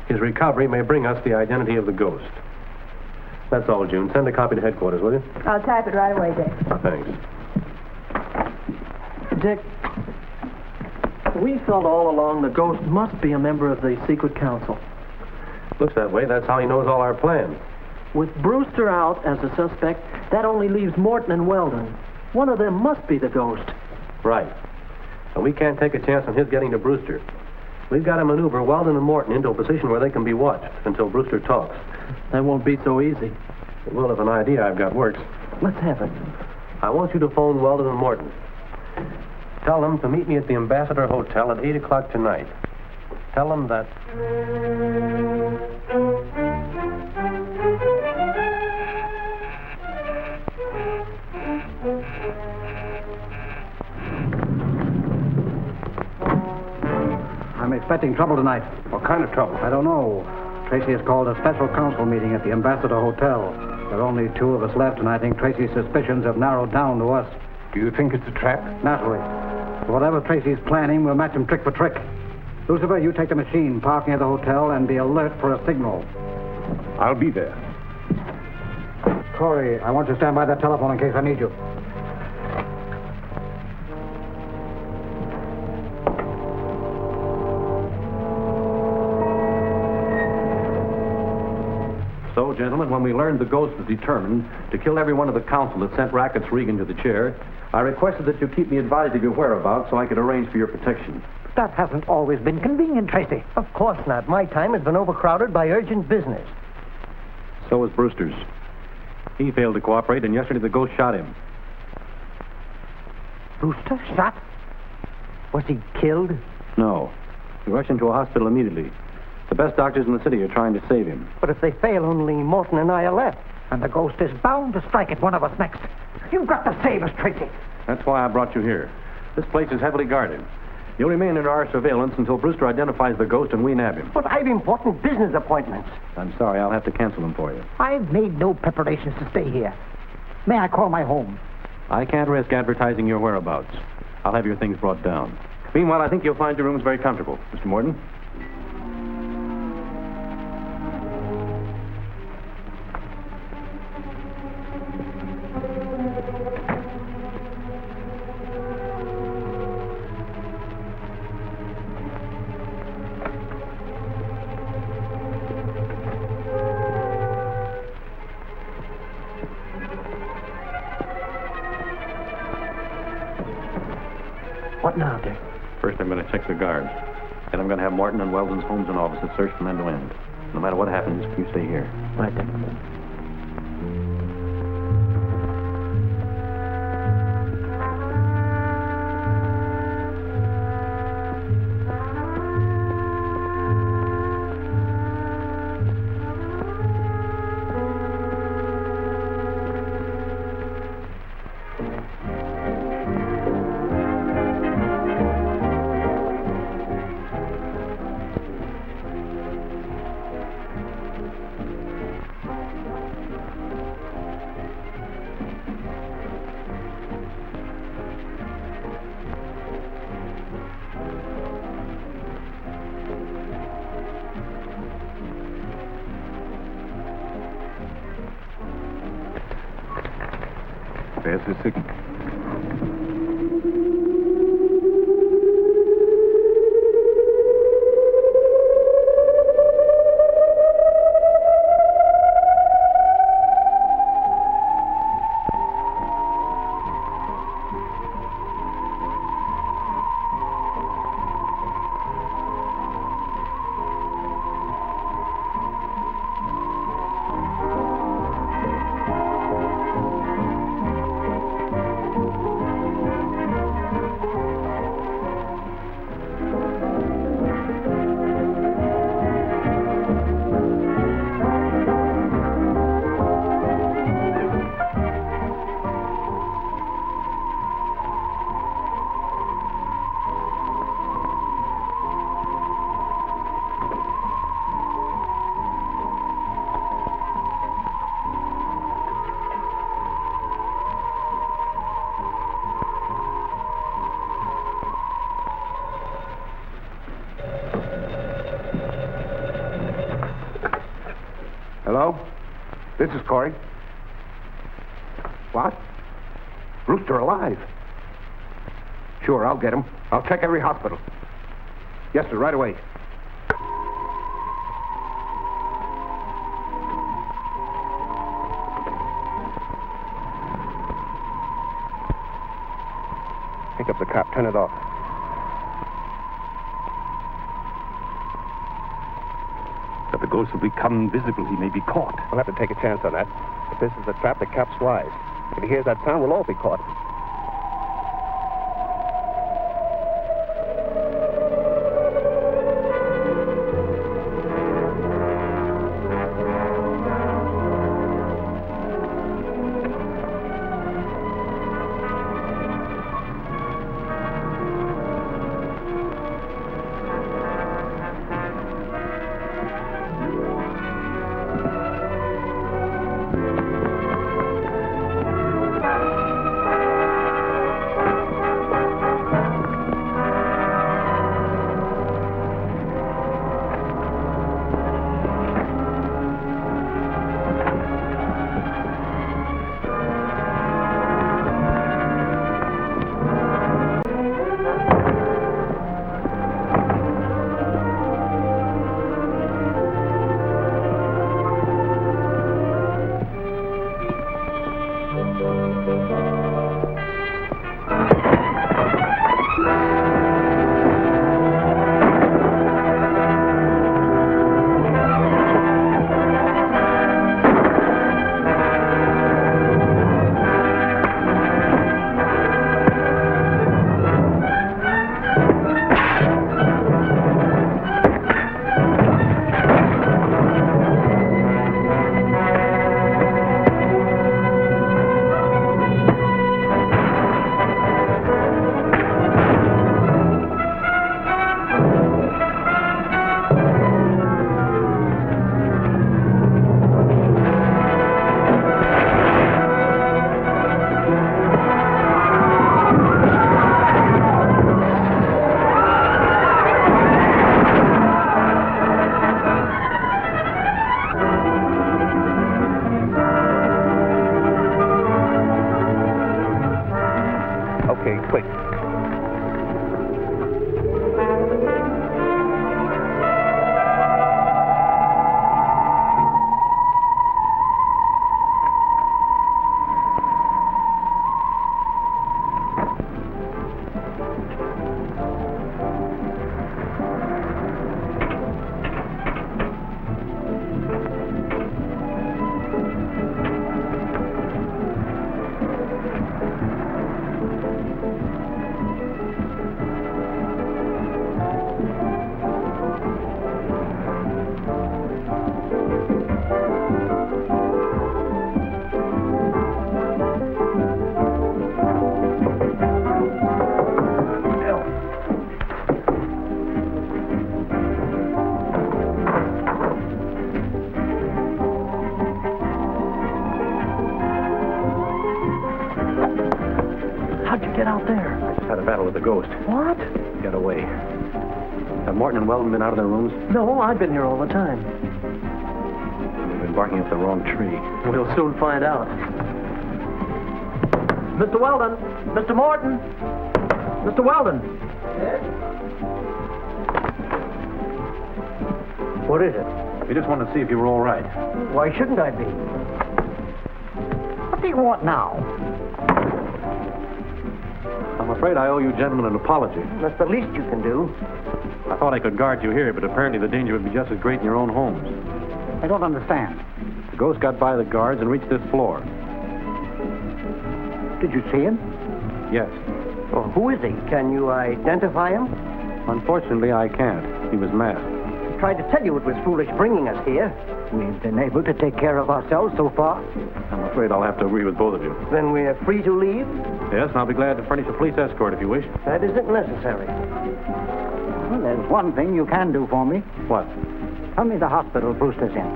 His recovery may bring us the identity of the ghost. That's all, June. Send a copy to headquarters, will you? I'll type it right away, Dick. Thanks. Dick, we felt all along the ghost must be a member of the secret council. Looks that way. That's how he knows all our plans. With Brewster out as a suspect, that only leaves Morton and Weldon. One of them must be the ghost. Right. And we can't take a chance on his getting to Brewster. We've got to maneuver Weldon and Morton into a position where they can be watched until Brewster talks. That won't be so easy. It will if an idea I've got works. Let's have it. I want you to phone Weldon and Morton. Tell them to meet me at the Ambassador Hotel at 8 o'clock tonight. Tell them that... I'm expecting trouble tonight. What kind of trouble? I don't know. Tracy has called a special council meeting at the Ambassador Hotel. There are only two of us left, and I think Tracy's suspicions have narrowed down to us. Do you think it's a trap? Naturally. So whatever Tracy's planning, we'll match him trick for trick. Lucifer, you take the machine, park near the hotel, and be alert for a signal. I'll be there. Corey, I want you to stand by that telephone in case I need you. So, gentlemen, when we learned the ghost was determined to kill every one of the council that sent Rackets Regan to the chair, I requested that you keep me advised of your whereabouts so I could arrange for your protection. That hasn't always been convenient, Tracy. Of course not. My time has been overcrowded by urgent business. So was Brewster's. He failed to cooperate, and yesterday the ghost shot him. Brewster shot? Was he killed? No. He rushed into a hospital immediately. The best doctors in the city are trying to save him. But if they fail, only Morton and I are left. And the ghost is bound to strike at one of us next. You've got to save us, Tracy. That's why I brought you here. This place is heavily guarded. You'll remain under our surveillance until Brewster identifies the ghost and we nab him. But I've important business appointments. I'm sorry, I'll have to cancel them for you. I've made no preparations to stay here. May I call my home? I can't risk advertising your whereabouts. I'll have your things brought down. Meanwhile, I think you'll find your rooms very comfortable. Mr. Morton? What now, Dick? First, I'm going to check the guards. Then I'm going to have Morton and Weldon's homes and offices searched from end to end. No matter what happens, you stay here. Right, Dick. There's the signal. Hello? This is Corey. What? Brewster alive? Sure, I'll get him. I'll check every hospital. Yes, sir, right away. Pick up the cop. Turn it off. But the ghost will become visible. He may be caught. We'll have to take a chance on that. If this is a trap, the cap's wise. If he hears that sound, we'll all be caught. Okay, quick. Ghost. What? Get away. Have Morton and Weldon been out of their rooms? No, I've been here all the time. We've been barking up the wrong tree. We'll soon find out. Mr. Weldon! Mr. Morton! Mr. Weldon! Yes? What is it? We just wanted to see if you were all right. Why shouldn't I be? What do you want now? I'm afraid I owe you gentlemen an apology. That's the least you can do. I thought I could guard you here, but apparently the danger would be just as great in your own homes. I don't understand. The ghost got by the guards and reached this floor. Did you see him? Yes. Well, who is he? Can you identify him? Unfortunately, I can't. He was masked. I tried to tell you it was foolish bringing us here. We've been able to take care of ourselves so far. I'm afraid I'll have to agree with both of you. Then we're free to leave? Yes, and I'll be glad to furnish a police escort if you wish. That isn't necessary. Well, there's one thing you can do for me. What? Tell me the hospital Brewster's in.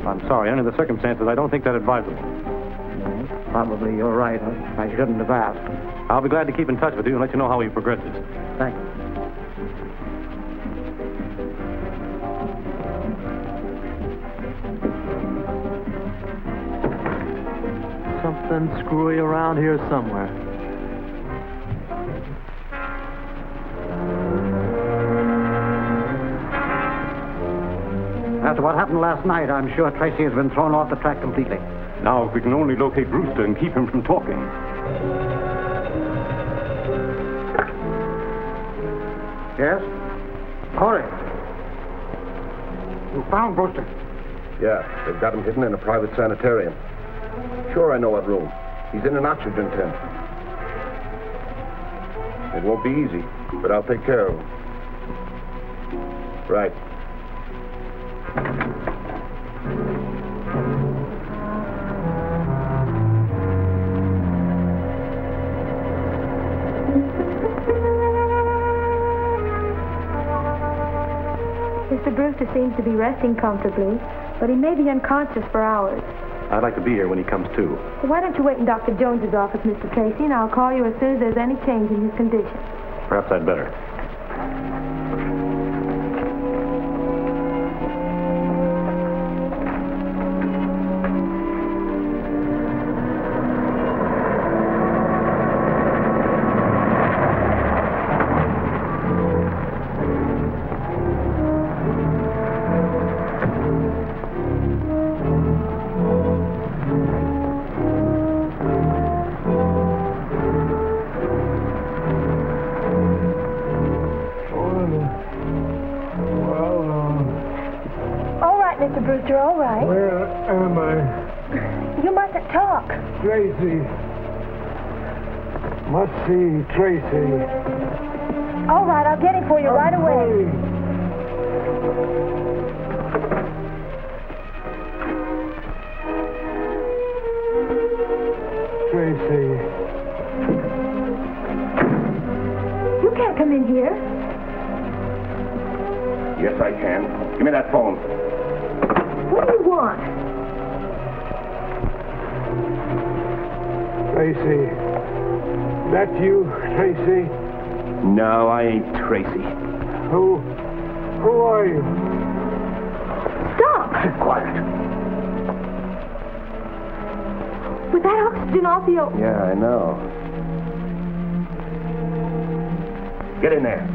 I'm sorry. Under the circumstances, I don't think that advisable. Yes, probably you're right. I shouldn't have asked. I'll be glad to keep in touch with you and let you know how he progresses. Thanks. Something screwy around here somewhere. After what happened last night, I'm sure Tracy has been thrown off the track completely. Now, if we can only locate Brewster and keep him from talking. Yes? Corey. You found Brewster? Yeah, they've got him hidden in a private sanitarium. Sure, I know what room. He's in an oxygen tent. It won't be easy, but I'll take care of him. Right. Mr. Brewster seems to be resting comfortably, but he may be unconscious for hours. I'd like to be here when he comes to. So why don't you wait in Dr. Jones's office, Mr. Tracy, and I'll call you as soon as there's any change in his condition. Perhaps I'd better. Mr. Brewster, all right. Where am I? You mustn't talk. Tracy. Must see Tracy. All right, I'll get him for you right away. Tracy. You can't come in here. Yes, I can. Give me that phone. What do you want? Tracy. That you, Tracy? No, I ain't Tracy. Who are you? Stop! Keep quiet. With that oxygen off you... Yeah, I know. Get in there.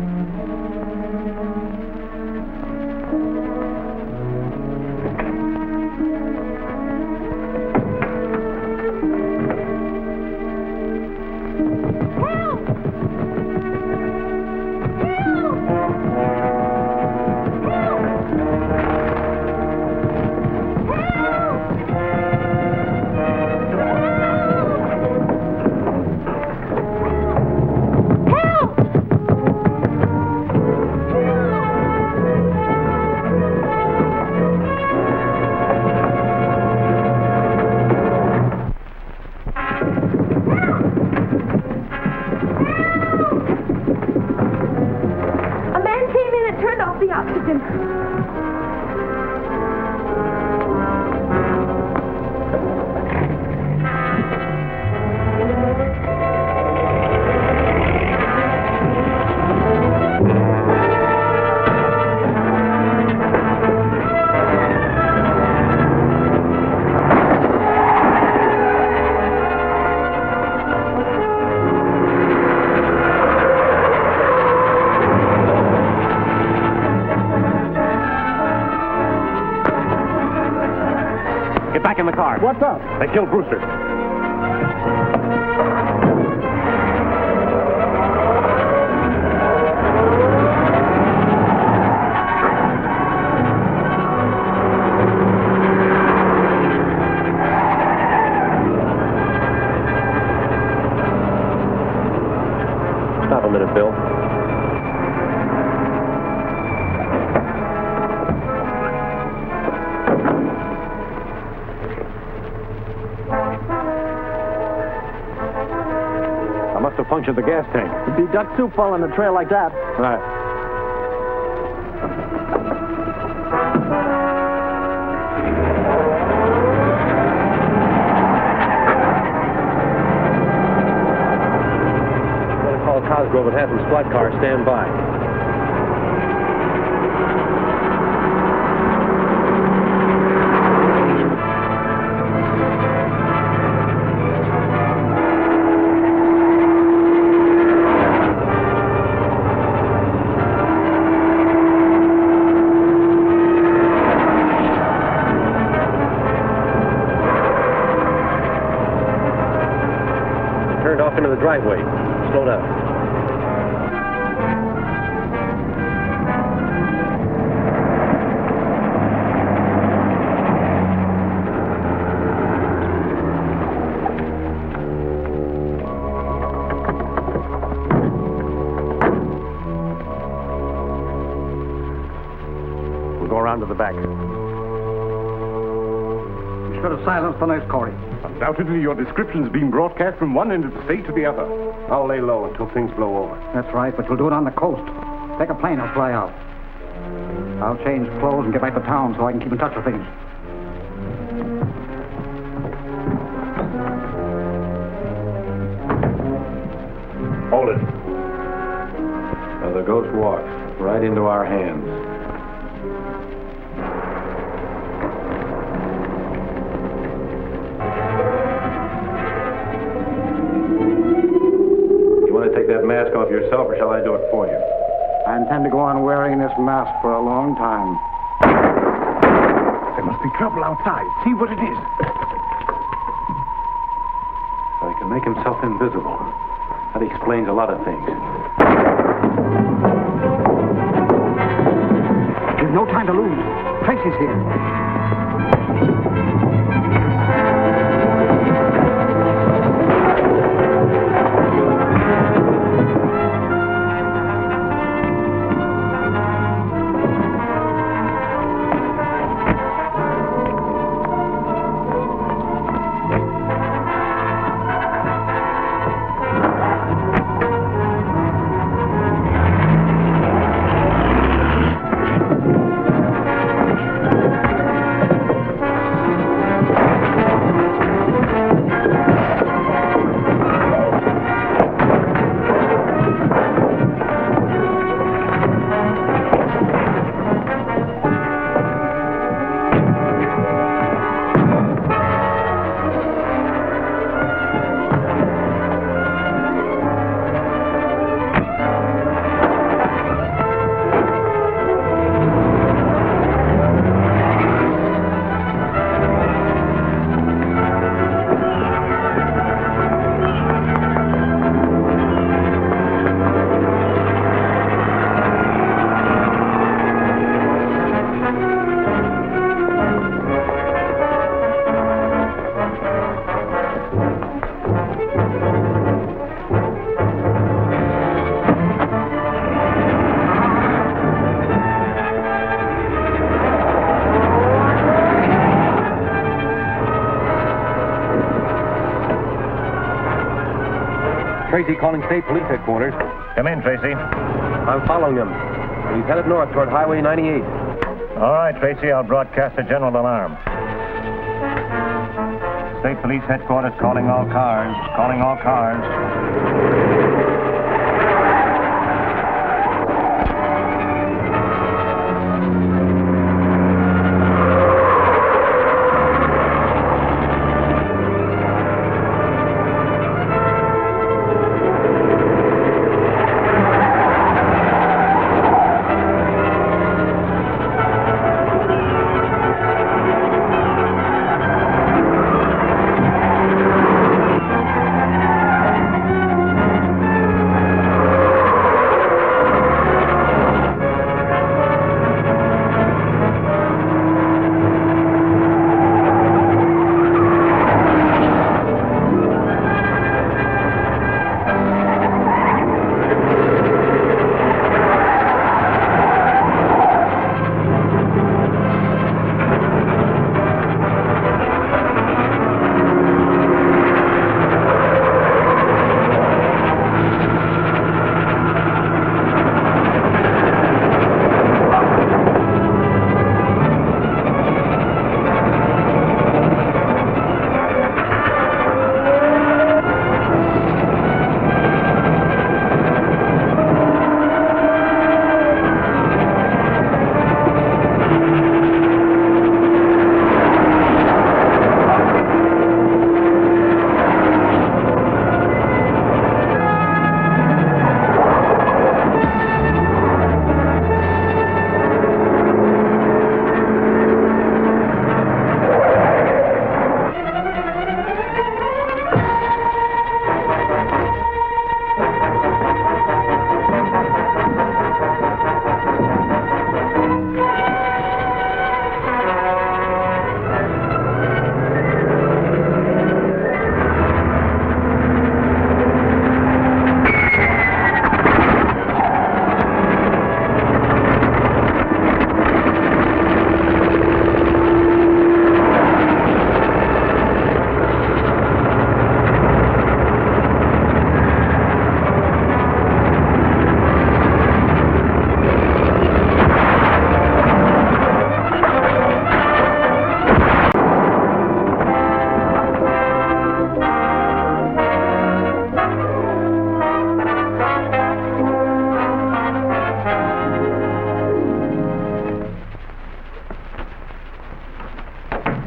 Back in the car. What's up? They killed Brewster. Stop a minute, Bill. Punctured the gas tank. It'd be duck soup following a trail like that. Right. I'm going to call Cosgrove and have some squad cars stand by. Into the driveway. Slow down. We'll go around to the back. You should have silenced the nurse, Corey. Undoubtedly, your description's being broadcast from one end of the state to the other. I'll lay low until things blow over. That's right, but you'll do it on the coast. Take a plane, I'll fly out. I'll change clothes and get back to town so I can keep in touch with things. Hold it. Now the ghost walks right into our hands. Take that mask off yourself, or shall I do it for you? I intend to go on wearing this mask for a long time. There must be trouble outside. See what it is. So he can make himself invisible. That explains a lot of things. There's no time to lose. Tracy's here. Tracy calling State Police Headquarters. Come in, Tracy. I'm following him. He's headed north toward Highway 98. All right, Tracy, I'll broadcast a general alarm. State Police Headquarters calling all cars. Calling all cars.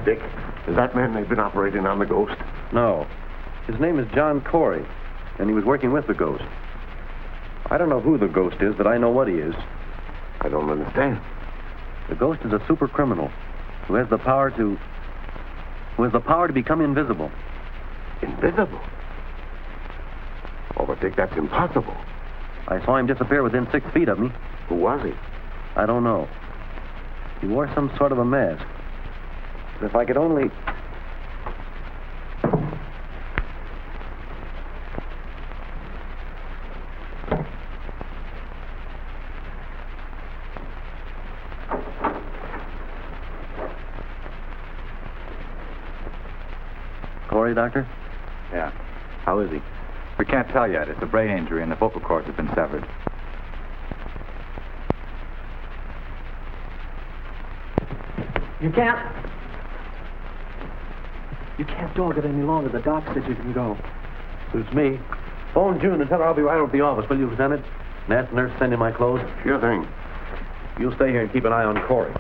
Dick, is that man they've been operating on the ghost? No. His name is John Corey, and he was working with the ghost. I don't know who the ghost is, but I know what he is. I don't understand. The ghost is a super criminal who has the power to become invisible. Invisible? Oh, but Dick, that's impossible. I saw him disappear within 6 feet of me. Who was he? I don't know. He wore some sort of a mask. But if I could only... Corey, Doctor? Yeah. How is he? We can't tell yet. It's a brain injury and the vocal cords have been severed. You can't dog it any longer. The doc said you can go. Suits me. Phone June and tell her I'll be right over at the office, will you, Lieutenant? And ask the nurse to send in my clothes. Sure thing. You'll stay here and keep an eye on Corey.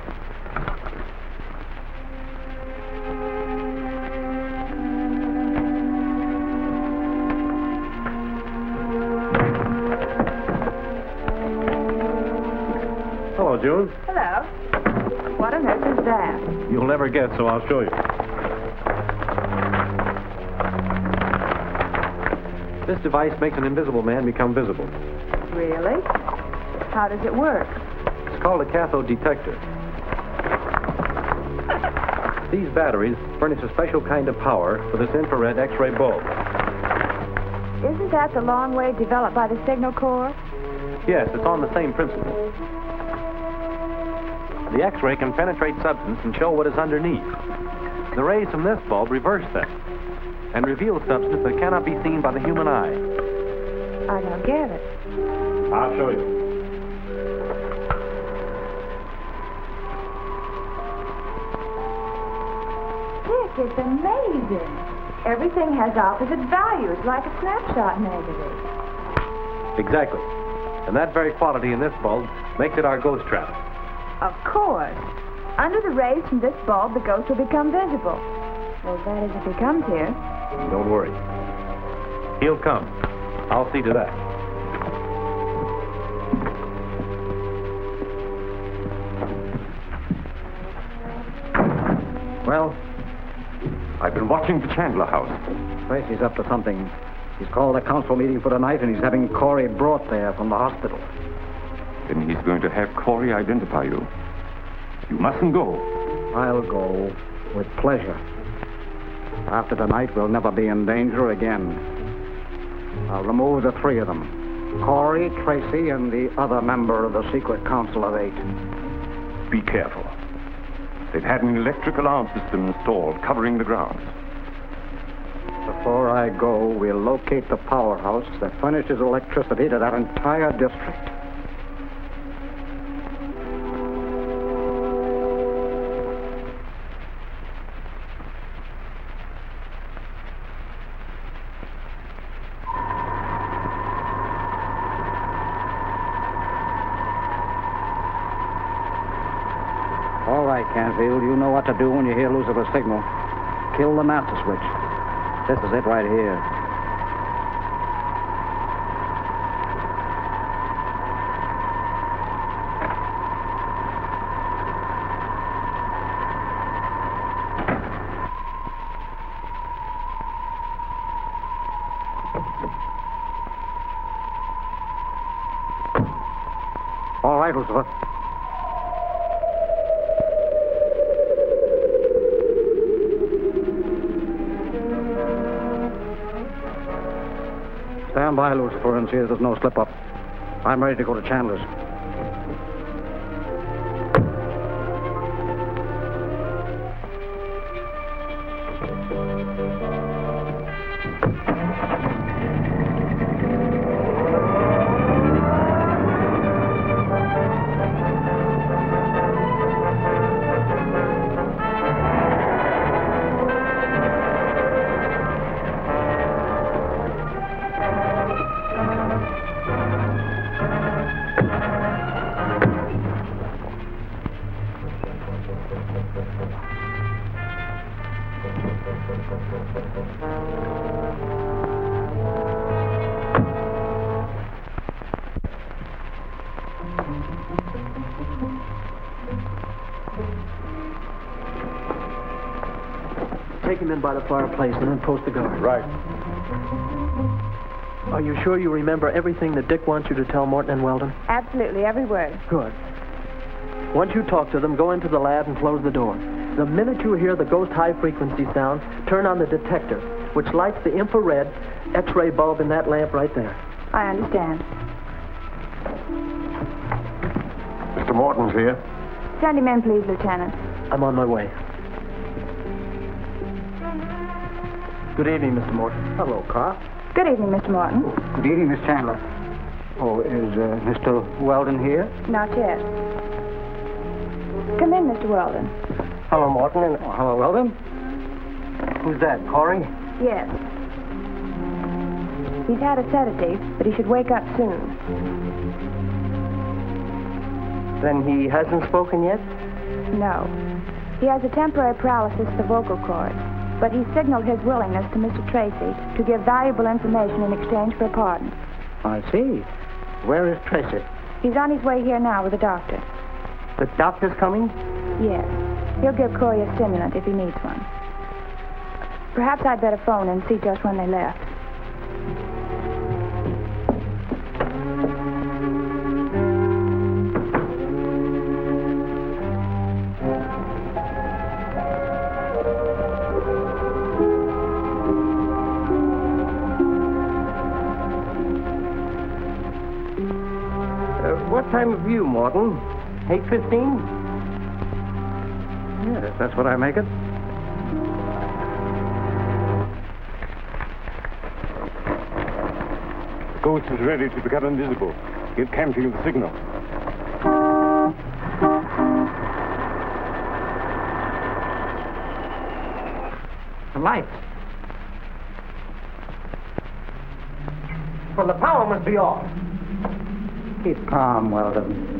Hello, June. Hello. What on earth is that? You'll never guess, so I'll show you. This device makes an invisible man become visible. Really? How does it work? It's called a cathode detector. These batteries furnish a special kind of power for this infrared X-ray bulb. Isn't that the long wave developed by the signal corps? Yes, it's on the same principle. The X-ray can penetrate substance and show what is underneath. The rays from this bulb reverse that and reveal substance that cannot be seen by the human eye. I don't get it. I'll show you. Dick, it's amazing. Everything has opposite values, like a snapshot negative. Exactly. And that very quality in this bulb makes it our ghost trap. Of course. Under the rays from this bulb, the ghost will become visible. Well, that is, if he comes here. Don't worry. He'll come. I'll see to that. Well? I've been watching the Chandler house. Tracy's up to something. He's called a council meeting for tonight, and he's having Corey brought there from the hospital. Then he's going to have Corey identify you. You mustn't go. I'll go with pleasure. After tonight, we'll never be in danger again. I'll remove the three of them. Corey, Tracy, and the other member of the secret council of 8. Be careful. They've had an electric alarm system installed covering the grounds. Before I go, we'll locate the powerhouse that furnishes electricity to that entire district. All right, Canfield, you know what to do when you hear Lucifer's signal. Kill the master switch. This is it right here. All right, Lucifer. Stand by, Lucifer, and see that there's no slip-up. I'm ready to go to Chandler's. Take him in by the fireplace and then post the guard. Right. Are you sure you remember everything that Dick wants you to tell Morton and Weldon? Absolutely, every word. Good. Once you talk to them, go into the lab and close the door. The minute you hear the ghost high-frequency sound, turn on the detector, which lights the infrared X-ray bulb in that lamp right there. I understand. Mr. Morton's here. Send him in, please, Lieutenant. I'm on my way. Good evening, Mr. Morton. Hello, Carl. Good evening, Mr. Morton. Good evening, Miss Chandler. Oh, is Mr. Weldon here? Not yet. Come in, Mr. Weldon. Hello, Morton. Hello, Weldon. Who's that, Corey? Yes. He's had a sedative, but he should wake up soon. Then he hasn't spoken yet? No. He has a temporary paralysis of the vocal cords, but he signaled his willingness to Mr. Tracy to give valuable information in exchange for a pardon. I see. Where is Tracy? He's on his way here now with the doctor. The doctor's coming? Yes. He'll give Corey a stimulant if he needs one. Perhaps I'd better phone and see just when they left. What time of view, Morton? 8:15? Yes, that's what I make it. Ghost is ready to become invisible. Give Camfield the signal. The lights. Well, the power must be off. Keep calm, Weldon.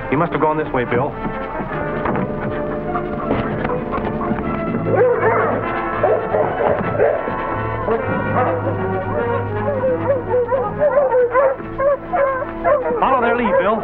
He must have gone this way, Bill. Follow their lead, Bill.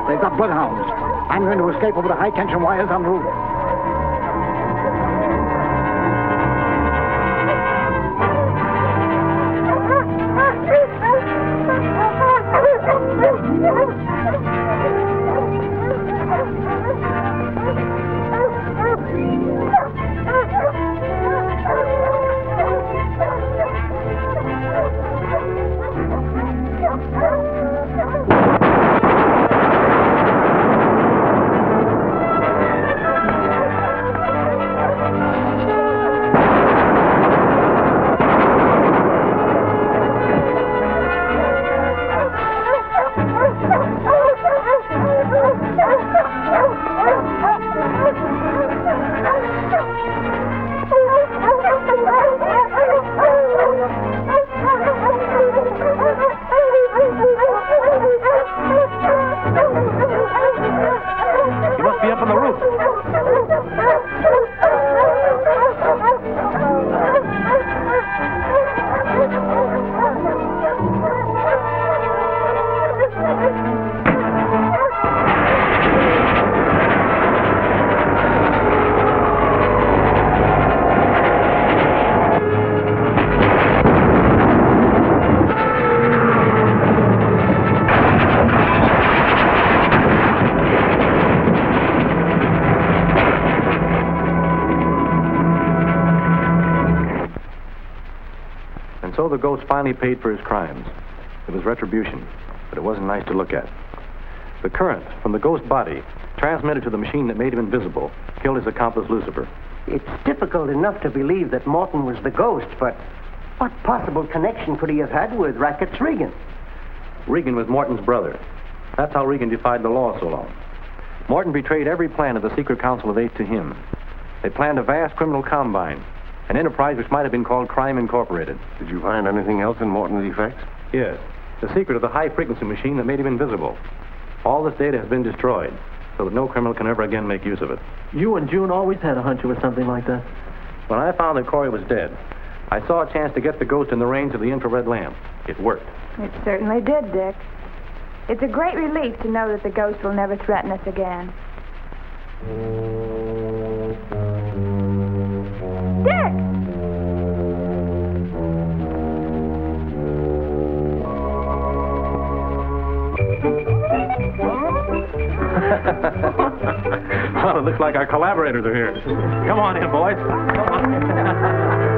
They've got bloodhounds. I'm going to escape over the high-tension wires on the roof. So the ghost finally paid for his crimes. It was retribution, but it wasn't nice to look at. The current from the ghost body, transmitted to the machine that made him invisible, killed his accomplice, Lucifer. It's difficult enough to believe that Morton was the ghost, but what possible connection could he have had with Rackett's Regan? Regan was Morton's brother. That's how Regan defied the law so long. Morton betrayed every plan of the secret council of 8 to him. They planned a vast criminal combine, an enterprise which might have been called Crime Incorporated. Did you find anything else in Morton's effects? Yes. The secret of the high-frequency machine that made him invisible. All this data has been destroyed, so that no criminal can ever again make use of it. You and June always had a hunch it was something like that. When I found that Corey was dead, I saw a chance to get the ghost in the range of the infrared lamp. It worked. It certainly did, Dick. It's a great relief to know that the ghost will never threaten us again. Dick! Well, it looks like our collaborators are here. Come on in, boys. Come on in.